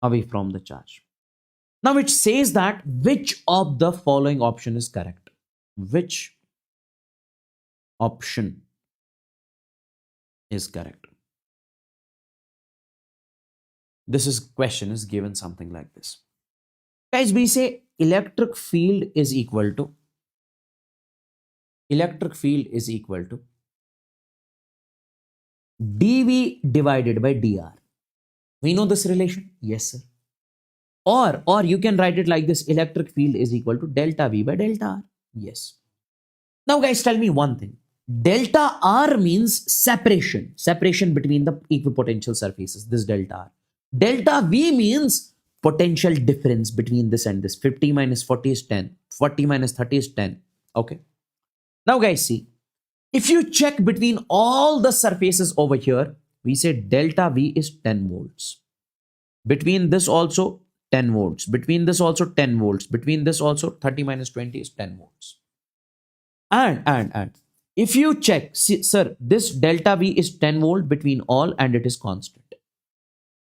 away from the charge. Now it says that which of the following option is correct? Which option is correct? This is question is given something like this. Guys, we say electric field is equal to dV divided by dr. We know this relation? Yes, sir. Or you can write it like this: electric field is equal to delta V by delta R. Yes. Now, guys, tell me one thing. Delta R means separation between the equipotential surfaces, this delta R. Delta V means potential difference between this and this. 50 minus 40 is 10. 40 minus 30 is 10. Okay. Now, guys, see. If you check between all the surfaces over here, we say delta V is 10 volts. Between this also 10 volts. Between this also 10 volts. Between this also 30 minus 20 is 10 volts. And if you check, see, sir, this delta V is 10 volt between all and it is constant.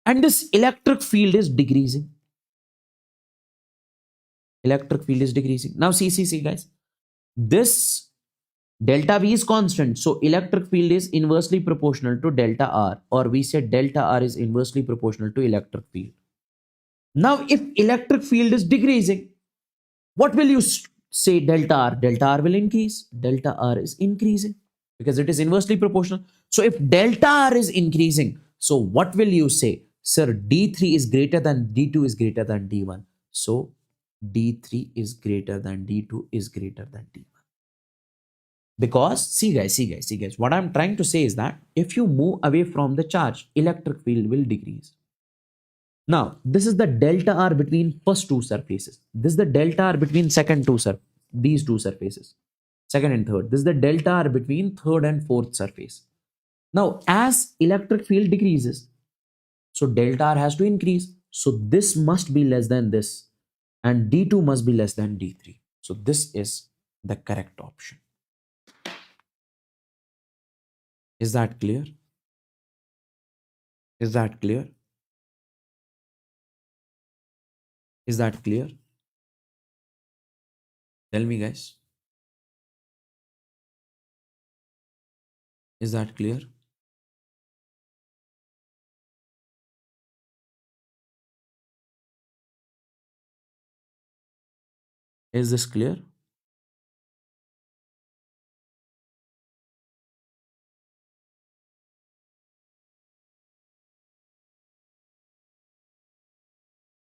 And this electric field is decreasing. Electric field is decreasing. Now see guys. This delta V is constant. So electric field is inversely proportional to delta R, or we say delta R is inversely proportional to electric field. Now if electric field is decreasing, what will you say delta R? Delta R will increase. Delta R is increasing because it is inversely proportional. So if delta R is increasing, so what will you say? Sir, D3 is greater than D2 is greater than D1. So D3 is greater than D2 is greater than D1. Because see guys, what I'm trying to say is that if you move away from the charge, electric field will decrease. Now, this is the delta R between first two surfaces. This is the delta R between these two surfaces. Second and third. This is the delta R between third and fourth surface. Now, as electric field decreases, so delta R has to increase. So this must be less than this. And D2 must be less than D3. So this is the correct option. Is that clear? Is that clear? Is that clear? Tell me, guys. Is that clear? Is this clear?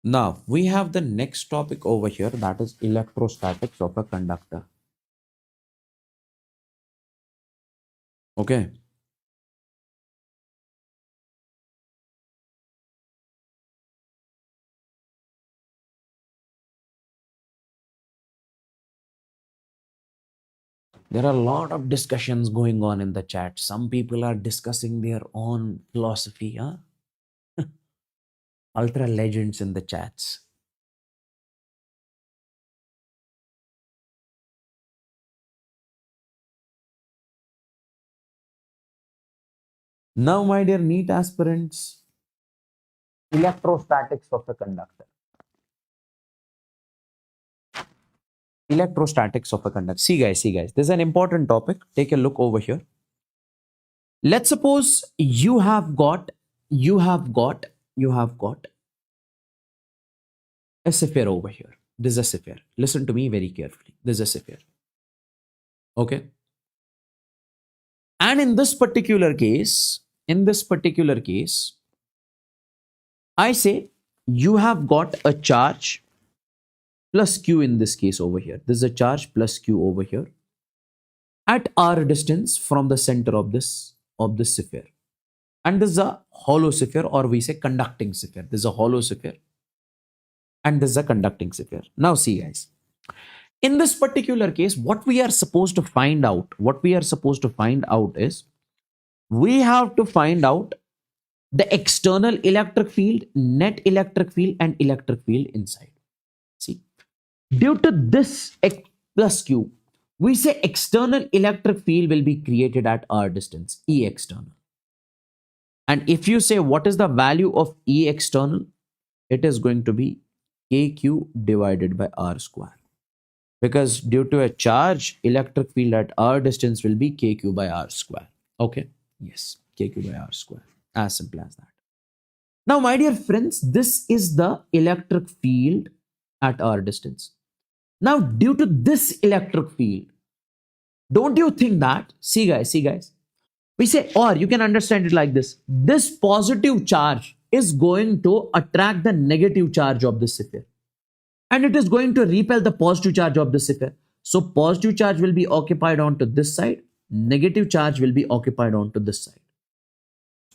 Now we have the next topic over here, that is electrostatics of a conductor. Okay. There are a lot of discussions going on in the chat. Some people are discussing their own philosophy, huh? Ultra legends in the chats. Now, my dear NEET aspirants, electrostatics of a conductor. Electrostatics of a conductor. See guys, this is an important topic. Take a look over here. Let's suppose you have got a sphere over here. This is a sphere. Listen to me very carefully. This is a sphere. Okay. And in this particular case, I say you have got a charge plus q in this case over here. This is a charge plus q over here at r distance from the center of this sphere. And this is a hollow sphere, or we say conducting sphere. This is a hollow sphere and this is a conducting sphere. Now see guys, in this particular case, what we are supposed to find out is we have to find out the external electric field, net electric field, and electric field inside. See, due to this x plus q, we say external electric field will be created at r distance, E external. And if you say what is the value of E external, it is going to be kq divided by r square. Because due to a charge, electric field at r distance will be kq by r square. Okay? Yes, kq by r square. As simple as that. Now, my dear friends, this is the electric field at r distance. Now, due to this electric field, don't you think that, see guys, we say, or you can understand it like this. This positive charge is going to attract the negative charge of the sphere. And it is going to repel the positive charge of the sphere. So positive charge will be occupied onto this side, negative charge will be occupied onto this side.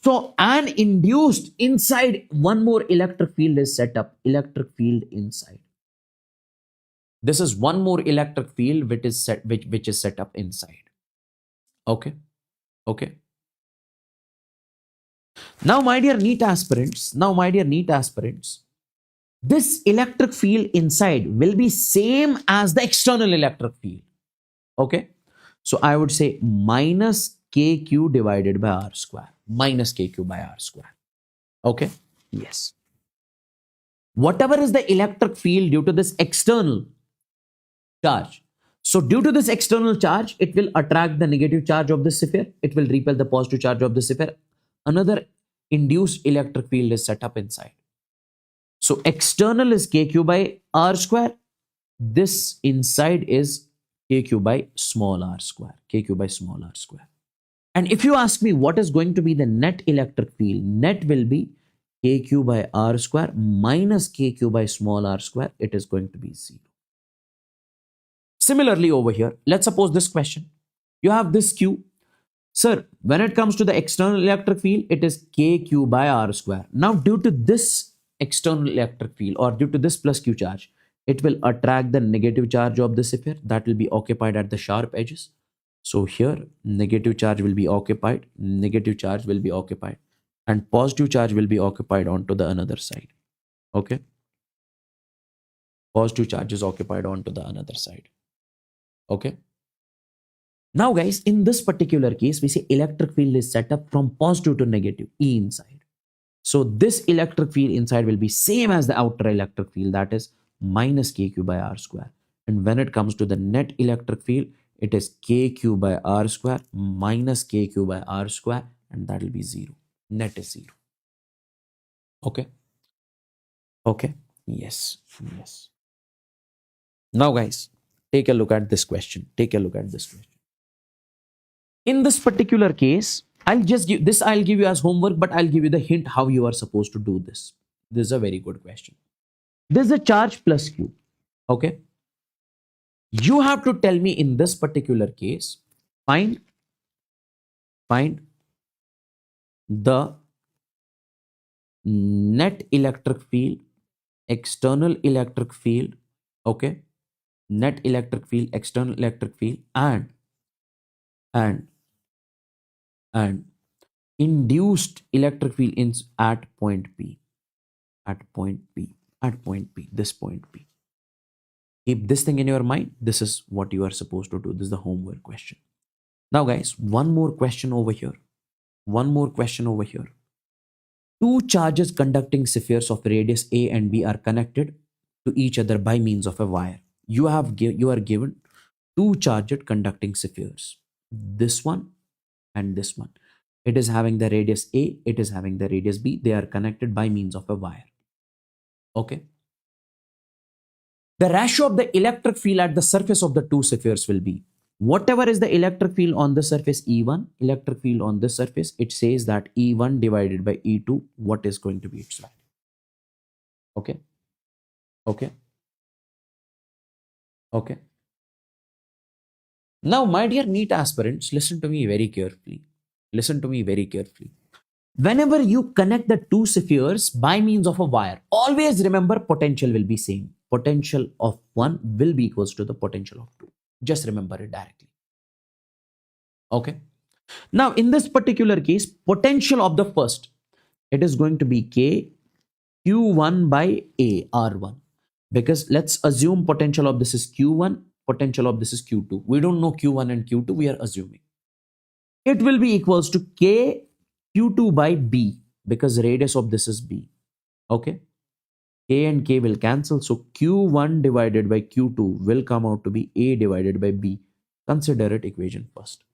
So an induced inside one more electric field is set up, electric field inside. This is one more electric field which is set up inside. Okay. Now, my dear NEET aspirants, this electric field inside will be same as the external electric field. Okay. So I would say minus kq divided by r square. Minus kq by r square. Okay. Yes. Whatever is the electric field due to this external charge. So due to this external charge, it will attract the negative charge of the sphere. It will repel the positive charge of the sphere. Another induced electric field is set up inside. So external is kq by r square. This inside is kq by small r square. kq by small r square. And if you ask me what is going to be the net electric field, net will be kq by r square minus kq by small r square. It is going to be 0. Similarly over here, let's suppose this question. You have this q. Sir, when it comes to the external electric field, it is kq by r square. Now, due to this external electric field, or due to this plus q charge, it will attract the negative charge of the sphere that will be occupied at the sharp edges. So here, negative charge will be occupied, and positive charge will be occupied onto the another side. Okay. Positive charge is occupied onto the another side. Okay. Now guys, in this particular case, we say electric field is set up from positive to negative, E inside. So this electric field inside will be same as the outer electric field, that is minus kq by r square. And when it comes to the net electric field, it is kq by r square minus kq by r square, and that will be 0. Net is 0. Okay. Yes. Now guys, take a look at this question. In this particular case, I'll give you as homework, but I'll give you the hint how you are supposed to do this. This is a very good question. This is a charge plus Q. Okay. You have to tell me in this particular case, find the net electric field, external electric field, okay, net electric field, external electric field, and and induced electric field in at point P, at point P, at point P, this point P. Keep this thing in your mind. This is what you are supposed to do. This is the homework question. Now, guys, one more question over here. One more question over here. Two charges conducting spheres of radius A and B are connected to each other by means of a wire. You are given two charged conducting spheres. This one and this one. It is having the radius A, it is having the radius B. They are connected by means of a wire. Okay. The ratio of the electric field at the surface of the two spheres will be whatever is the electric field on the surface E1, electric field on this surface, it says that E1 divided by E2, what is going to be its value? Okay. Okay. Okay. Now, my dear NEET aspirants, listen to me very carefully. Listen to me very carefully. Whenever you connect the two spheres by means of a wire, always remember potential will be same. Potential of one will be equals to the potential of two. Just remember it directly. Okay. Now, in this particular case, potential of the first, it is going to be K Q1 by A R1. Because let's assume potential of this is Q1, potential of this is Q2. We don't know Q1 and Q2, we are assuming. It will be equals to K Q2 by B because radius of this is B. Okay. K and K will cancel. So Q1 divided by Q2 will come out to be A divided by B. Consider it equation first.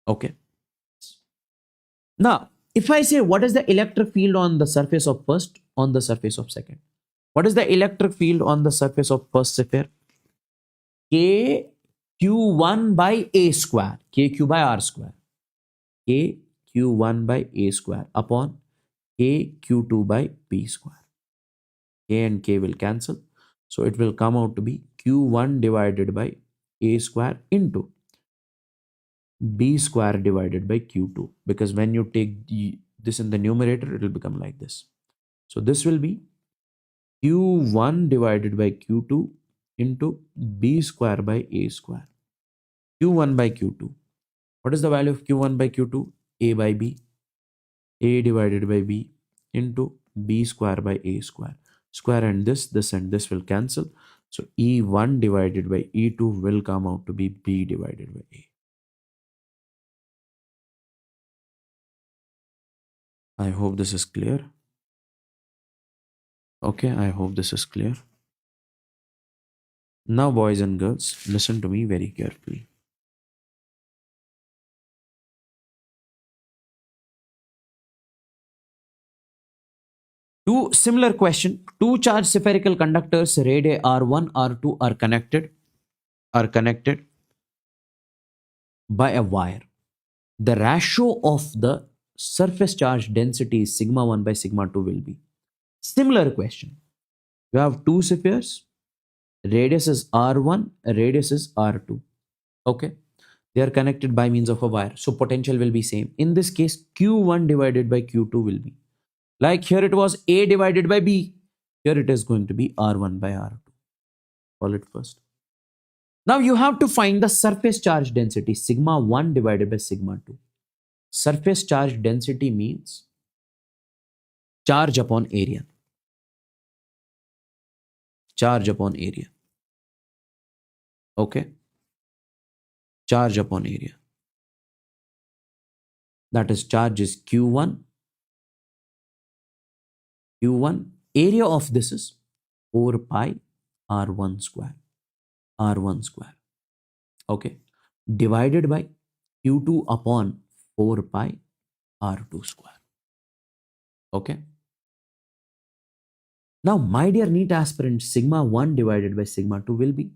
Okay. Now, if I say what is the electric field on the surface of first, on the surface of second? What is the electric field on the surface of first sphere? K Q1 by A square. KQ by R square. K Q1 by A square upon K Q2 by B square. K and K will cancel. So it will come out to be Q1 divided by A square into B square divided by Q2. Because when you take this in the numerator, it will become like this. So this will be Q1 divided by Q2 into B square by A square. Q1 by Q2. What is the value of Q1 by Q2? A by B. A divided by B into B square by A square. Square and this will cancel. So E1 divided by E2 will come out to be B divided by A. I hope this is clear. Okay, I hope this is clear. Now, boys and girls, listen to me very carefully. Two similar question. Two charged spherical conductors, radii R1, R2 are connected by a wire. The ratio of the surface charge density sigma 1 by sigma 2 will be. Similar question. You have two spheres, radius is R1, radius is R2. Okay. They are connected by means of a wire. So potential will be same. In this case, Q1 divided by Q2 will be. Like here it was A divided by B. Here it is going to be R1 by R2. Call it first. Now you have to find the surface charge density sigma 1 divided by sigma 2. Surface charge density means charge upon area. Charge upon area. Okay. Charge upon area. That is charge is Q1. Q1. Area of this is 4 pi R1 square. R1 square. Okay. Divided by Q2 upon 4 pi R2 square. Okay. Now, my dear NEET aspirants, sigma 1 divided by sigma 2 will be.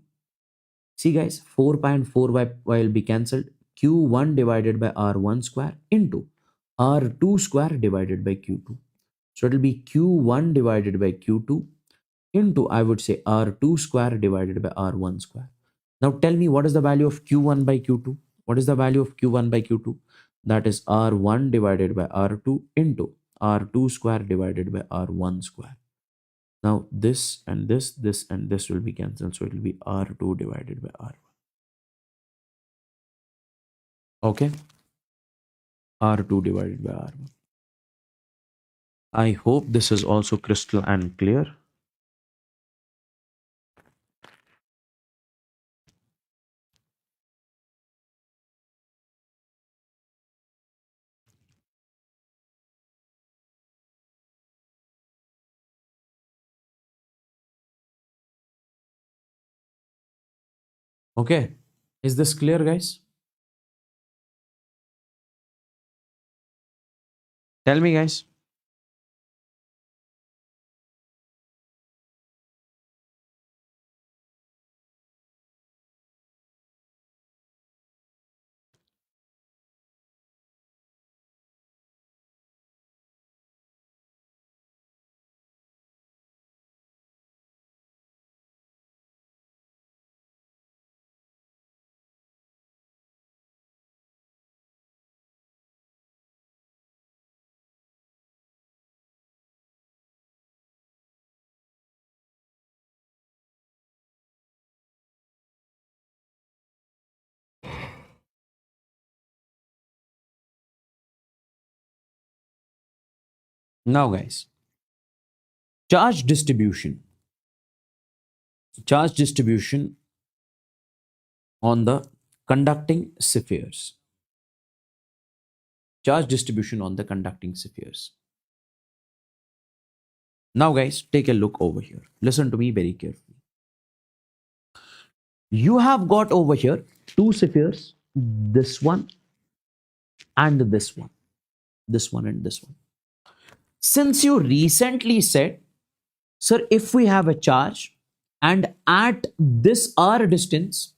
See guys, 4 pi and 4 pi will be cancelled. Q1 divided by R1 square into R2 square divided by Q2. So it will be Q1 divided by Q2 into, I would say, R2 square divided by R1 square. Now tell me, what is the value of Q1 by Q2? What is the value of Q1 by Q2? That is R1 divided by R2 into R2 square divided by R1 square. Now this and this and this will be cancelled. So it will be R2 divided by R1. Okay. R2 divided by R1. I hope this is also crystal and clear. Okay. Is this clear, guys? Tell me, guys. Now, guys, charge distribution. Charge distribution on the conducting spheres. Charge distribution on the conducting spheres. Now, guys, take a look over here. Listen to me very carefully. You have got over here two spheres, this one and this one. This one and this one. Since you recently said, sir, if we have a charge and at this r distance,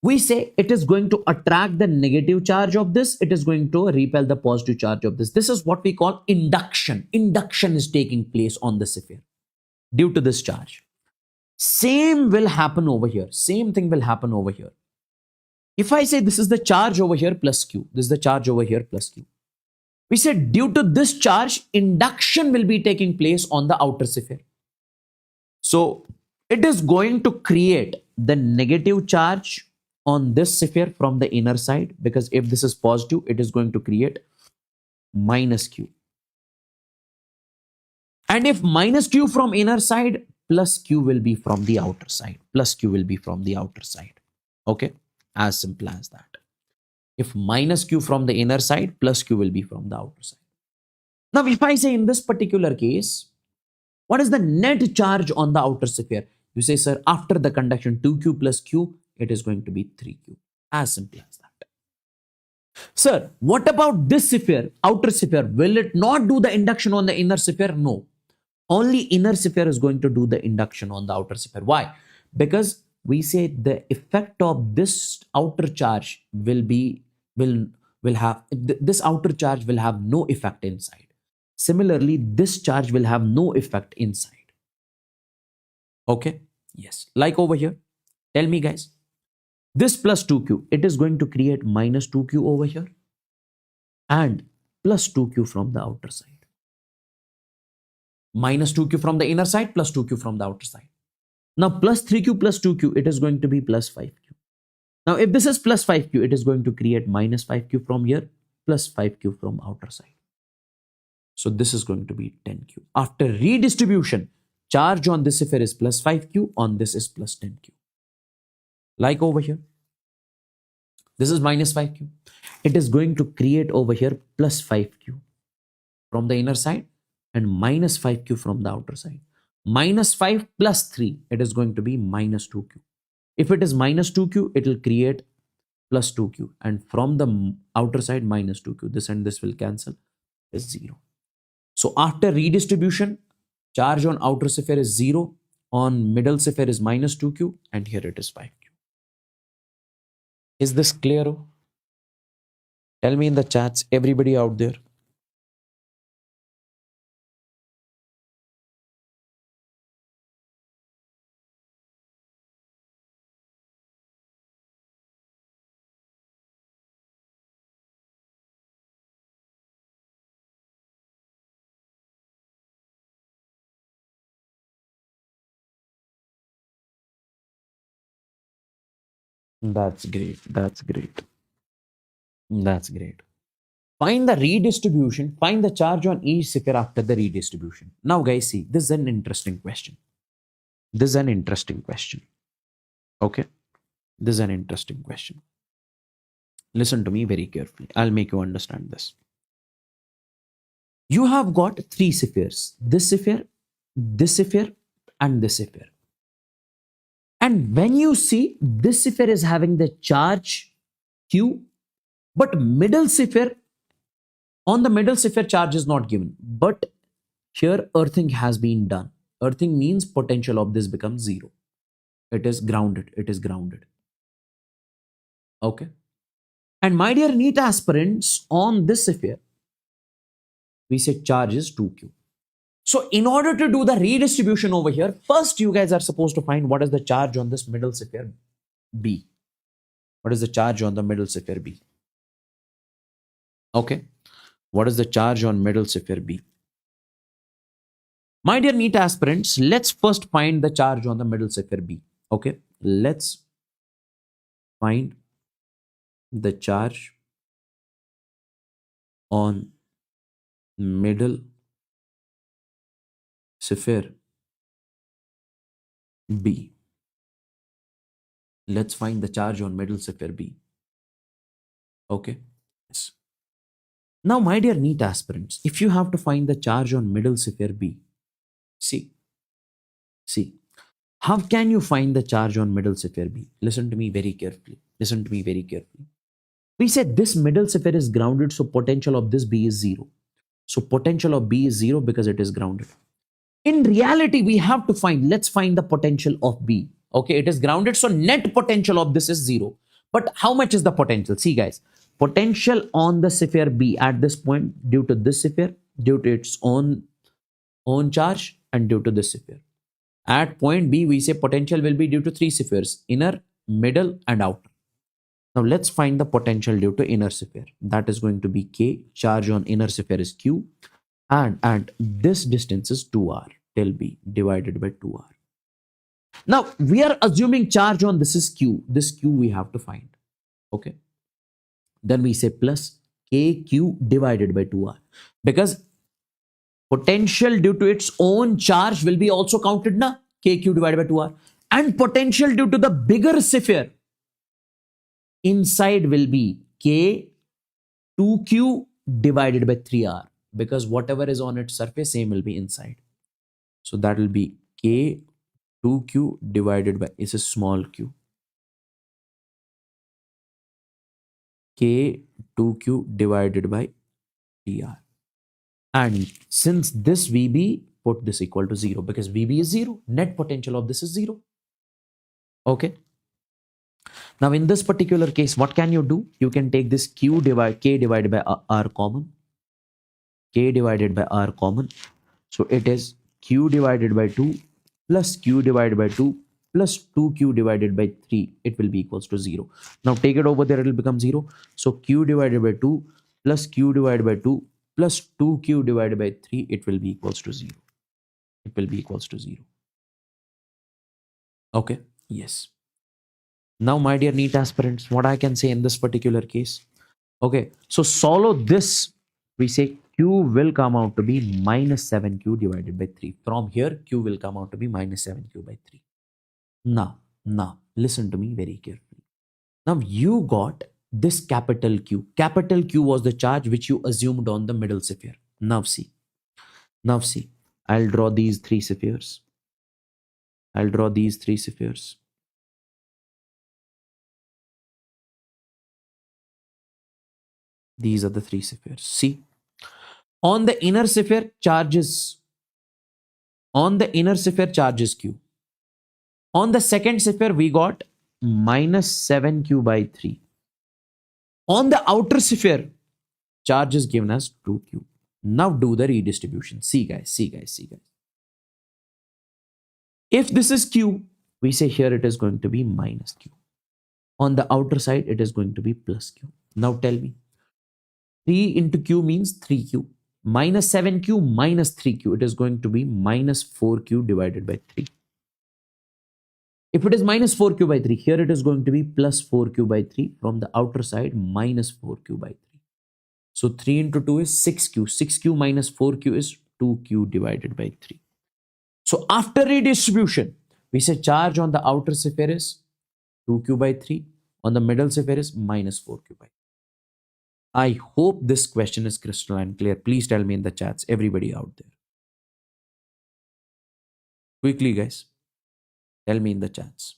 we say it is going to attract the negative charge of this, it is going to repel the positive charge of this. This is what we call induction. Induction is taking place on the sphere due to this charge. Same will happen over here. Same thing will happen over here. If I say this is the charge over here plus Q, this is the charge over here plus Q. We said due to this charge, induction will be taking place on the outer sphere. So it is going to create the negative charge on this sphere from the inner side, because if this is positive, it is going to create minus Q. And if minus Q from inner side, plus Q will be from the outer side. Plus Q will be from the outer side. Okay, as simple as that. If minus Q from the inner side, plus Q will be from the outer side. Now, if I say in this particular case, what is the net charge on the outer sphere? You say, sir, after the conduction 2Q plus Q, it is going to be 3Q. As simple as that. Sir, what about this sphere, outer sphere? Will it not do the induction on the inner sphere? No. Only inner sphere is going to do the induction on the outer sphere. Why? Because we say the effect of this outer charge will have this outer charge will have no effect inside. Similarly, this charge will have no effect inside. Okay? Yes. Like over here. Tell me, guys. This plus 2Q, it is going to create minus 2Q over here and plus 2Q from the outer side. Minus 2Q from the inner side, plus 2Q from the outer side. Now, plus 3Q plus 2Q, it is going to be plus 5Q. Now, if this is plus 5Q, it is going to create minus 5Q from here, plus 5Q from outer side. So this is going to be 10Q. After redistribution, charge on this sphere is plus 5Q, on this is plus 10Q. Like over here. This is minus 5Q. It is going to create over here plus 5Q from the inner side and minus 5Q from the outer side. Minus 5 plus 3, it is going to be minus 2Q. If it is minus 2Q, it will create plus 2Q. And from the outer side, minus 2Q. This and this will cancel. Is 0. So after redistribution, charge on outer sphere is 0. On middle sphere is minus 2Q. And here it is 5Q. Is this clear? Tell me in the chats, everybody out there. That's great. That's great. That's great. Find the redistribution, find the charge on each sphere after the redistribution. Now, guys, see, this is an interesting question. This is an interesting question. Okay. This is an interesting question. Listen to me very carefully. I'll make you understand this. You have got three spheres, this sphere, and this sphere. And when you see this sphere is having the charge Q, but middle sphere, on the middle sphere charge is not given. But here earthing has been done. Earthing means potential of this becomes zero. It is grounded. It is grounded. Okay. And my dear NEET aspirants, on this sphere, we say charge is 2Q. So in order to do the redistribution over here, first you guys are supposed to find what is the charge on this middle sphere B. What is the charge on the middle sphere B? Okay. What is the charge on middle sphere B? My dear NEET aspirants, let's first find the charge on the middle sphere B. Okay. Let's find the charge on middle sphere B. Let's find the charge on middle sphere B. Okay. Yes. Now, my dear NEET aspirants, if you have to find the charge on middle sphere B, see, how can you find the charge on middle sphere B? Listen to me very carefully. Listen to me very carefully. We said this middle sphere is grounded, so potential of this B is zero. So potential of B is zero because it is grounded. In reality, we have to find, let's find the potential of B. Okay, it is grounded, so net potential of this is zero. But how much is the potential? See, guys, potential on the sphere B at this point due to this sphere, due to its own charge, and due to this sphere. At point B, we say potential will be due to three spheres, inner, middle, and outer. Now let's find the potential due to inner sphere. That is going to be K. Charge on inner sphere is Q. And this distance is 2R till B divided by 2R. Now we are assuming charge on this is Q. This Q we have to find. Okay. Then we say plus KQ divided by 2R. Because potential due to its own charge will be also counted na, KQ divided by 2R. And potential due to the bigger sphere inside will be K 2Q divided by 3R, because whatever is on its surface same will be inside. So that will be K 2Q divided by, is a small q, K 2Q divided by 3R. And since this VB, put this equal to 0 because VB is 0. Net potential of this is 0. Okay. Now in this particular case, what can you do? You can take this K divided by R common. K divided by R common. So it is Q divided by 2 plus Q divided by 2 plus 2Q divided by 3. It will be equals to 0. Now take it over there, it will become 0. So Q divided by 2 plus Q divided by 2 plus 2Q divided by 3, it will be equals to 0. It will be equals to 0. Okay. Yes. Now, my dear NEET aspirants, what I can say in this particular case. Okay. So solve this. We say Q will come out to be minus 7Q divided by 3. From here, Q will come out to be minus 7Q by 3. Now, listen to me very carefully. Now, you got this capital Q. Capital Q was the charge which you assumed on the middle sphere. Now see. I'll draw these three spheres. These are the three spheres. See, on the inner sphere charges Q. On the second sphere, we got minus 7Q by 3. On the outer sphere, charge is given as 2Q. Now do the redistribution. See guys. If this is Q, we say here it is going to be minus Q. On the outer side, it is going to be plus Q. Now tell me, 3 into Q means 3Q. Minus 7Q minus 3Q. It is going to be minus 4Q divided by 3. If it is minus 4q by 3, here it is going to be plus 4q by 3. From the outer side, minus 4q by 3. So 3 into 2 is 6q. 6q minus 4q is 2q divided by 3. So after redistribution, we say charge on the outer sphere is 2q by 3. On the middle sphere is minus 4q by 3. I hope this question is crystalline clear. Please tell me in the chats, everybody out there. Quickly, guys. Tell me in the chats.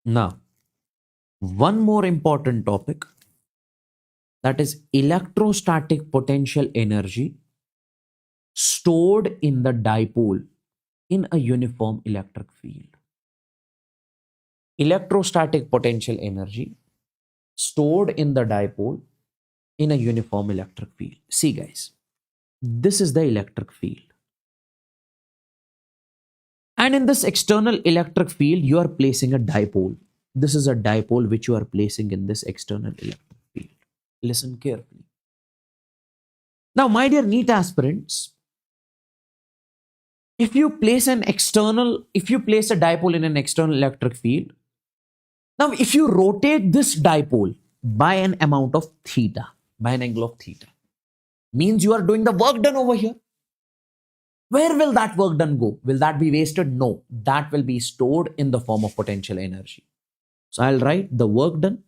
Now, one more important topic, that is electrostatic potential energy stored in the dipole in a uniform electric field. Electrostatic potential energy stored in the dipole in a uniform electric field. See, guys, this is the electric field. And in this external electric field, you are placing a dipole. This is a dipole which you are placing in this external electric field. Listen carefully. Now, my dear NEET aspirants, if you place a dipole in an external electric field, now if you rotate this dipole by an amount of theta, by an angle of theta, means you are doing the work done over here. Where will that work done go? Will that be wasted? No, that will be stored in the form of potential energy. So I'll write the work done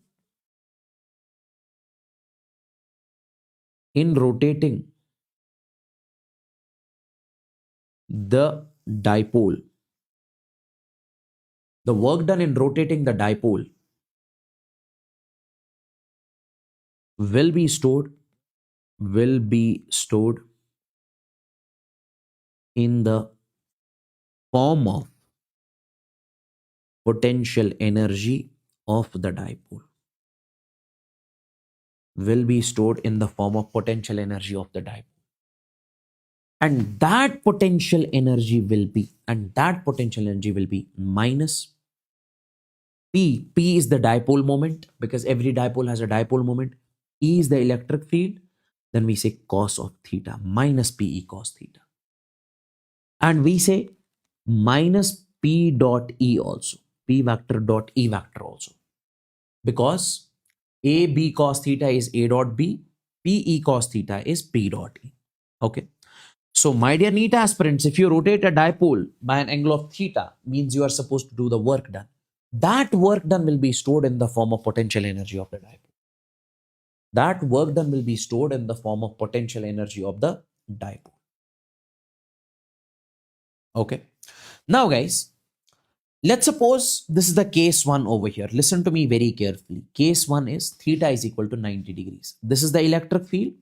in rotating the dipole. The work done in rotating the dipole will be stored in the form of potential energy of the dipole. Will be stored in the form of potential energy of the dipole. And that potential energy will be minus P. P is the dipole moment, because every dipole has a dipole moment. E is the electric field. Then we say cos of theta, minus PE cos theta. And we say minus P dot E also, P vector dot E vector also. Because A B cos theta is A dot B, PE cos theta is P dot E. Okay. So my dear NEET aspirants, if you rotate a dipole by an angle of theta, means you are supposed to do the work done. That work done will be stored in the form of potential energy of the dipole. That work done will be stored in the form of potential energy of the dipole. Okay. Now, guys, let's suppose this is the case 1 over here. Listen to me very carefully. Case 1 is theta is equal to 90 degrees. This is the electric field.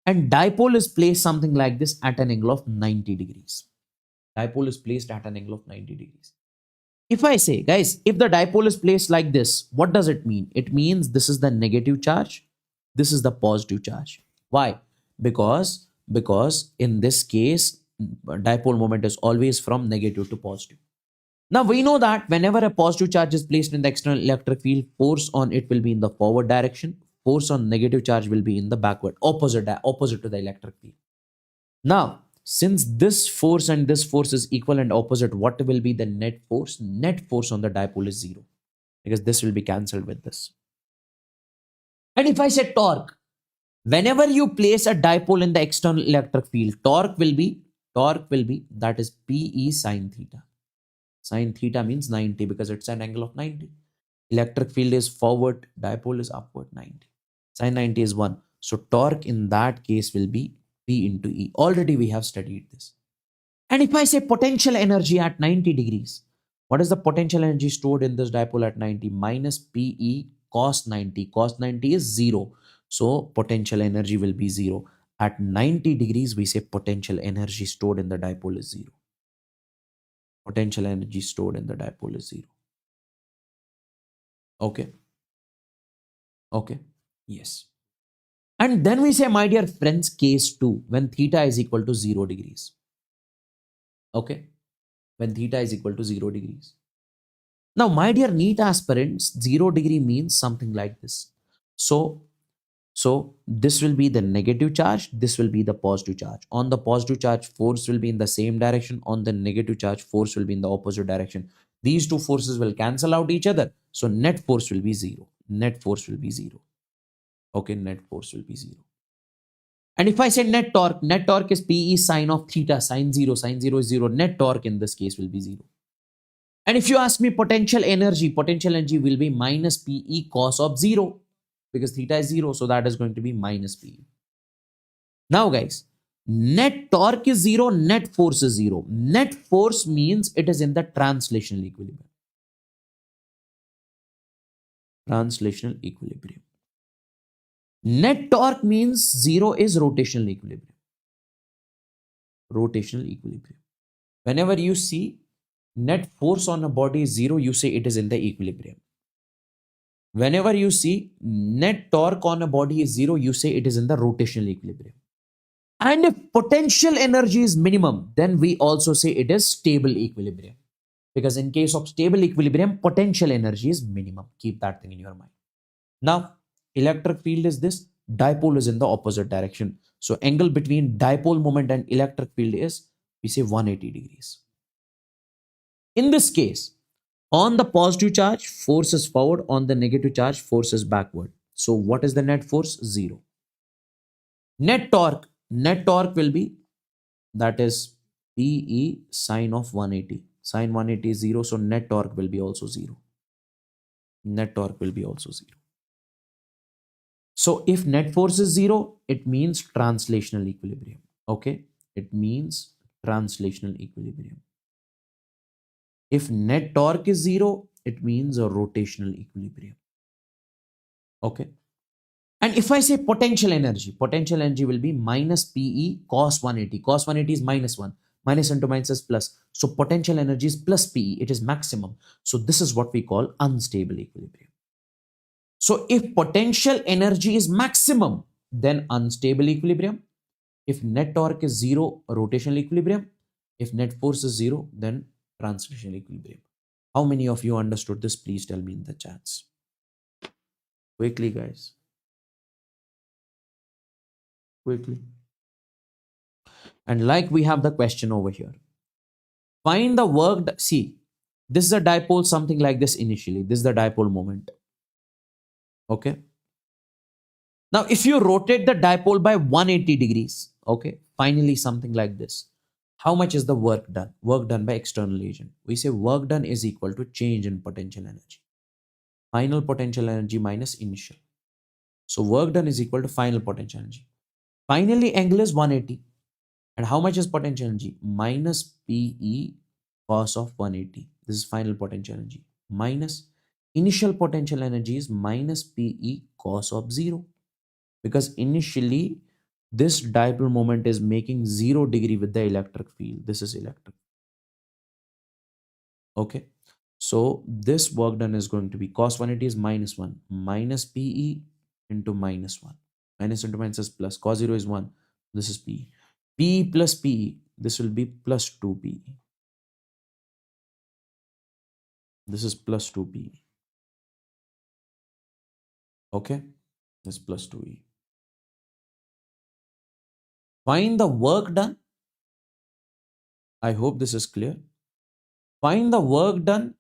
And dipole is placed something like this at an angle of 90 degrees. Dipole is placed at an angle of 90 degrees. If I say, guys, if the dipole is placed like this, what does it mean? It means this is the negative charge. This is the positive charge. Why? Because in this case, dipole moment is always from negative to positive. Now we know that whenever a positive charge is placed in the external electric field, force on it will be in the forward direction. Force on negative charge will be in the backward, opposite to the electric field. Now, since this force and this force is equal and opposite, what will be the net force? Net force on the dipole is 0, because this will be cancelled with this. And if I say torque, whenever you place a dipole in the external electric field, torque will be that is PE sine theta. Sine theta means 90, because it's an angle of 90. Electric field is forward, dipole is upward, 90. Sine 90 is 1. So torque in that case will be P into E. Already we have studied this. And if I say potential energy at 90 degrees, what is the potential energy stored in this dipole at 90? Minus PE cos 90. Cos 90 is 0. So potential energy will be 0. At 90 degrees, we say potential energy stored in the dipole is 0. Potential energy stored in the dipole is 0. Okay. Okay. Yes. And then we say, my dear friends, case 2, when theta is equal to 0 degrees. Okay. When theta is equal to 0 degrees. Now, my dear NEET aspirants, 0 degree means something like this. So this will be the negative charge, this will be the positive charge. On the positive charge, force will be in the same direction. On the negative charge, force will be in the opposite direction. These two forces will cancel out each other. So net force will be zero. Net force will be zero. Okay, net force will be zero. And if I say net torque is PE sine of theta, sine 0 is 0. Net torque in this case will be 0. And if you ask me potential energy will be minus PE cos of 0 because theta is 0. So that is going to be minus PE. Now guys, net torque is 0, net force is 0. Net force means it is in the translational equilibrium. Translational equilibrium. Net torque means 0 is rotational equilibrium. Rotational equilibrium. Whenever you see net force on a body is 0, you say it is in the equilibrium. Whenever you see net torque on a body is 0, you say it is in the rotational equilibrium. And if potential energy is minimum, then we also say it is stable equilibrium. Because in case of stable equilibrium, potential energy is minimum. Keep that thing in your mind. Now, electric field is this, dipole is in the opposite direction. So angle between dipole moment and electric field is, we say 180 degrees. In this case, on the positive charge, force is forward. On the negative charge, force is backward. So what is the net force? 0. Net torque will be, that is PE sine of 180. Sine 180 is 0. So net torque will be also 0. Net torque will be also 0. So if net force is 0, it means translational equilibrium. Okay. It means translational equilibrium. If net torque is 0, it means a rotational equilibrium. Okay. And if I say potential energy will be minus PE cos 180. Cos 180 is minus 1. Minus into minus is plus. So potential energy is plus PE. It is maximum. So this is what we call unstable equilibrium. So if potential energy is maximum, then unstable equilibrium. If net torque is 0, rotational equilibrium. If net force is 0, then translational equilibrium. How many of you understood this? Please tell me in the chats. Quickly, guys. Quickly. And like we have the question over here. Find the work. See, this is a dipole, something like this initially. This is the dipole moment. Okay. Now, if you rotate the dipole by 180 degrees, okay, finally something like this. How much is the work done? Work done by external agent. We say work done is equal to change in potential energy. Final potential energy minus initial. So work done is equal to final potential energy. Finally, angle is 180. And how much is potential energy? Minus PE cos of 180. This is final potential energy. Minus initial potential energy is minus PE cos of 0. Because initially, this dipole moment is making 0 degree with the electric field. This is electric. Okay. So this work done is going to be cos 180 is minus 1. Minus PE into minus 1. Minus into minus is plus. Cos 0 is 1. This is PE. PE plus PE. This will be plus 2 PE. This is plus 2 PE. Okay. This is plus 2E. Find the work done. I hope this is clear. Find the work done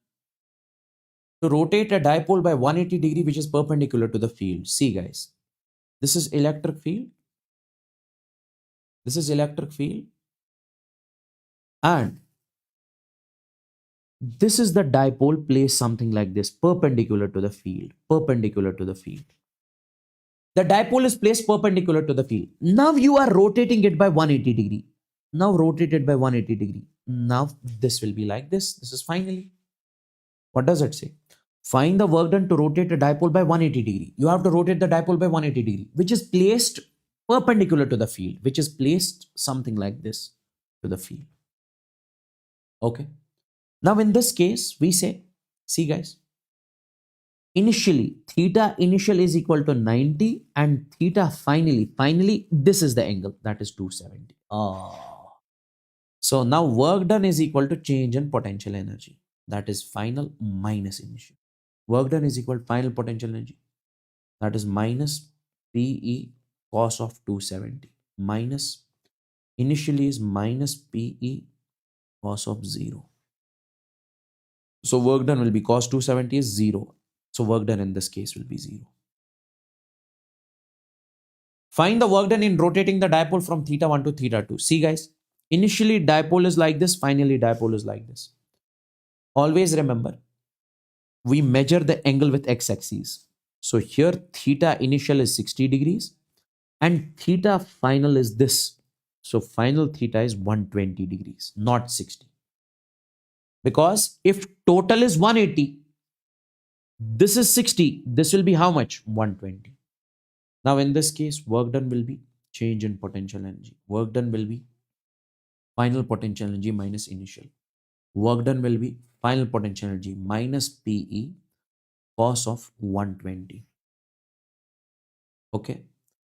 to rotate a dipole by 180 degree, which is perpendicular to the field. See, guys, this is electric field. This is electric field. And this is the dipole placed something like this, perpendicular to the field. Perpendicular to the field. The dipole is placed perpendicular to the field. Now you are rotating it by 180 degree. Now rotate it by 180 degree. Now this will be like this. This is finally. What does it say? Find the work done to rotate a dipole by 180 degree. You have to rotate the dipole by 180 degree, which is placed perpendicular to the field, which is placed something like this to the field. Okay. Now in this case, we say, see guys, initially, theta initial is equal to 90 and theta finally, this is the angle, that is 270. So now work done is equal to change in potential energy. that is final minus initial. Work done is equal to final potential energy, that is minus PE cos of 270 minus initially is minus PE cos of 0. So work done will be cos 270 is 0. So work done in this case will be 0. Find the work done in rotating the dipole from theta 1 to theta 2. See guys, initially dipole is like this, finally dipole is like this. Always remember, we measure the angle with x-axis. So here theta initial is 60 degrees and theta final is this. So final theta is 120 degrees, not 60. Because if total is 180, this is 60, this will be how much? 120. Now in this case, work done will be change in potential energy. Work done will be final potential energy minus initial. Work done will be final potential energy minus PE cos of 120. Okay.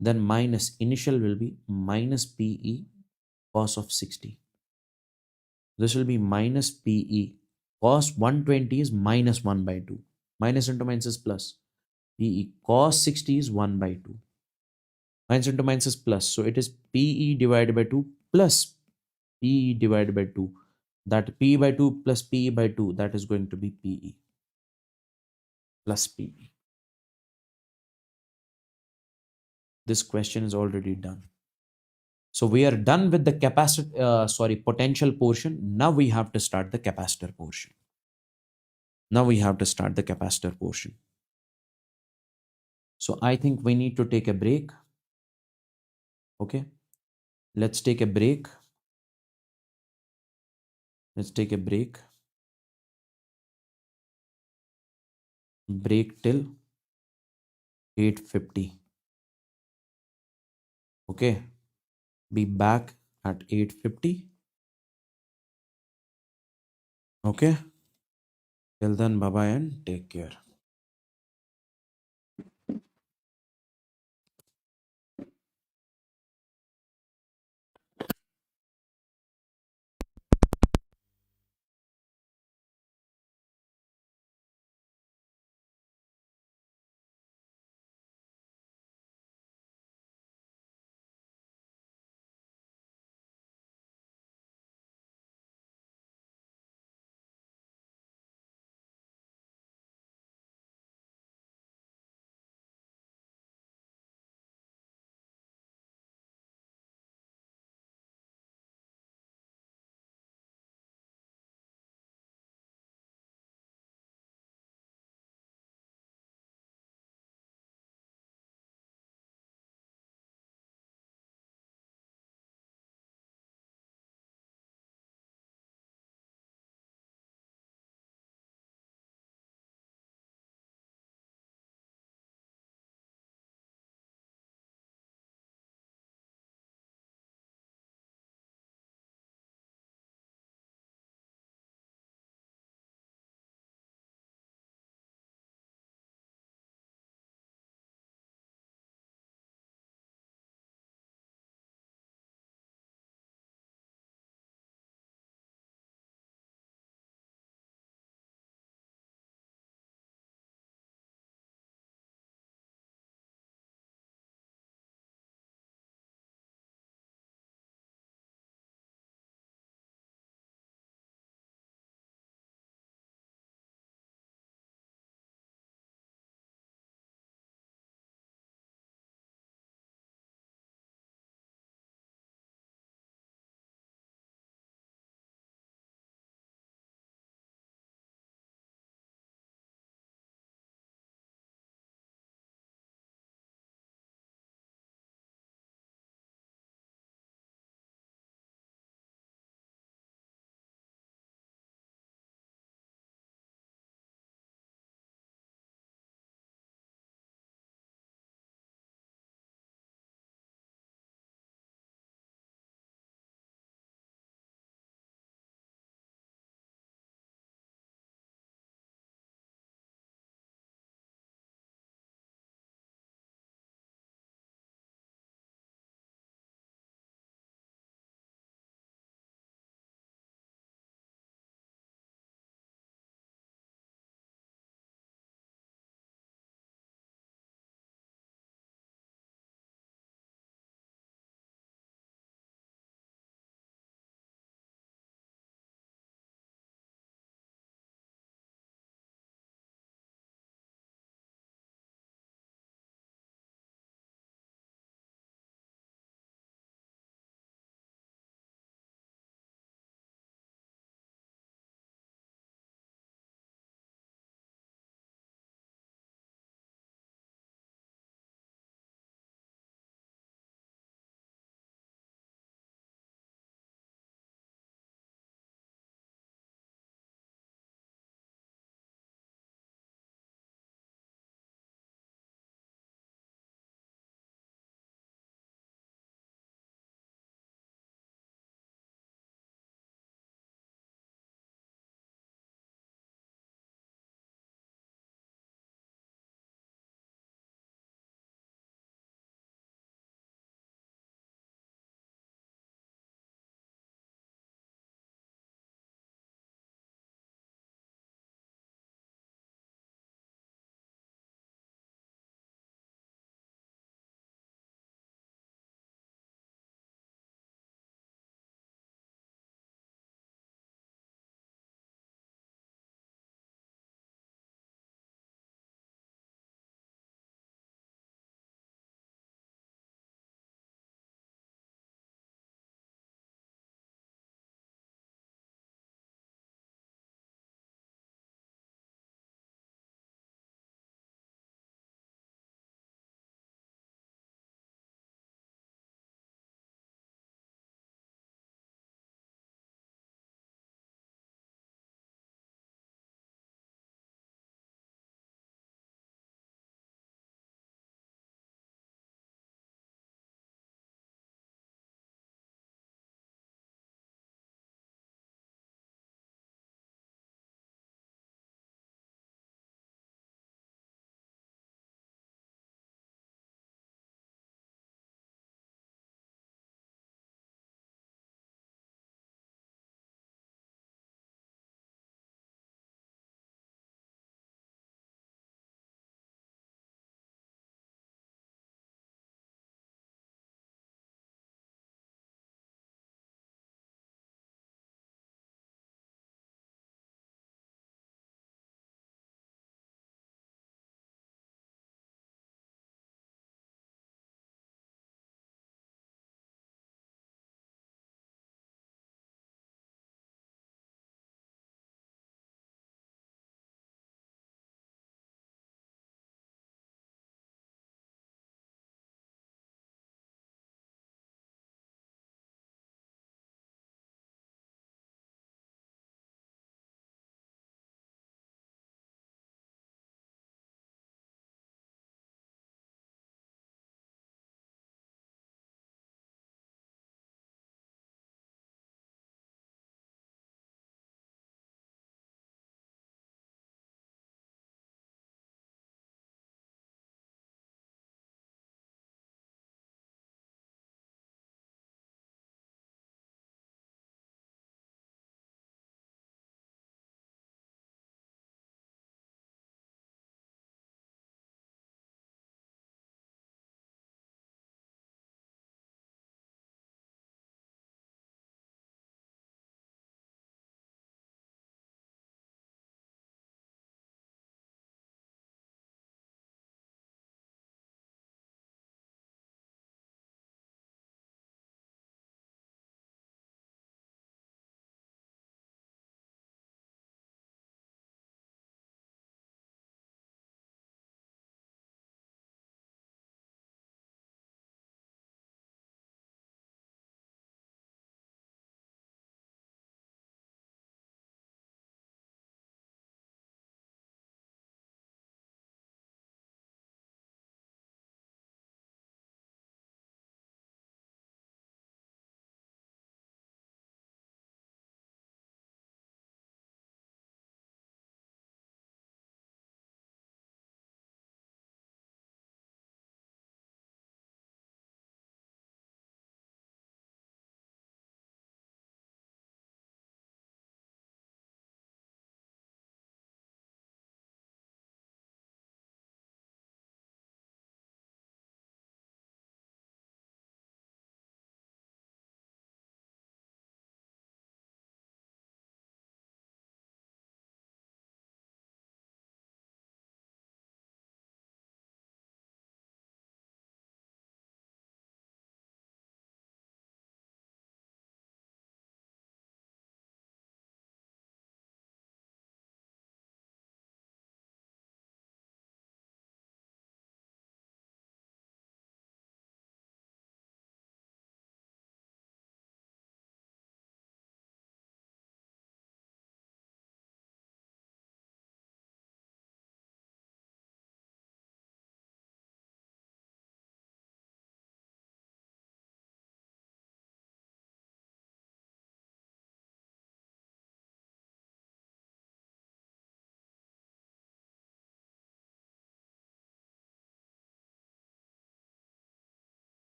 Then minus initial will be minus PE cos of 60. This will be minus PE cos 120 is minus 1 by 2. Minus into minus is plus. PE cos 60 is 1 by 2. Minus into minus is plus. So it is PE divided by 2 plus PE divided by 2. That PE by 2 plus PE by 2, that is going to be PE plus PE. This question is already done. So we are done with the potential portion. Now we have to start the capacitor portion. So I think we need to take a break. Okay. Let's take a break. Break till 8:50. Okay. Be back at 8:50. Okay. Till then, bye bye and take care.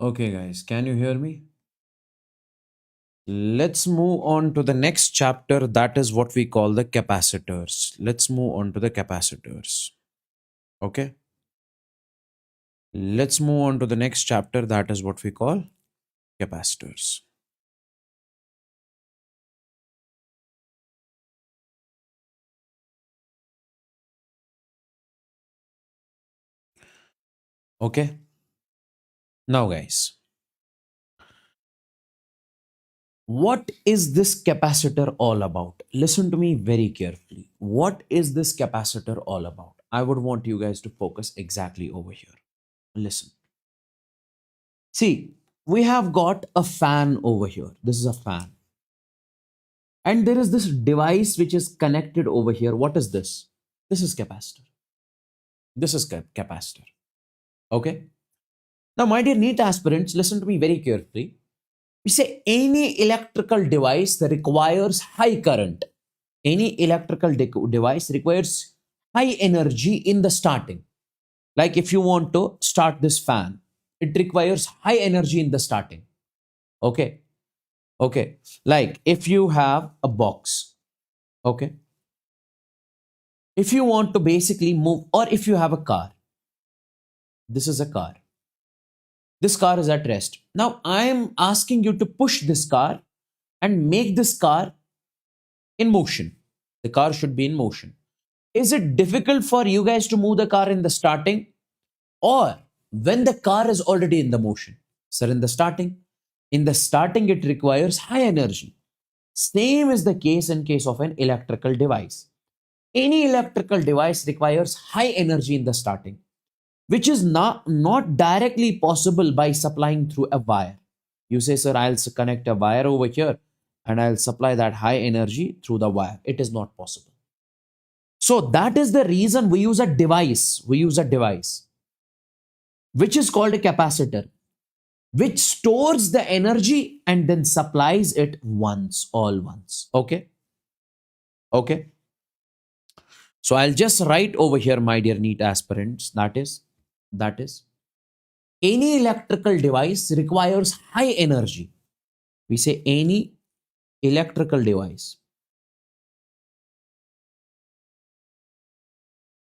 Okay, guys, can you hear me? Let's move on to the next chapter. That is what we call the capacitors. Let's move on to the capacitors. Okay. Let's move on to the next chapter. That is what we call capacitors. Okay. Now, guys, what is this capacitor all about? Listen to me very carefully. What is this capacitor all about? I would want you guys to focus exactly over here. Listen. See, we have got a fan over here. This is a fan. And there is this device which is connected over here. What is this? This is capacitor. This is capacitor. Okay. Now, my dear NEET aspirants, listen to me very carefully. We say any electrical device that requires high current, any electrical device requires high energy in the starting. Like if you want to start this fan, it requires high energy in the starting. Okay. Okay. Like if you have a box, okay. If you want to basically move, or if you have a car, this is a car. This car is at rest. Now I am asking you to push this car and make this car in motion. The car should be in motion. Is it difficult for you guys to move the car in the starting or when the car is already in the motion? Sir, in the starting. In the starting, it requires high energy. Same is the case in case of an electrical device. Any electrical device requires high energy in the starting, which is not directly possible by supplying through a wire. You say, sir, I'll connect a wire over here and I'll supply that high energy through the wire. It is not possible. So that is the reason we use a device. We use a device, which is called a capacitor, which stores the energy and then supplies it once, all once. Okay. Okay. So I'll just write over here, my dear NEET aspirants, that is, any electrical device requires high energy. We say any electrical device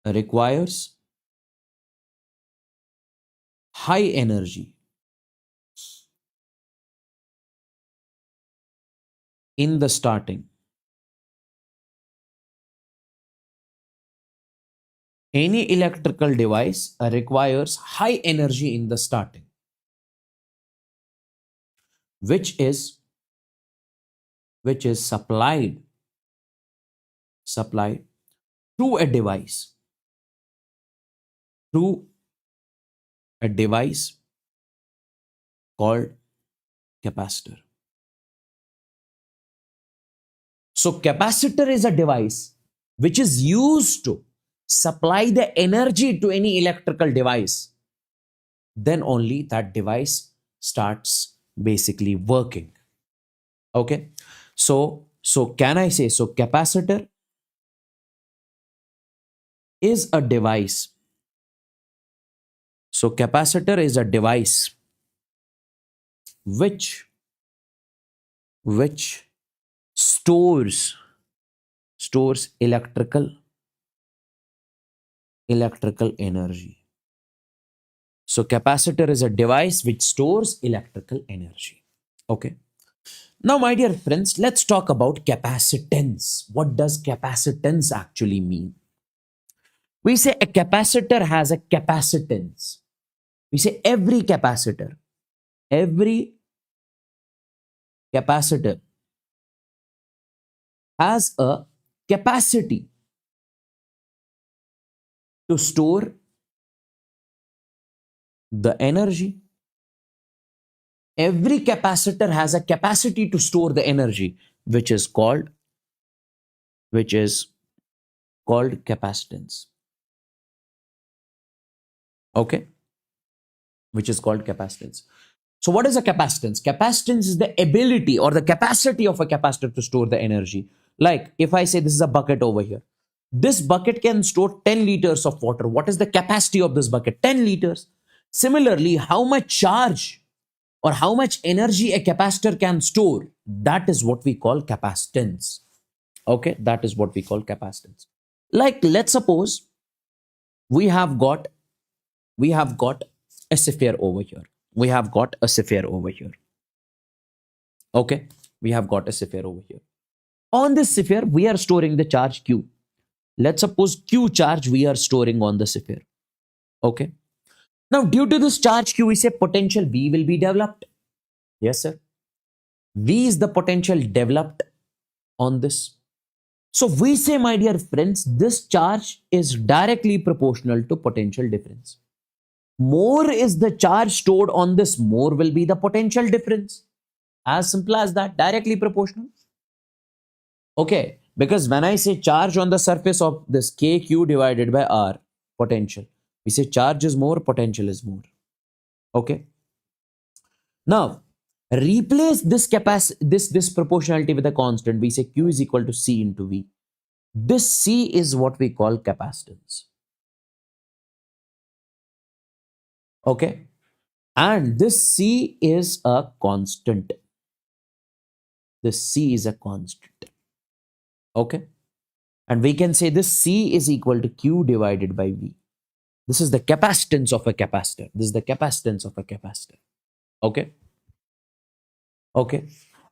requires high energy in the starting. Any electrical device requires high energy in the starting, which is supplied through a device called capacitor. So capacitor is a device which is used to supply the energy to any electrical device. Then only that device starts basically working. Okay. So can I say, so capacitor is a device. So capacitor is a device which stores electrical energy. So capacitor is a device which stores electrical energy. Okay. Now, my dear friends, let's talk about capacitance. What does capacitance actually mean? We say a capacitor has a capacitance. We say every capacitor has a capacity to store the energy. Every capacitor has a capacity to store the energy, which is called capacitance. Okay, which is called capacitance. So what is a capacitance? Capacitance is the ability or the capacity of a capacitor to store the energy. Like if I say this is a bucket over here, this bucket can store 10 liters of water. What is the capacity of this bucket? 10 liters. Similarly, how much charge or how much energy a capacitor can store, that is what we call capacitance. Okay, that is what we call capacitance. Like, let's suppose we have got a sphere over here. We have got a sphere over here. Okay, we have got a sphere over here. On this sphere, we are storing the charge Q. Let's suppose Q charge we are storing on the sphere. Okay. Now, due to this charge Q, we say potential V will be developed. Yes, sir. V is the potential developed on this. So we say, my dear friends, this charge is directly proportional to potential difference. More is the charge stored on this, more will be the potential difference. As simple as that, directly proportional. Okay, because when I say charge on the surface of this KQ divided by R, potential, we say charge is more, potential is more. Okay. Now, replace this this proportionality with a constant. We say Q is equal to C into V. This C is what we call capacitance. Okay. And this C is a constant. This C is a constant. Okay. And we can say this C is equal to Q divided by V. This is the capacitance of a capacitor. This is the capacitance of a capacitor. Okay. Okay.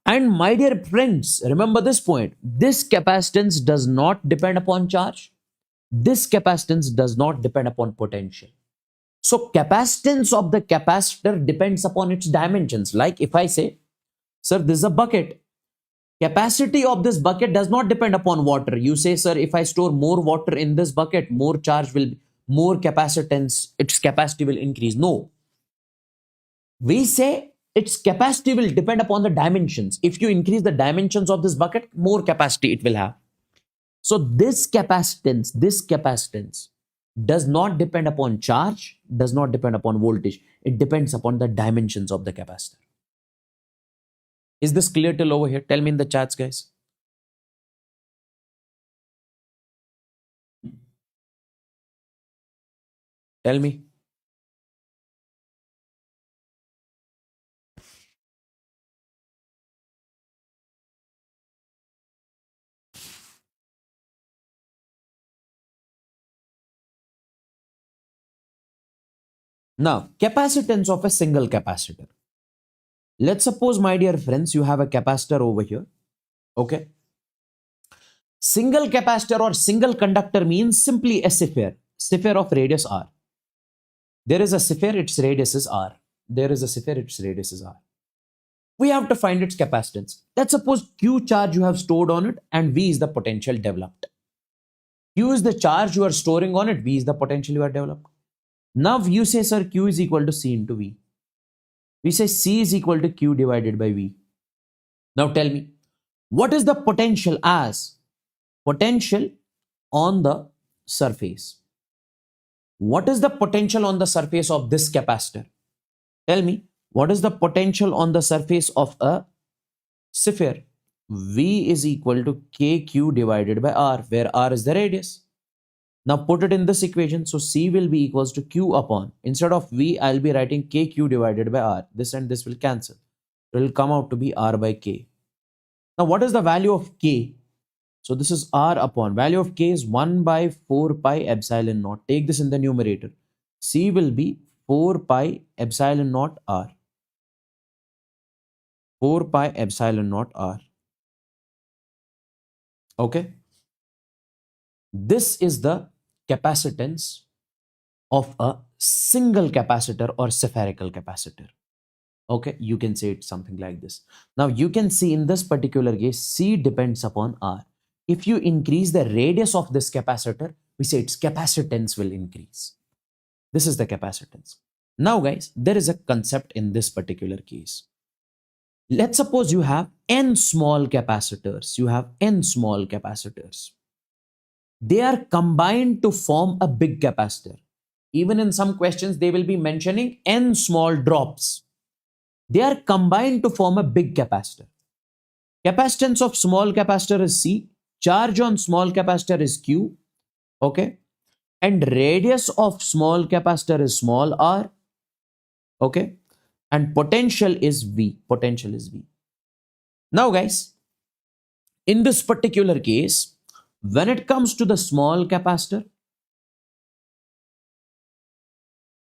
And my dear friends, remember this point. This capacitance does not depend upon charge. This capacitance does not depend upon potential. So capacitance of the capacitor depends upon its dimensions. Like if I say, sir, this is a bucket. Capacity of this bucket does not depend upon water. You say, sir, if I store more water in this bucket, more charge will be, more capacitance, its capacity will increase. No. We say its capacity will depend upon the dimensions. If you increase the dimensions of this bucket, more capacity it will have. So this capacitance does not depend upon charge, does not depend upon voltage. It depends upon the dimensions of the capacitor. Is this clear till over here? Tell me in the chats, guys. Tell me. Now, capacitance of a single capacitor. Let's suppose, my dear friends, you have a capacitor over here. Okay. Single capacitor or single conductor means simply a sphere of radius R. There is a sphere, its radius is R. There is a sphere, its radius is R. We have to find its capacitance. Let's suppose Q charge you have stored on it and V is the potential developed. Q is the charge you are storing on it, V is the potential you are developed. Now you say, sir, Q is equal to C into V. We say C is equal to Q divided by V. Now tell me, what is the potential as? Potential on the surface. What is the potential on the surface of this capacitor? Tell me, what is the potential on the surface of a sphere? V is equal to KQ divided by R, where R is the radius. Now put it in this equation. So C will be equals to Q upon, instead of V, I'll be writing KQ divided by R. This and this will cancel. It will come out to be R by K. Now what is the value of K? So this is R upon, value of K is 1 by 4 pi epsilon naught. Take this in the numerator. C will be 4 pi epsilon naught R. 4 pi epsilon naught R. Okay. This is the capacitance of a single capacitor or spherical capacitor. Okay, you can say it something like this. Now you can see in this particular case, C depends upon R. If you increase the radius of this capacitor, we say its capacitance will increase. This is the capacitance. Now guys, there is a concept in this particular case. Let's suppose you have n small capacitors. You have n small capacitors. They are combined to form a big capacitor. Even in some questions, they will be mentioning n small drops. They are combined to form a big capacitor. Capacitance of small capacitor is C. Charge on small capacitor is Q. Okay. And radius of small capacitor is small r. Okay. and potential is V. Potential is V. Now, guys, in this particular case, when it comes to the small capacitor,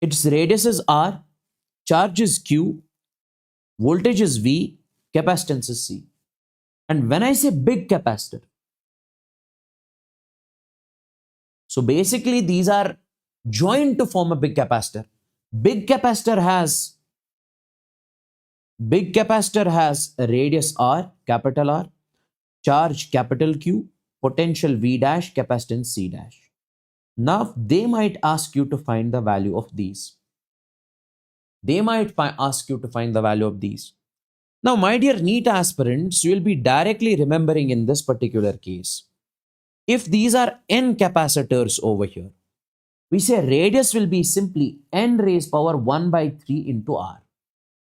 its radius is R, charge is Q, voltage is V, capacitance is C. And when I say big capacitor, so basically these are joined to form a big capacitor. Big capacitor has a radius R, capital R, charge capital Q, potential V dash, capacitance C dash. Now they might ask you to find the value of these. Ask you to find the value of these. Now, my dear NEET aspirants, you will be directly remembering in this particular case. If these are N capacitors over here, we say radius will be simply N raised power 1 by 3 into R.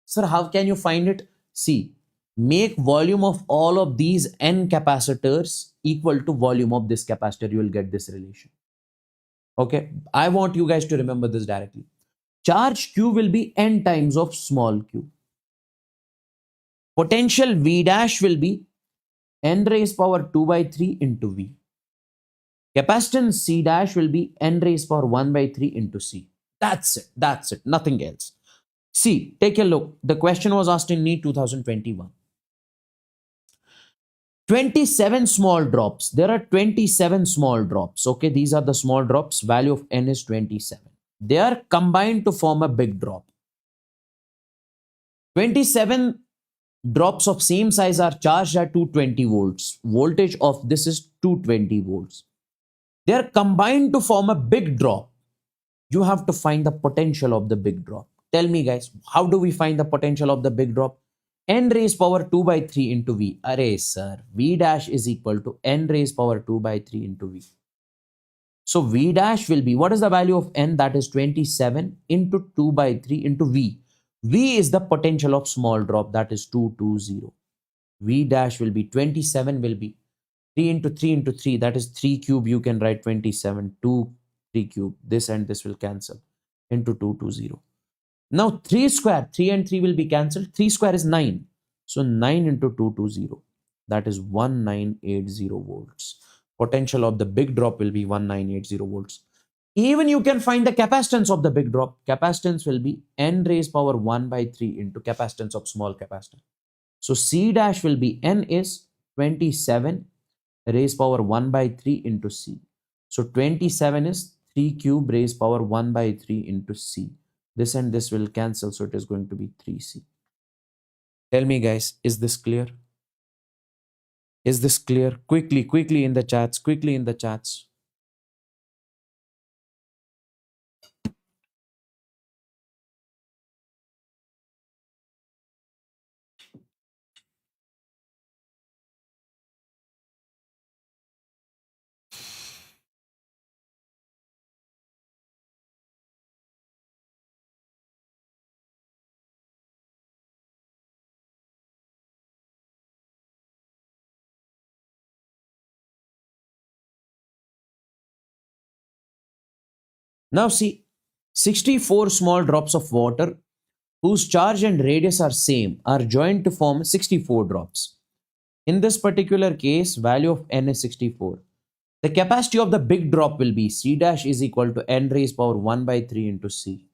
Sir, how can you find it? See, make volume of all of these N capacitors equal to volume of this capacitor. You will get this relation. Okay, I want you guys to remember this directly. Charge Q will be N times of small q. Potential V dash will be N raised power 2 by 3 into V. Capacitance C dash will be N raised power 1 by 3 into C. That's it. That's it. Nothing else. See, take a look. The question was asked in NEET 2021. 27 small drops. There are 27 small drops. Okay, these are the small drops. Value of N is 27. They are combined to form a big drop. 27 drops of same size are charged at 220 volts. Voltage of this is 220 volts. They are combined to form a big drop. You have to find the potential of the big drop. Tell me, guys, how do we find the potential of the big drop? N raised power 2 by 3 into V. Array, sir. V dash is equal to N raised power 2 by 3 into V. So V dash will be, what is the value of N? That is 27 into 2 by 3 into V. V is the potential of small drop, that is 220. V dash will be 27 will be 3 into 3 into 3, that is 3 cube. You can write 27, 2, 3 cube. This and this will cancel into 220. Now 3 square, 3 and 3 will be cancelled. 3 square is 9. So 9 into 220, that is 1980 volts. Potential of the big drop will be 1980 volts. Even you can find the capacitance of the big drop. Capacitance will be N raised power 1 by 3 into capacitance of small capacitor. So C dash will be N is 27 raised power 1 by 3 into C. So 27 is 3 cube raised power 1 by 3 into C. This and this will cancel, so it is going to be 3C. Tell me, guys, is this clear? Is this clear? Quickly in the chats, quickly in the chats. Now see, 64 small drops of water whose charge and radius are same are joined to form 64 drops. In this particular case, value of N is 64. The capacity of the big drop will be C dash is equal to N raised power 1 by 3 into C.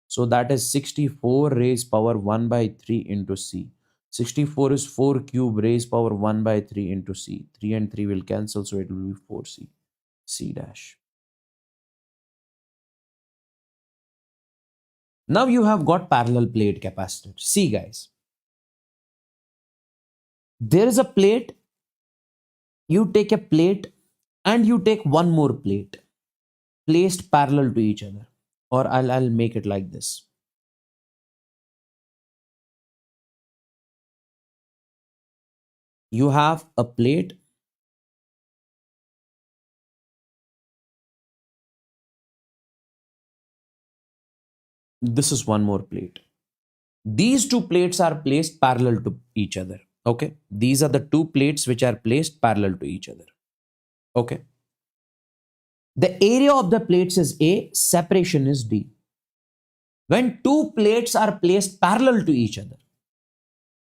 So that is 64 raised power 1 by 3 into C. 64 is 4 cube raised power 1 by 3 into C. 3 and 3 will cancel, so it will be 4C. C dash. Now you have got parallel plate capacitor. See, guys, there is a plate. You take a plate and you take one more plate placed parallel to each other. Or I'll make it like this. You have a plate. This is one more plate. These two plates are placed parallel to each other. Okay. These are the two plates which are placed parallel to each other. Okay. The area of the plates is A, separation is D. When two plates are placed parallel to each other,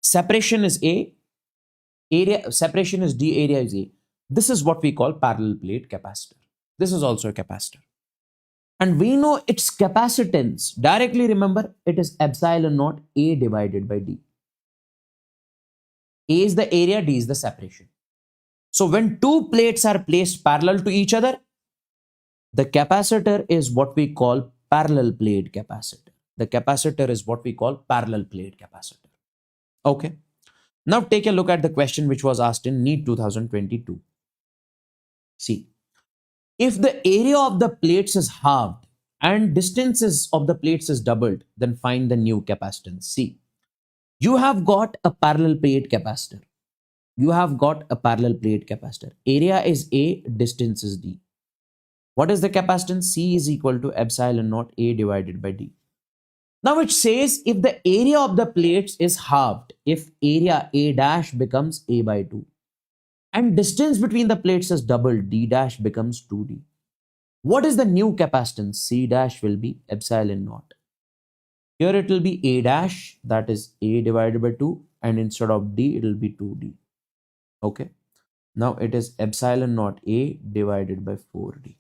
separation is A, area separation is D, area is A. This is what we call parallel plate capacitor. This is also a capacitor. And we know its capacitance. Directly remember, it is epsilon naught A divided by D. A is the area, D is the separation. So when two plates are placed parallel to each other, the capacitor is what we call parallel plate capacitor. The capacitor is what we call parallel plate capacitor. Okay. Now take a look at the question which was asked in NEET 2022. See, if the area of the plates is halved and distances of the plates is doubled, then find the new capacitance. See, you have got a parallel plate capacitor. You have got a parallel plate capacitor. Area is A, distance is D. What is the capacitance? C is equal to epsilon naught A divided by D. Now it says if the area of the plates is halved, if area A dash becomes A by 2 and distance between the plates is doubled, D dash becomes 2D. What is the new capacitance? C dash will be epsilon naught. Here it will be A dash, that is A divided by 2, and instead of D it will be 2D. Okay. Now it is epsilon naught A divided by 4D.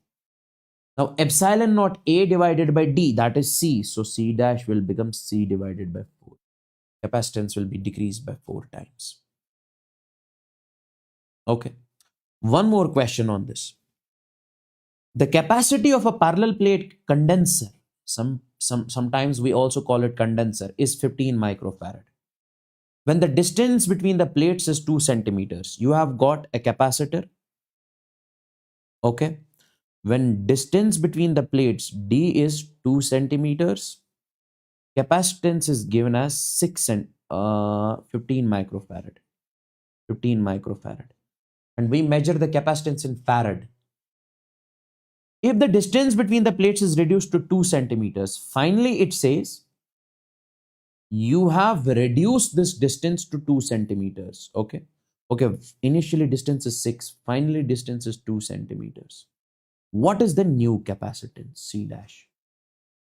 Now epsilon naught A divided by D, that is C. So C dash will become C divided by 4. Capacitance will be decreased by 4 times. Okay. One more question on this. The capacity of a parallel plate condenser, sometimes we also call it condenser, is 15 microfarad. When the distance between the plates is 2 centimeters, you have got a capacitor. Okay. When distance between the plates D is 2 centimeters, capacitance is given as 15 microfarad. 15 microfarad. And we measure the capacitance in farad. If the distance between the plates is reduced to 2 centimeters, finally it says you have reduced this distance to 2 centimeters. Okay. Okay. Initially distance is 6. Finally distance is 2 centimeters. What is the new capacitance? C dash.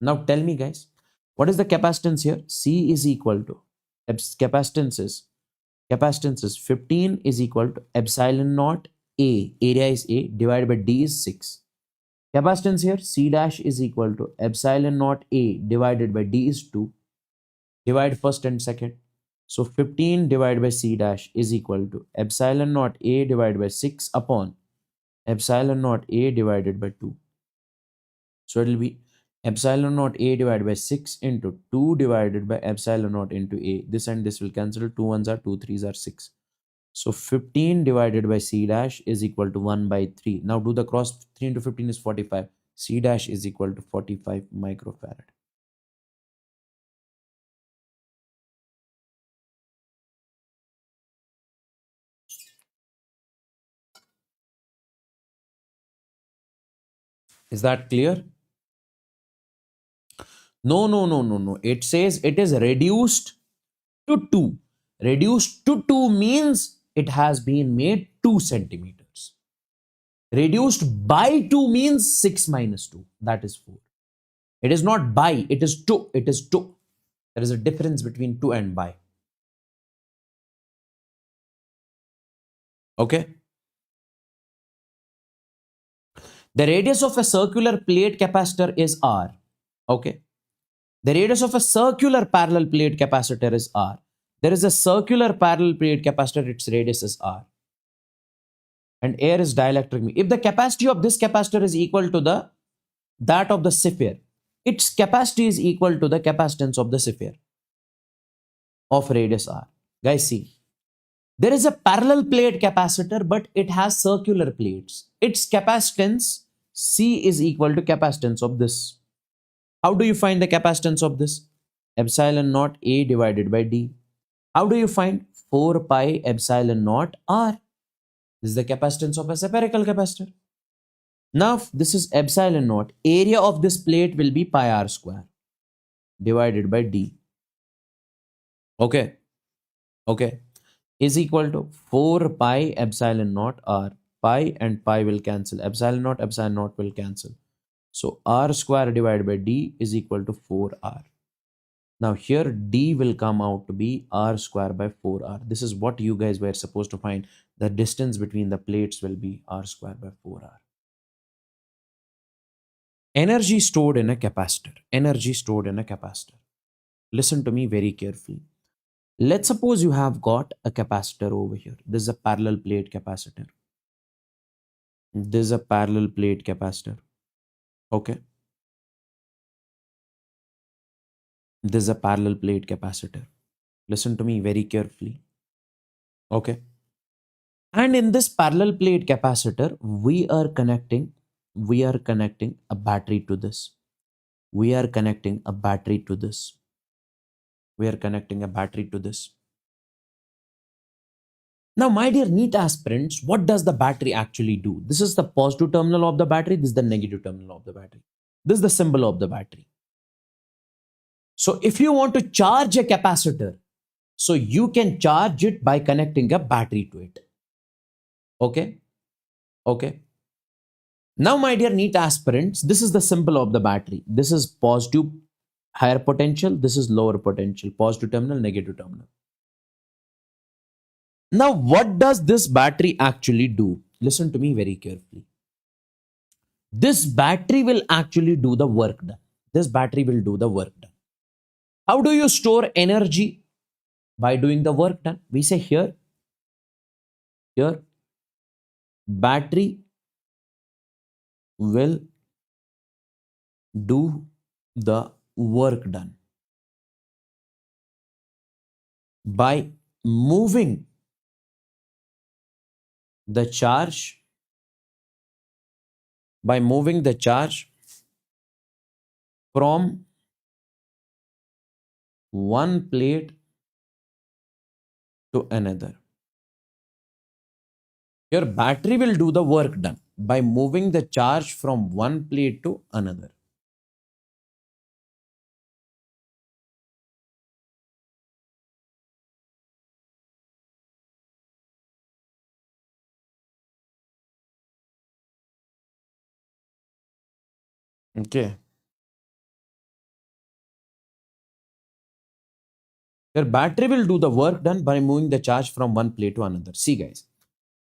Now tell me guys, what is the capacitance here? C is equal to capacitance is 15 is equal to epsilon naught A, area is A, divided by D is 6. Capacitance here, C dash is equal to epsilon naught A divided by D is 2. Divide first and second. So 15 divided by C dash is equal to epsilon naught A divided by 6 upon epsilon naught A divided by 2. So it will be epsilon naught A divided by 6 into 2 divided by epsilon naught into A. This and this will cancel. 2 ones are 2, 3s are 6. So 15 divided by C dash is equal to 1 by 3. Now do the cross. 3 into 15 is 45. C dash is equal to 45 microfarad. Is that clear? No. It says it is reduced to 2. Reduced to 2 means it has been made 2 centimeters. Reduced by 2 means 6 minus 2. That is 4. It is not by, it is 2. It is 2. There is a difference between 2 and by. Okay. The radius of a circular plate capacitor is R. Okay. The radius of a circular parallel plate capacitor is R. There is a circular parallel plate capacitor, its radius is R. And air is dielectric. If the capacity of this capacitor is equal to that of the sphere, its capacity is equal to the capacitance of the sphere of radius R. Guys, see. There is a parallel plate capacitor, but it has circular plates. Its capacitance C is equal to capacitance of this. How do you find the capacitance of this? Epsilon naught A divided by D. How do you find 4 pi epsilon naught R? This is the capacitance of a spherical capacitor. Now, this is epsilon naught. Area of this plate will be pi R square divided by D. Okay. Okay. Is equal to 4 pi epsilon naught R. Pi and pi will cancel. Epsilon naught will cancel. So R square divided by D is equal to 4R. Now here D will come out to be R square by 4R. This is what you guys were supposed to find. The distance between the plates will be R square by 4R. Energy stored in a capacitor. Energy stored in a capacitor. Listen to me very carefully. Let's suppose you have got a capacitor over here. This is a parallel plate capacitor. This is a parallel plate capacitor. Okay. This is a parallel plate capacitor. Listen to me very carefully. Okay. And in this parallel plate capacitor, we are connecting a battery to this. We are connecting a battery to this. We are connecting a battery to this. Now, my dear NEET aspirants, what does the battery actually do? This is the positive terminal of the battery. This is the negative terminal of the battery. This is the symbol of the battery. So if you want to charge a capacitor, so you can charge it by connecting a battery to it. Okay. Okay. Now, my dear NEET aspirants, this is the symbol of the battery. This is positive higher potential. This is lower potential. Positive terminal, negative terminal. Now, what does this battery actually do? Listen to me very carefully. This battery will actually do the work done. This battery will do the work done. How do you store energy? By doing the work done. We say here, battery will do the work done by moving the charge from one plate to another. Your battery will do the work done by moving the charge from one plate to another. Okay. Your battery will do the work done by moving the charge from one plate to another. See, guys,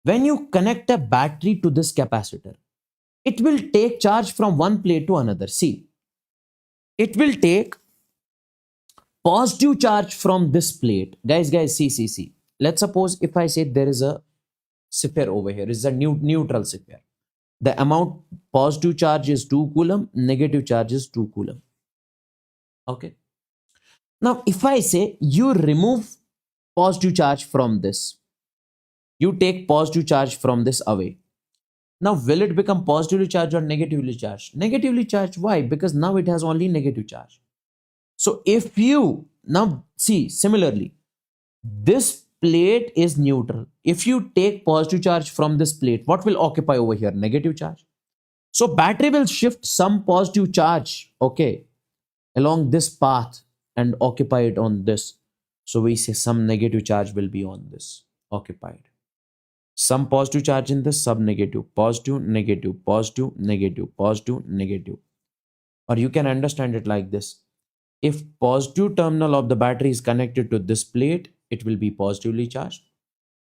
when you connect a battery to this capacitor, it will take charge from one plate to another. See, it will take positive charge from this plate. Guys, see. Let's suppose if I say there is a sphere over here, is a neutral sphere. The amount positive charge is 2 coulomb, negative charge is 2 coulomb. Okay. Now, if I say you remove positive charge from this, you take positive charge from this away. Now, will it become positively charged or negatively charged? Negatively charged. Why? Because now it has only negative charge. So, if you now see similarly, this plate is neutral. If you take positive charge from this plate, what will occupy over here? Negative charge. So, battery will shift some positive charge, okay, along this path and occupy it on this. So, we say some negative charge will be on this occupied. Some positive charge in this, sub negative, positive, negative, positive, negative, positive, negative. Or you can understand it like this. If positive terminal of the battery is connected to this plate, it will be positively charged.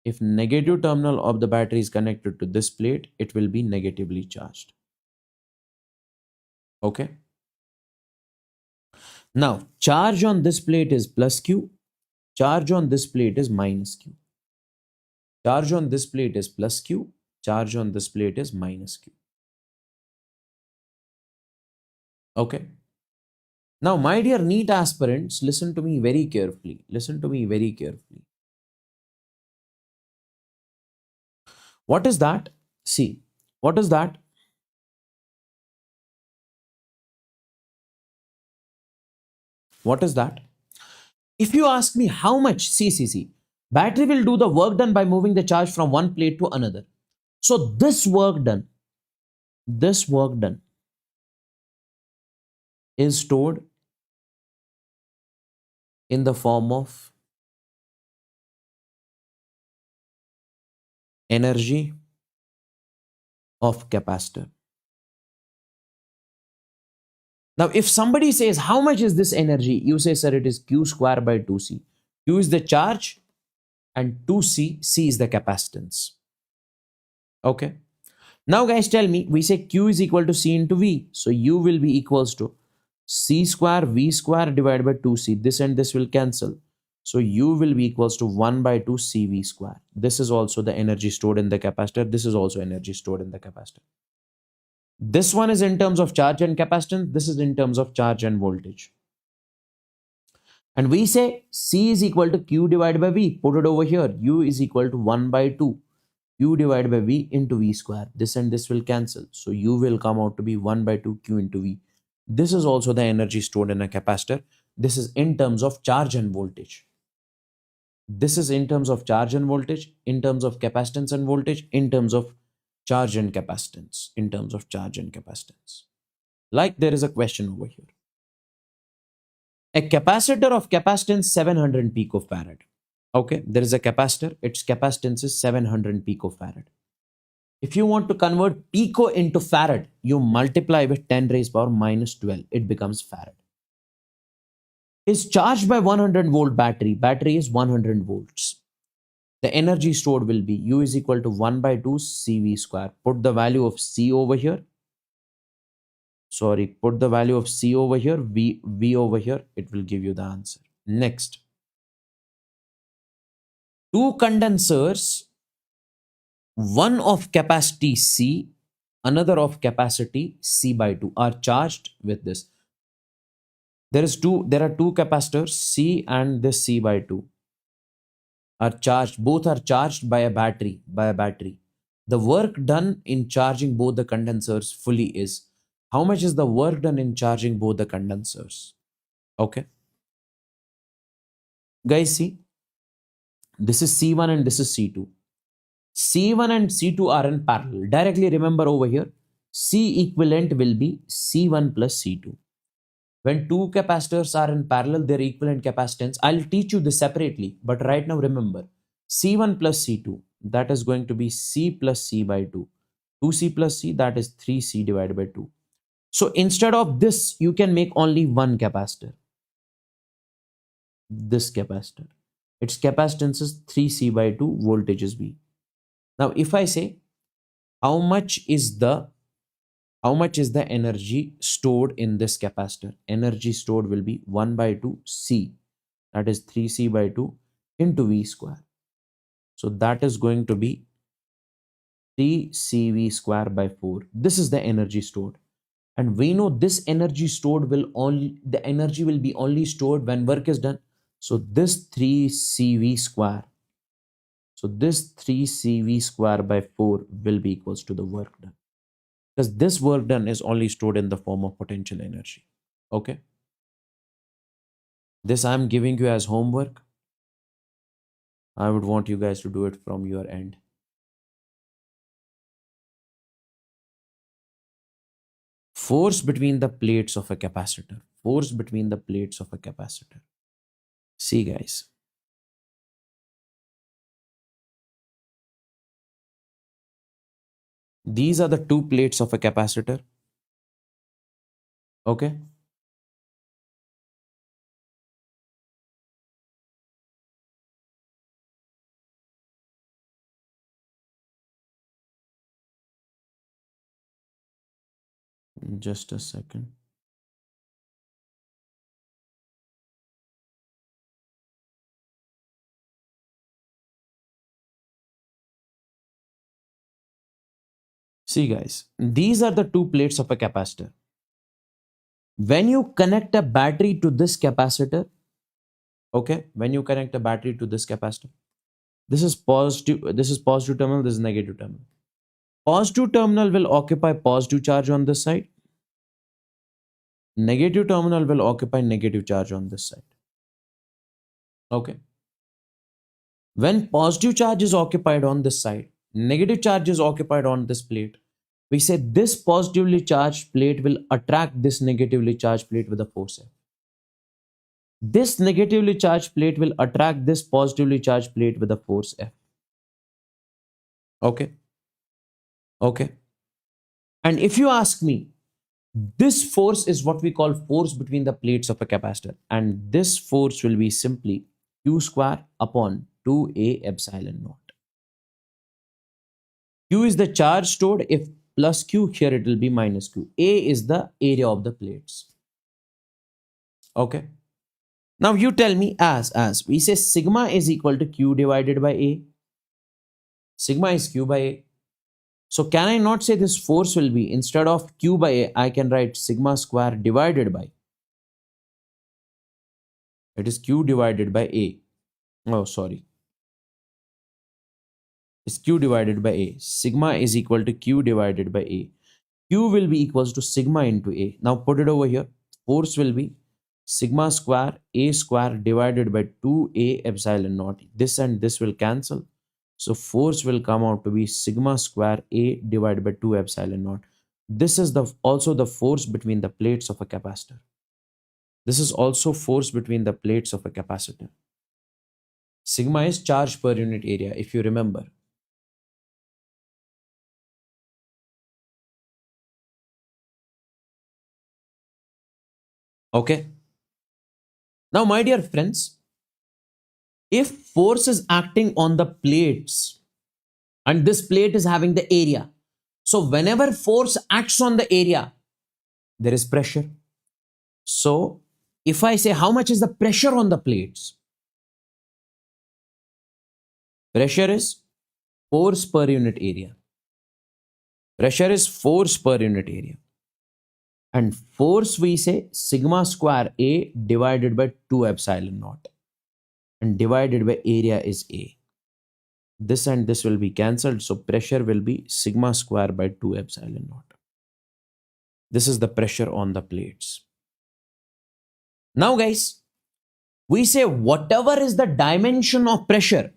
If negative terminal of the battery is connected to this plate, it will be negatively charged. Okay. Now, charge on this plate is plus Q. Charge on this plate is minus Q. Charge on this plate is plus Q. Charge on this plate is minus Q. Okay. Now, my dear NEET aspirants, listen to me very carefully. Listen to me very carefully. What is that? See, what is that? What is that? If you ask me how much, see, battery will do the work done by moving the charge from one plate to another. So this work done is stored in the form of energy of capacitor. Now, if somebody says, how much is this energy? You say, sir, it is Q square by 2C. Q is the charge and 2C, C is the capacitance. Okay. Now, guys, tell me, we say Q is equal to C into V. So, U will be equals to C square V square divided by 2C. This and this will cancel. So, U will be equals to 1 by 2 CV square. This is also the energy stored in the capacitor. This is also energy stored in the capacitor. This one is in terms of charge and capacitance. This is in terms of charge and voltage. And we say C is equal to Q divided by V. Put it over here. U is equal to 1 by 2. Q divided by V into V square. This and this will cancel. So U will come out to be 1 by 2 Q into V. This is also the energy stored in a capacitor. This is in terms of charge and voltage. This is in terms of charge and voltage, in terms of capacitance and voltage, in terms of charge and capacitance, in terms of charge and capacitance. Like there is a question over here. A capacitor of capacitance 700 picofarad. Okay, there is a capacitor, its capacitance is 700 picofarad. If you want to convert pico into farad, you multiply with 10 raised power minus 12, it becomes farad. Is charged by 100 volt battery. Battery is 100 volts. The energy stored will be U is equal to 1 by 2 CV square. Put the value of C over here. Sorry, put the value of C over here, V over here. It will give you the answer. Next. Two condensers, one of capacity C, another of capacity C by 2 are charged with this. There are two capacitors, C and this C by 2 are charged. Both are charged by a battery. The work done in charging both the condensers fully is, how much is the work done in charging both the condensers? Okay. Guys, see, this is C1 and this is C2. C1 and C2 are in parallel. Directly remember over here, C equivalent will be C1 plus C2. When two capacitors are in parallel, their equivalent capacitance, I'll teach you this separately, but right now remember, C1 plus C2, that is going to be C plus C by 2. 2C plus C, that is 3C divided by 2. So instead of this, you can make only one capacitor. This capacitor. Its capacitance is 3C by 2, voltage is V. Now, if I say, how much is the energy stored in this capacitor? Energy stored will be 1 by 2 C, that is 3C by 2 into V square. So that is going to be 3CV square by 4. This is the energy stored. And we know this energy stored will be only stored when work is done. So this 3CV square. So this 3CV square by 4 will be equals to the work done. Because this work done is only stored in the form of potential energy. Okay. This I am giving you as homework. I would want you guys to do it from your end. Force between the plates of a capacitor. Force between the plates of a capacitor. See, guys. These are the two plates of a capacitor. Okay. Just a second. See, guys, these are the two plates of a capacitor. When you connect a battery to this capacitor, okay, when you connect a battery to this capacitor, this is positive terminal, this is negative terminal. Positive terminal will occupy positive charge on this side. Negative terminal will occupy negative charge on this side. Okay. When positive charge is occupied on this side, negative charge is occupied on this plate, we say this positively charged plate will attract this negatively charged plate with a force F. This negatively charged plate will attract this positively charged plate with a force F. Okay. Okay. And if you ask me, This force is what we call force between the plates of a capacitor. And this force will be simply Q square upon 2A epsilon naught. Q is the charge stored. If plus Q, here it will be minus Q. A is the area of the plates. Okay. Now you tell me, as we say sigma is equal to Q divided by A. Sigma is Q by A. So can I not say this force will be, instead of Q by A, I can write sigma square divided by, it is Q divided by A. Oh, sorry. It's Q divided by A. Sigma is equal to Q divided by A. Q will be equals to sigma into A. Now put it over here. Force will be sigma square A square divided by 2A epsilon naught. This and this will cancel. So force will come out to be sigma square A divided by 2 epsilon naught. This is also the force between the plates of a capacitor. This is also force between the plates of a capacitor. Sigma is charge per unit area, if you remember. Okay. Now, my dear friends, if force is acting on the plates and this plate is having the area, so whenever force acts on the area, there is pressure. So if I say how much is the pressure on the plates, pressure is force per unit area. Pressure is force per unit area. And force we say sigma square A divided by 2 epsilon naught. And divided by area is A. This and this will be cancelled. So pressure will be sigma square by 2 epsilon naught. This is the pressure on the plates. Now guys, we say whatever is the dimension of pressure,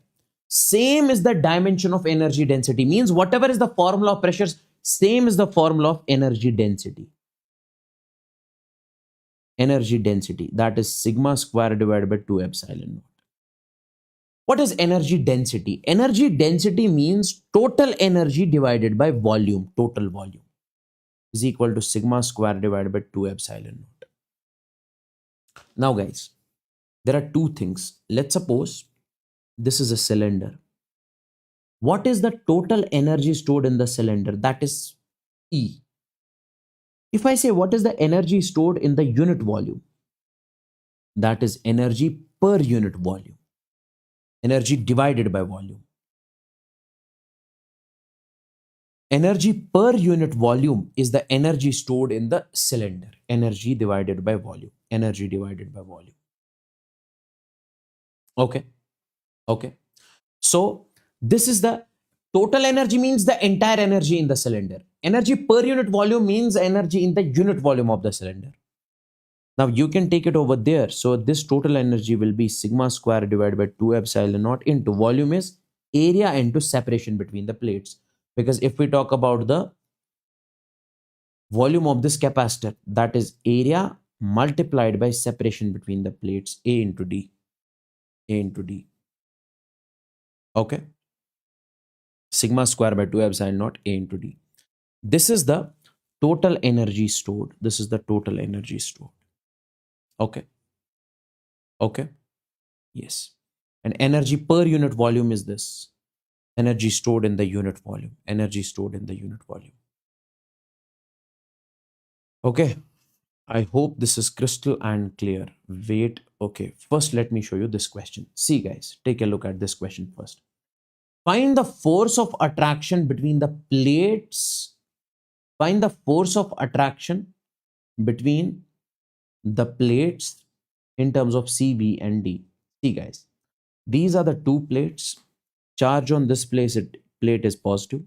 same is the dimension of energy density. Means whatever is the formula of pressures, same is the formula of energy density. Energy density, that is sigma square divided by 2 epsilon naught. What is energy density? Energy density means total energy divided by volume, total volume, is equal to sigma square divided by 2 epsilon naught. Now guys, there are two things. Let's suppose this is a cylinder. What is the total energy stored in the cylinder? That is E. If I say what is the energy stored in the unit volume, that is energy per unit volume, energy divided by volume. Energy per unit volume is the energy stored in the cylinder. Energy divided by volume. Energy divided by volume. Okay. Okay. So this is the total energy, means the entire energy in the cylinder. Energy per unit volume means energy in the unit volume of the cylinder. Now you can take it over there. So this total energy will be sigma square divided by 2 epsilon naught into volume is area into separation between the plates. Because if we talk about the volume of this capacitor, that is area multiplied by separation between the plates, A into D. A into D. Okay. Sigma square by 2 epsilon naught A into D. This is the total energy stored. This is the total energy stored. Okay. Okay. Yes. And energy per unit volume is this. Energy stored in the unit volume. Energy stored in the unit volume. Okay. I hope this is crystal and clear. Wait. Okay. First, let me show you this question. See, guys, take a look at this question first. Find the force of attraction between the plates. Find the force of attraction between the plates in terms of C, B, and D. See, guys, these are the two plates. Charge on this plate is positive,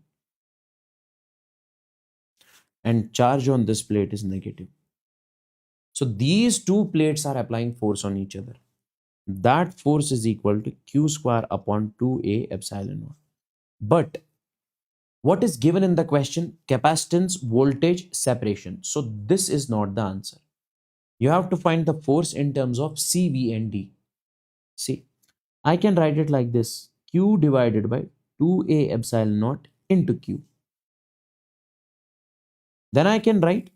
and charge on this plate is negative. So these two plates are applying force on each other. That force is equal to Q square upon 2A epsilon naught. But what is given in the question? Capacitance, voltage, separation. So this is not the answer. You have to find the force in terms of C, B, and D. See, I can write it like this. Q divided by 2A epsilon naught into Q. Then I can write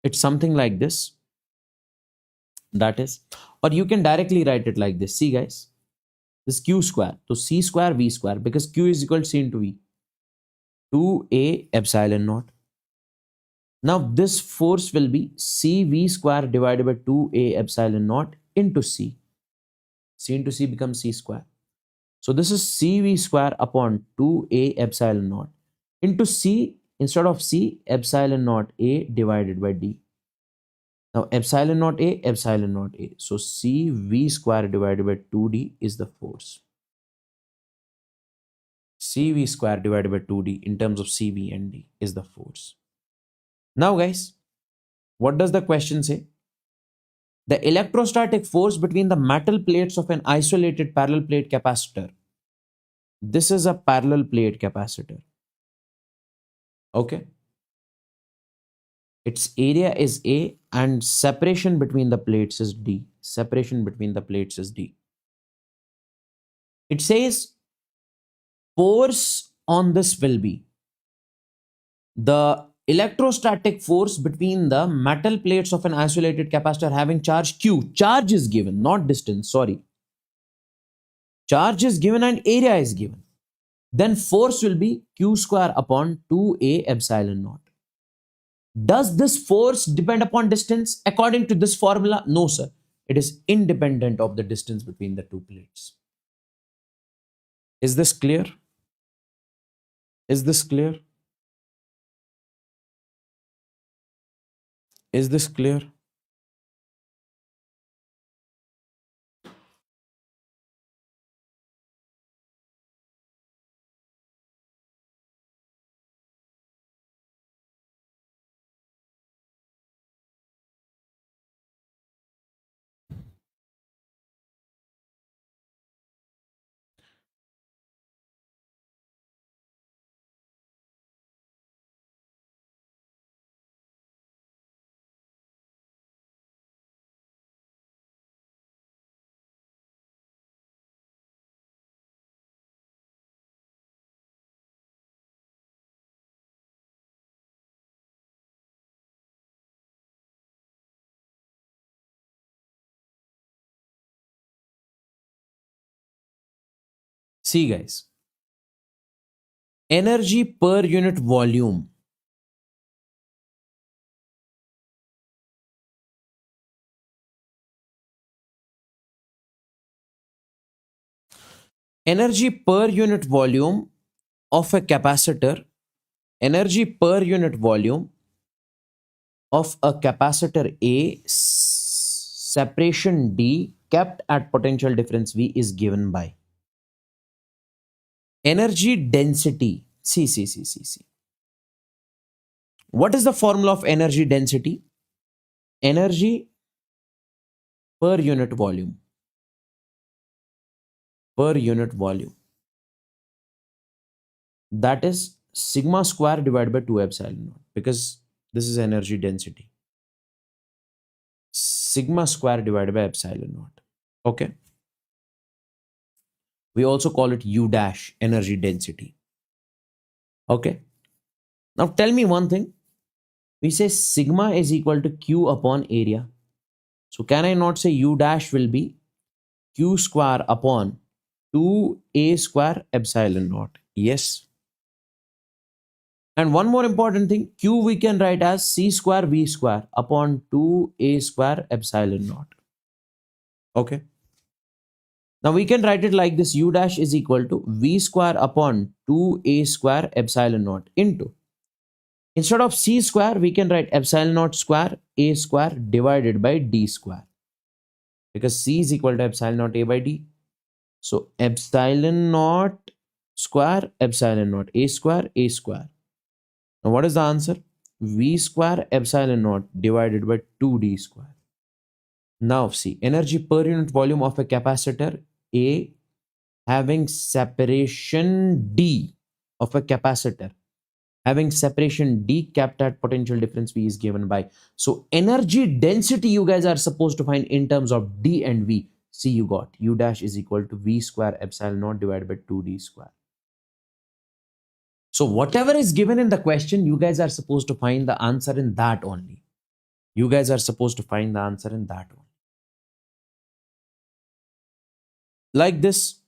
It's something like this. That is, or you can directly write it like this. See, guys, this q square. So c square v square, because q is equal to c into v. 2a epsilon naught. Now this force will be cv square divided by 2a epsilon naught into c. C into c becomes c square. So this is cv square upon 2a epsilon naught into c, instead of c, epsilon naught a divided by d. Now epsilon naught a, epsilon naught a. So cv square divided by 2d is the force. cv square divided by 2d in terms of cv and d is the force. Now guys, what does the question say? The electrostatic force between the metal plates of an isolated parallel plate capacitor. This is a parallel plate capacitor. Okay. Its area is A and separation between the plates is D. Separation between the plates is D. It says force on this will be the electrostatic force between the metal plates of an isolated capacitor having charge Q. Charge is given, not distance, sorry. Charge is given and area is given. Then force will be Q square upon 2A epsilon naught. Does this force depend upon distance? According to this formula, no, sir. It is independent of the distance between the two plates. Is this clear? Is this clear? Is this clear? See, guys, energy per unit volume. Energy per unit volume of a capacitor. Energy per unit volume of a capacitor A, separation D kept at potential difference V is given by energy density. See. What is the formula of energy density? Energy per unit volume. Per unit volume. That is sigma square divided by 2 epsilon naught, because this is energy density. Sigma square divided by epsilon naught. Okay. We also call it U dash, energy density. Okay. Now tell me one thing. We say sigma is equal to Q upon area. So can I not say U dash will be Q square upon 2A square epsilon naught? Yes. And one more important thing, Q we can write as C square V square upon 2A square epsilon naught. Okay. Now we can write it like this, U dash is equal to V square upon 2A square epsilon naught into, instead of C square, we can write epsilon naught square A square divided by D square, because C is equal to epsilon naught A by D. So epsilon naught square epsilon naught A square A square. Now what is the answer? V square epsilon naught divided by 2D square. Now see, energy per unit volume of a capacitor A having separation D of a capacitor having separation D kept at potential difference V is given by. So energy density you guys are supposed to find in terms of D and V. See, you got U dash is equal to V square epsilon naught divided by 2D square. So whatever is given in the question, you guys are supposed to find the answer in that only. You guys are supposed to find the answer in that one. Like this,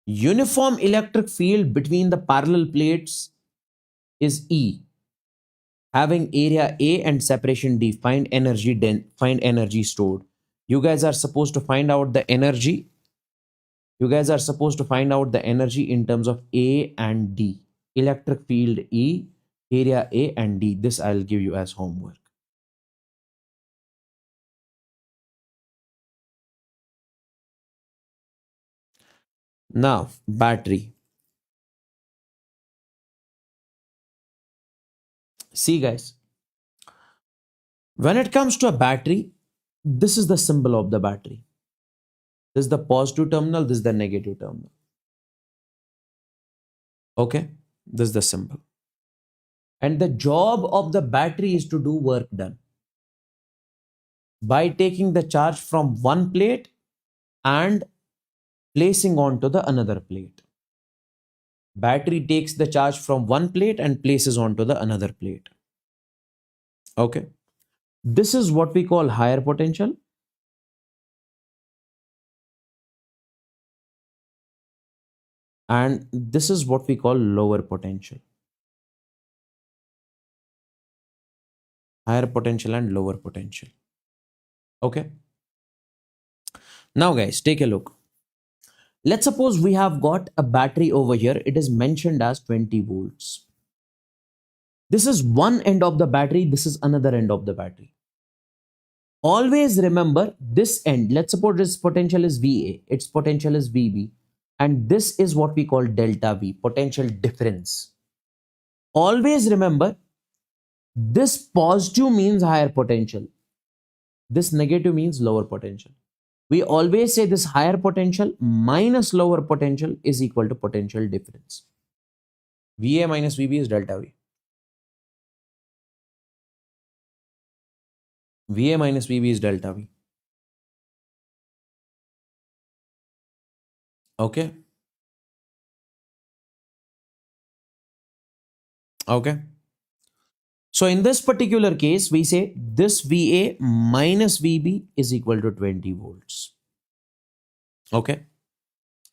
uniform electric field between the parallel plates is E, having area A and separation D. Find energy stored. You guys are supposed to find out the energy. You guys are supposed to find out the energy in terms of A and D. Electric field E, area A and D. This I'll give you as homework. Now, battery. See, guys, when it comes to a battery, this is the symbol of the battery. This is the positive terminal, this is the negative terminal. Okay, this is the symbol. And the job of the battery is to do work done by taking the charge from one plate and placing onto the another plate. Battery takes the charge from one plate and places onto the another plate. Okay. This is what we call higher potential. And this is what we call lower potential. Higher potential and lower potential. Okay. Now, guys, take a look. Let's suppose we have got a battery over here. It is mentioned as 20 volts. This is one end of the battery. This is another end of the battery. Always remember this end. Let's suppose this potential is VA. Its potential is VB. And this is what we call delta V, potential difference. Always remember this positive means higher potential. This negative means lower potential. We always say this higher potential minus lower potential is equal to potential difference. VA minus VB is delta V. VA minus VB is delta V. Okay. Okay. So in this particular case, we say this VA minus VB is equal to 20 volts. Okay.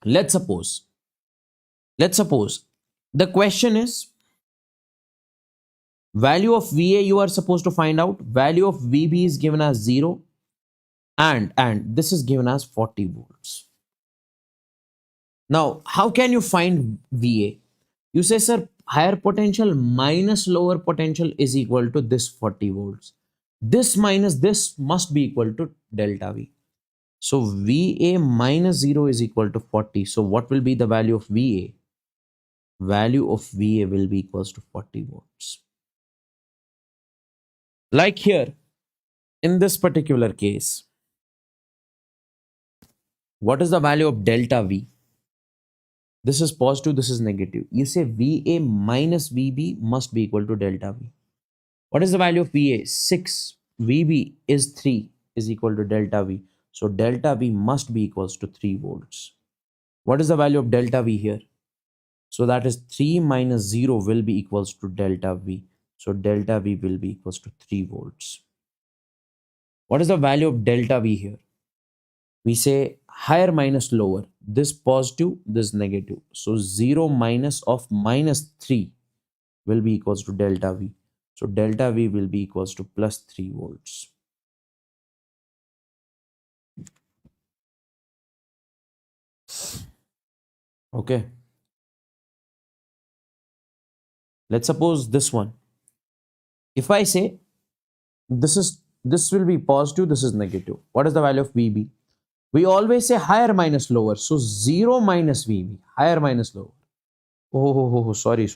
Let's suppose the question is value of VA you are supposed to find out. Value of VB is given as 0 and this is given as 40 volts. Now, how can you find VA? You say, sir, higher potential minus lower potential is equal to this 40 volts. This minus this must be equal to delta V. So VA minus 0 is equal to 40. So what will be the value of VA? Value of VA will be equals to 40 volts. Like here, in this particular case, what is the value of delta V? This is positive, this is negative. You say VA minus VB must be equal to delta V. What is the value of VA? 6. VB is 3 is equal to delta V. So delta V must be equals to 3 volts. What is the value of delta V here? So that is 3 minus 0 will be equals to delta V. So delta V will be equals to 3 volts. What is the value of delta V here? We say higher minus lower. This positive, this negative. So 0 minus of minus 3 will be equals to delta V. So delta V will be equals to plus 3 volts. Okay. Let's suppose this one. If I say this will be positive, this is negative. What is the value of VB? We always say higher minus lower. So 0 minus VB, higher minus lower. Sorry.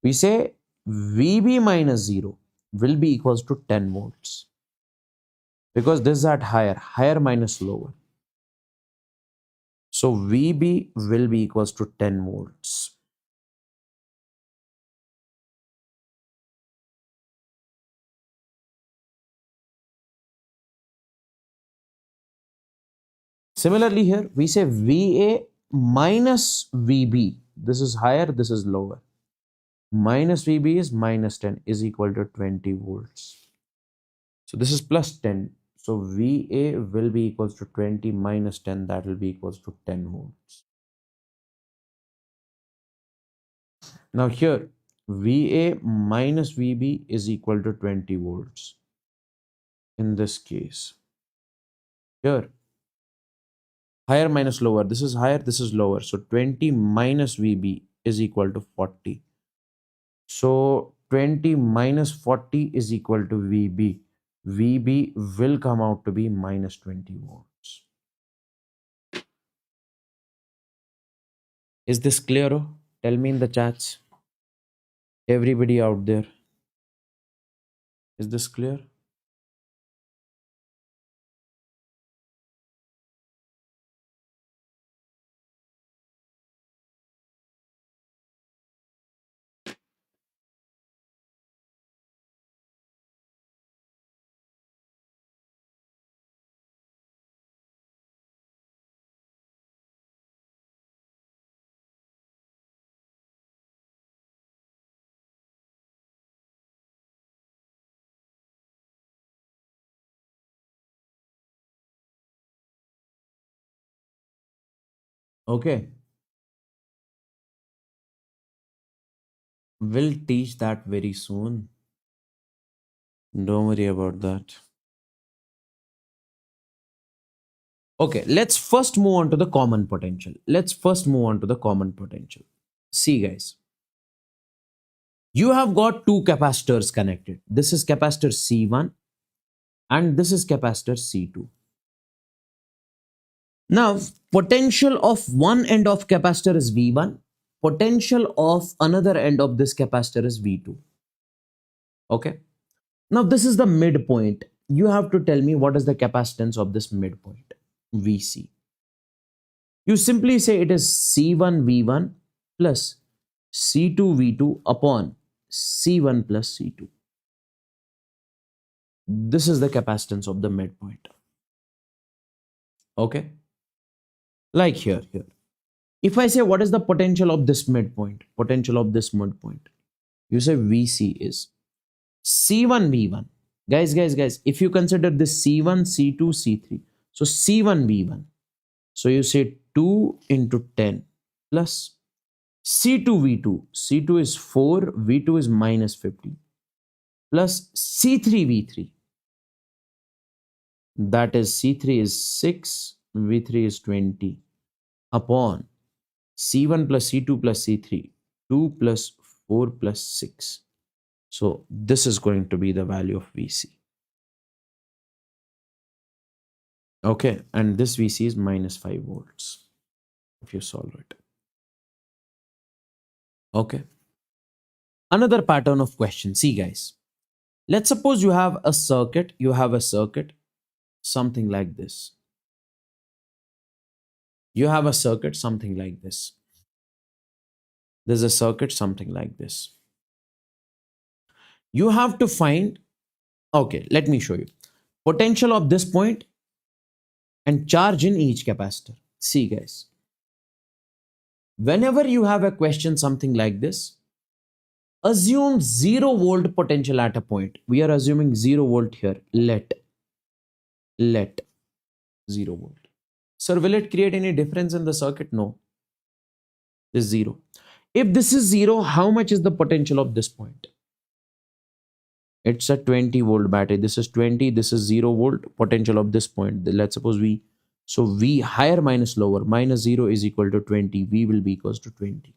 We say VB minus 0 will be equals to 10 volts. Because this is at higher minus lower. So VB will be equals to 10 volts. Similarly here, we say VA minus VB. This is higher, this is lower. minus VB is minus 10 is equal to 20 volts. So this is plus 10. So VA will be equals to 20 minus 10. That will be equals to 10 volts. Now here, VA minus VB is equal to 20 volts. In this case, here, higher minus lower. This is higher, this is lower. So 20 minus VB is equal to 40. So 20 minus 40 is equal to VB. VB will come out to be minus 20 volts. Is this clear? Tell me in the chats. Everybody out there. Is this clear? Okay. We'll teach that very soon. Don't worry about that. Okay, let's first move on to the common potential. See, guys, you have got two capacitors connected. This is capacitor C1 and this is capacitor C2. Now, potential of one end of capacitor is V1. Potential of another end of this capacitor is V2. Okay. Now, this is the midpoint. You have to tell me what is the capacitance of this midpoint, VC. You simply say it is C1 V1 plus C2 V2 upon C1 plus C2. This is the capacitance of the midpoint. Okay. Like here. If I say what is the potential of this midpoint, you say VC is C1 V1. Guys, if you consider this C1, C2, C3, so C1 V1. So you say 2 into 10 plus C2 V2. C2 is 4, V2 is minus 50 plus C3 V3. That is C3 is 6, V3 is 20 upon C1 plus C2 plus C3, 2 plus 4 plus 6. So this is going to be the value of VC. Okay, and this VC is minus 5 volts if you solve it. Okay. Another pattern of question. See, guys, let's suppose you have a circuit, something like this. There's a circuit something like this. You have to find, okay, let me show you. Potential of this point and charge in each capacitor. See, guys, whenever you have a question something like this, assume 0 volt potential at a point. We are assuming 0 volt here. Let 0 volt. Sir, will it create any difference in the circuit? No. This is 0. If this is 0, how much is the potential of this point? It's a 20 volt battery. This is 20. This is 0 volt potential of this point. Let's suppose V. So V higher minus lower. Minus 0 is equal to 20. V will be equals to 20.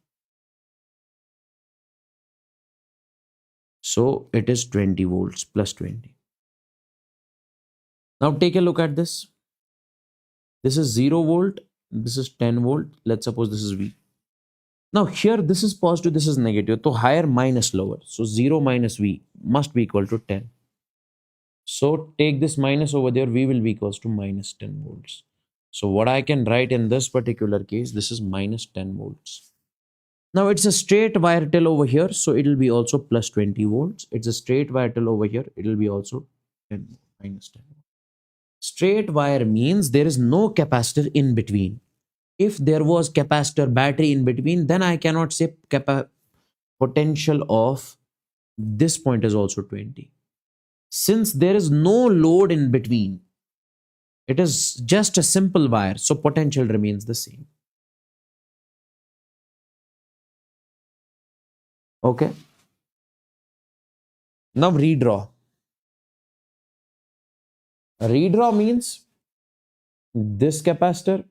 So it is 20 volts plus 20. Now take a look at this. This is 0 volt. This is 10 volt. Let's suppose this is V. Now here this is positive, this is negative. So higher minus lower. So 0 minus V must be equal to 10. So take this minus over there. V will be equals to minus 10 volts. So what I can write in this particular case, this is minus 10 volts. Now it's a straight wire till over here. So it will be also plus 20 volts. It's a straight wire till over here. It will be also 10, minus 10. Straight wire means there is no capacitor in between. If there was capacitor battery in between, then I cannot say potential of this point is also 20. Since there is no load in between, it is just a simple wire, so potential remains the same. Okay. Now redraw. Redraw means this capacitor,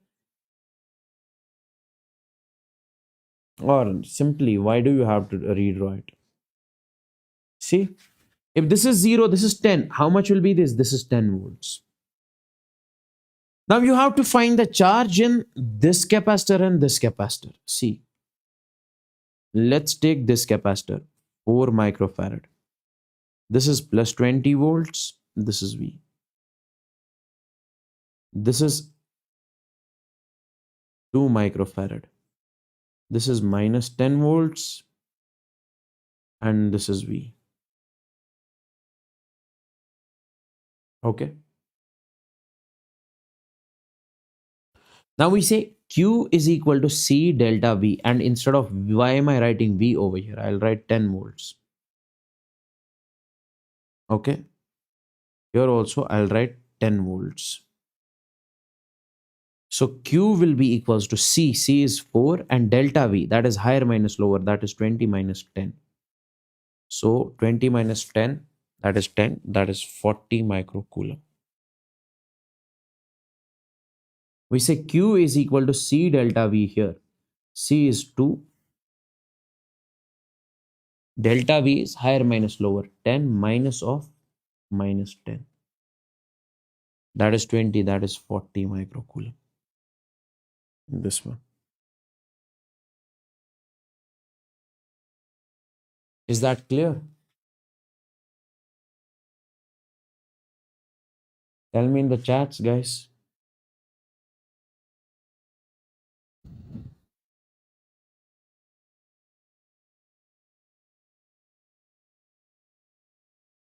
or simply, why do you have to redraw it? See, if this is 0, this is 10. How much will be this? This is 10 volts. Now you have to find the charge in this capacitor and this capacitor. See, let's take this capacitor, 4 microfarad. This is plus 20 volts. This is V. This is 2 microfarad. This is minus 10 volts. And this is V. Okay. Now we say Q is equal to C delta V. And instead of why am I writing V over here? I'll write 10 volts. Okay. Here also I'll write 10 volts. So Q will be equals to C. C is 4 and delta V, that is higher minus lower, that is 20 minus 10. So 20 minus 10, that is 10, that is 40 microcoulomb. We say Q is equal to C delta V here. C is 2. Delta V is higher minus lower. 10 minus of minus 10. That is 20, that is 40 microcoulomb. This one. Is that clear? Tell me in the chats, guys.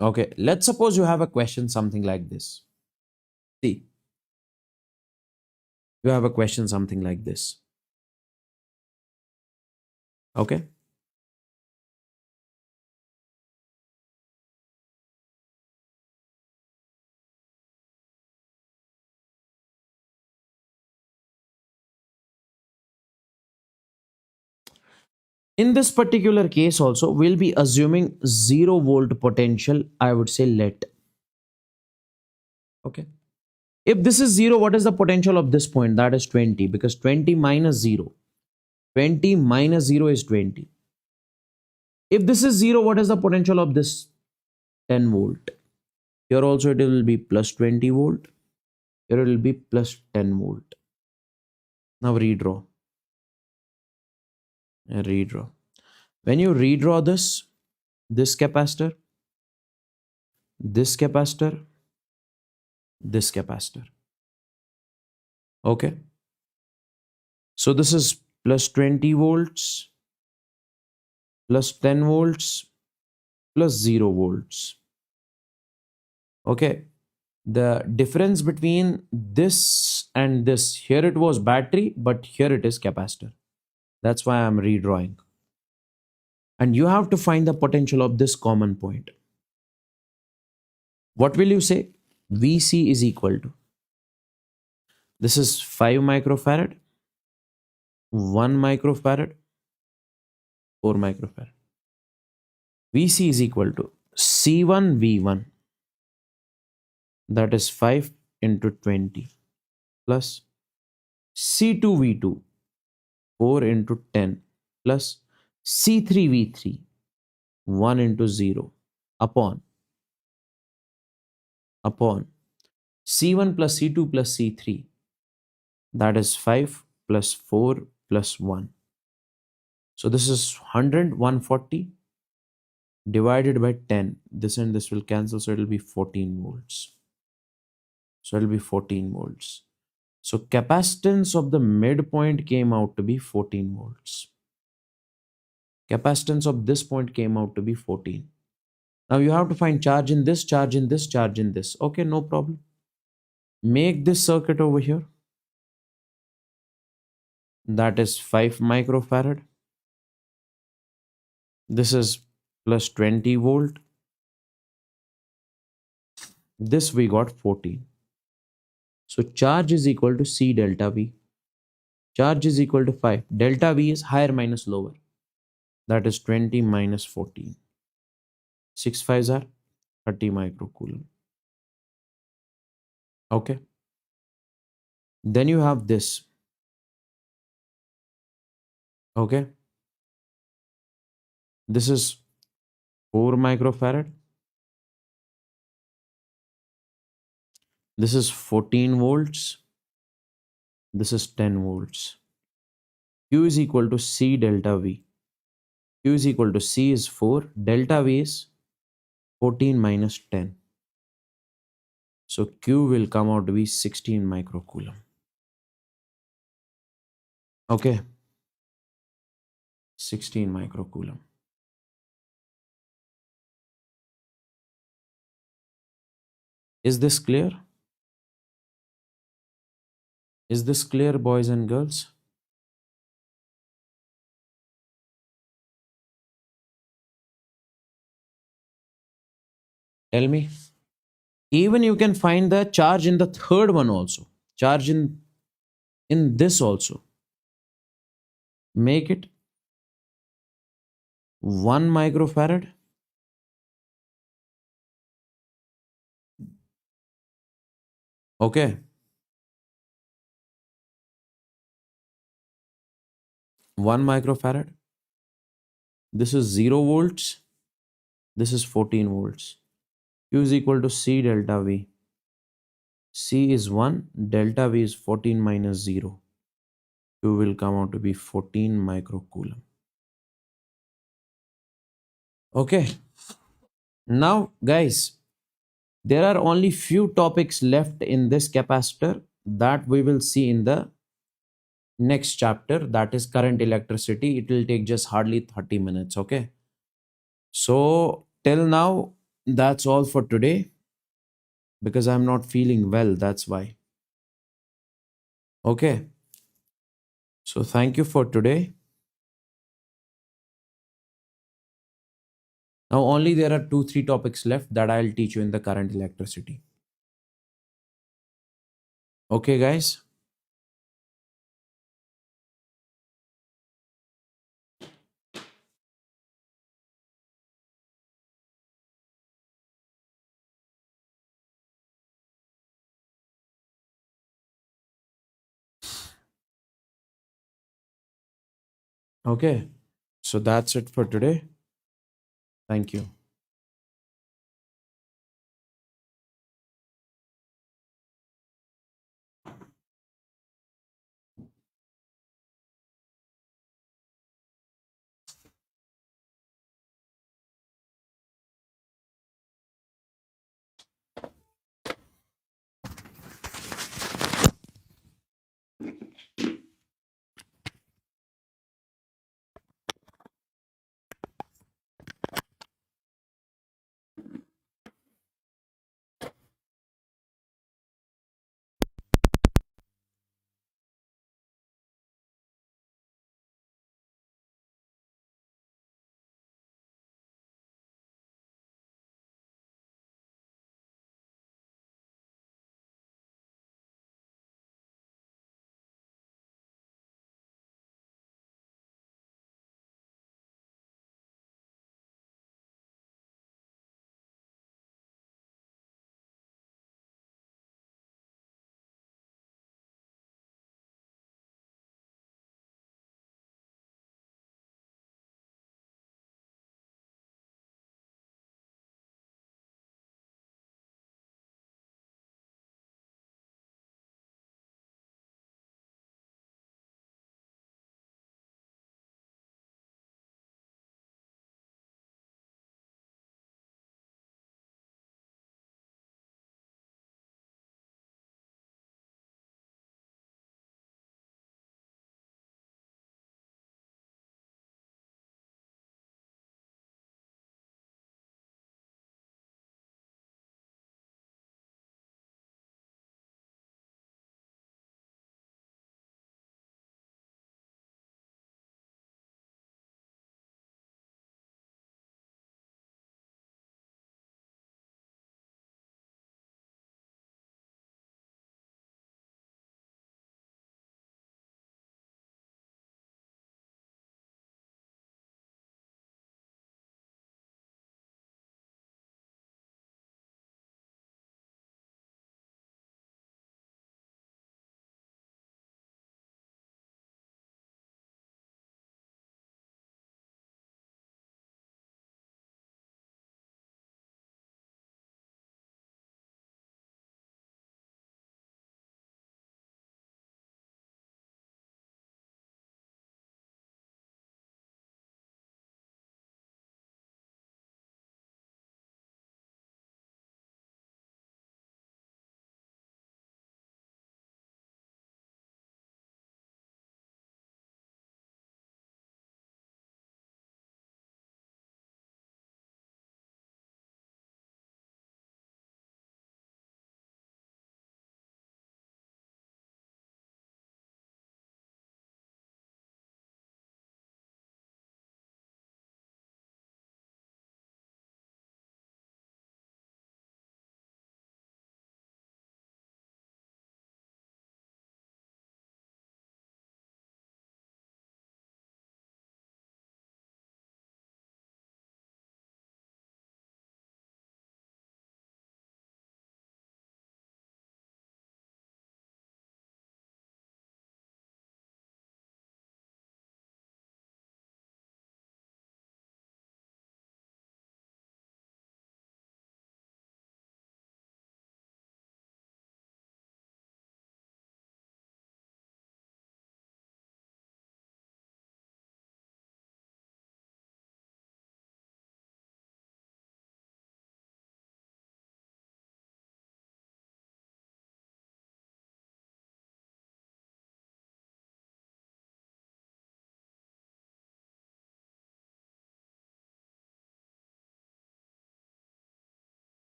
Okay, let's suppose you have a question something like this. See, you have a question something like this. Okay. In this particular case also, we'll be assuming 0 volt potential, I would say let. Okay. If this is 0, what is the potential of this point? That is 20, because 20 minus 0. 20 minus 0 is 20. If this is 0, what is the potential of this? 10 volt. Here also it will be plus 20 volt. Here it will be plus 10 volt. Now redraw. And redraw. When you redraw this capacitor, this capacitor, this capacitor. Okay. So this is plus 20 volts, plus 10 volts, plus 0 volts. Okay. The difference between this and this, here it was battery, but here it is capacitor. That's why I'm redrawing. And you have to find the potential of this common point. What will you say? VC is equal to, this is 5 microfarad, 1 microfarad, 4 microfarad. VC is equal to C1 V1, that is 5 into 20, plus C2 V2, 4 into 10, plus C3 V3, 1 into 0, upon C1 plus C2 plus C3, that is 5 plus 4 plus 1. So this is 100, 140 divided by 10. This and this will cancel, so it will be 14 volts. So it will be 14 volts. So capacitance of the midpoint came out to be 14 volts. Capacitance of this point came out to be 14. Now you have to find charge in this, charge in this, charge in this. Okay, no problem. Make this circuit over here. That is 5 microfarad. This is plus 20 volt. This we got 14. So charge is equal to C delta V. Charge is equal to 5. Delta V is higher minus lower. That is 20 minus 14. 6 5s are 30 microcoulomb. Okay. Then you have this. Okay. This is 4 microfarad. This is 14 volts. This is 10 volts. Q is equal to C delta V. Q is equal to C is 4. Delta V is 14 minus 10. So Q will come out to be 16 microcoulomb. Okay. 16 microcoulomb. Is this clear? Is this clear, boys and girls? Tell me. Even you can find the charge in the third one also. Charge in this also. Make it 1 microfarad. Okay. 1 microfarad. This is 0 volts. This is 14 volts. Q is equal to C delta V. C is 1. Delta V is 14 minus 0. Q will come out to be 14 microcoulomb. Okay. Now, guys, there are only few topics left in this capacitor that we will see in the next chapter, that is current electricity. It will take just hardly 30 minutes. Okay. So, till now, that's all for today because I'm not feeling well. That's why. Okay. So, thank you for today. Now, only there are 2 3 topics left that I'll teach you in the current electricity. Okay, guys. Okay. So, that's it for today. Thank you.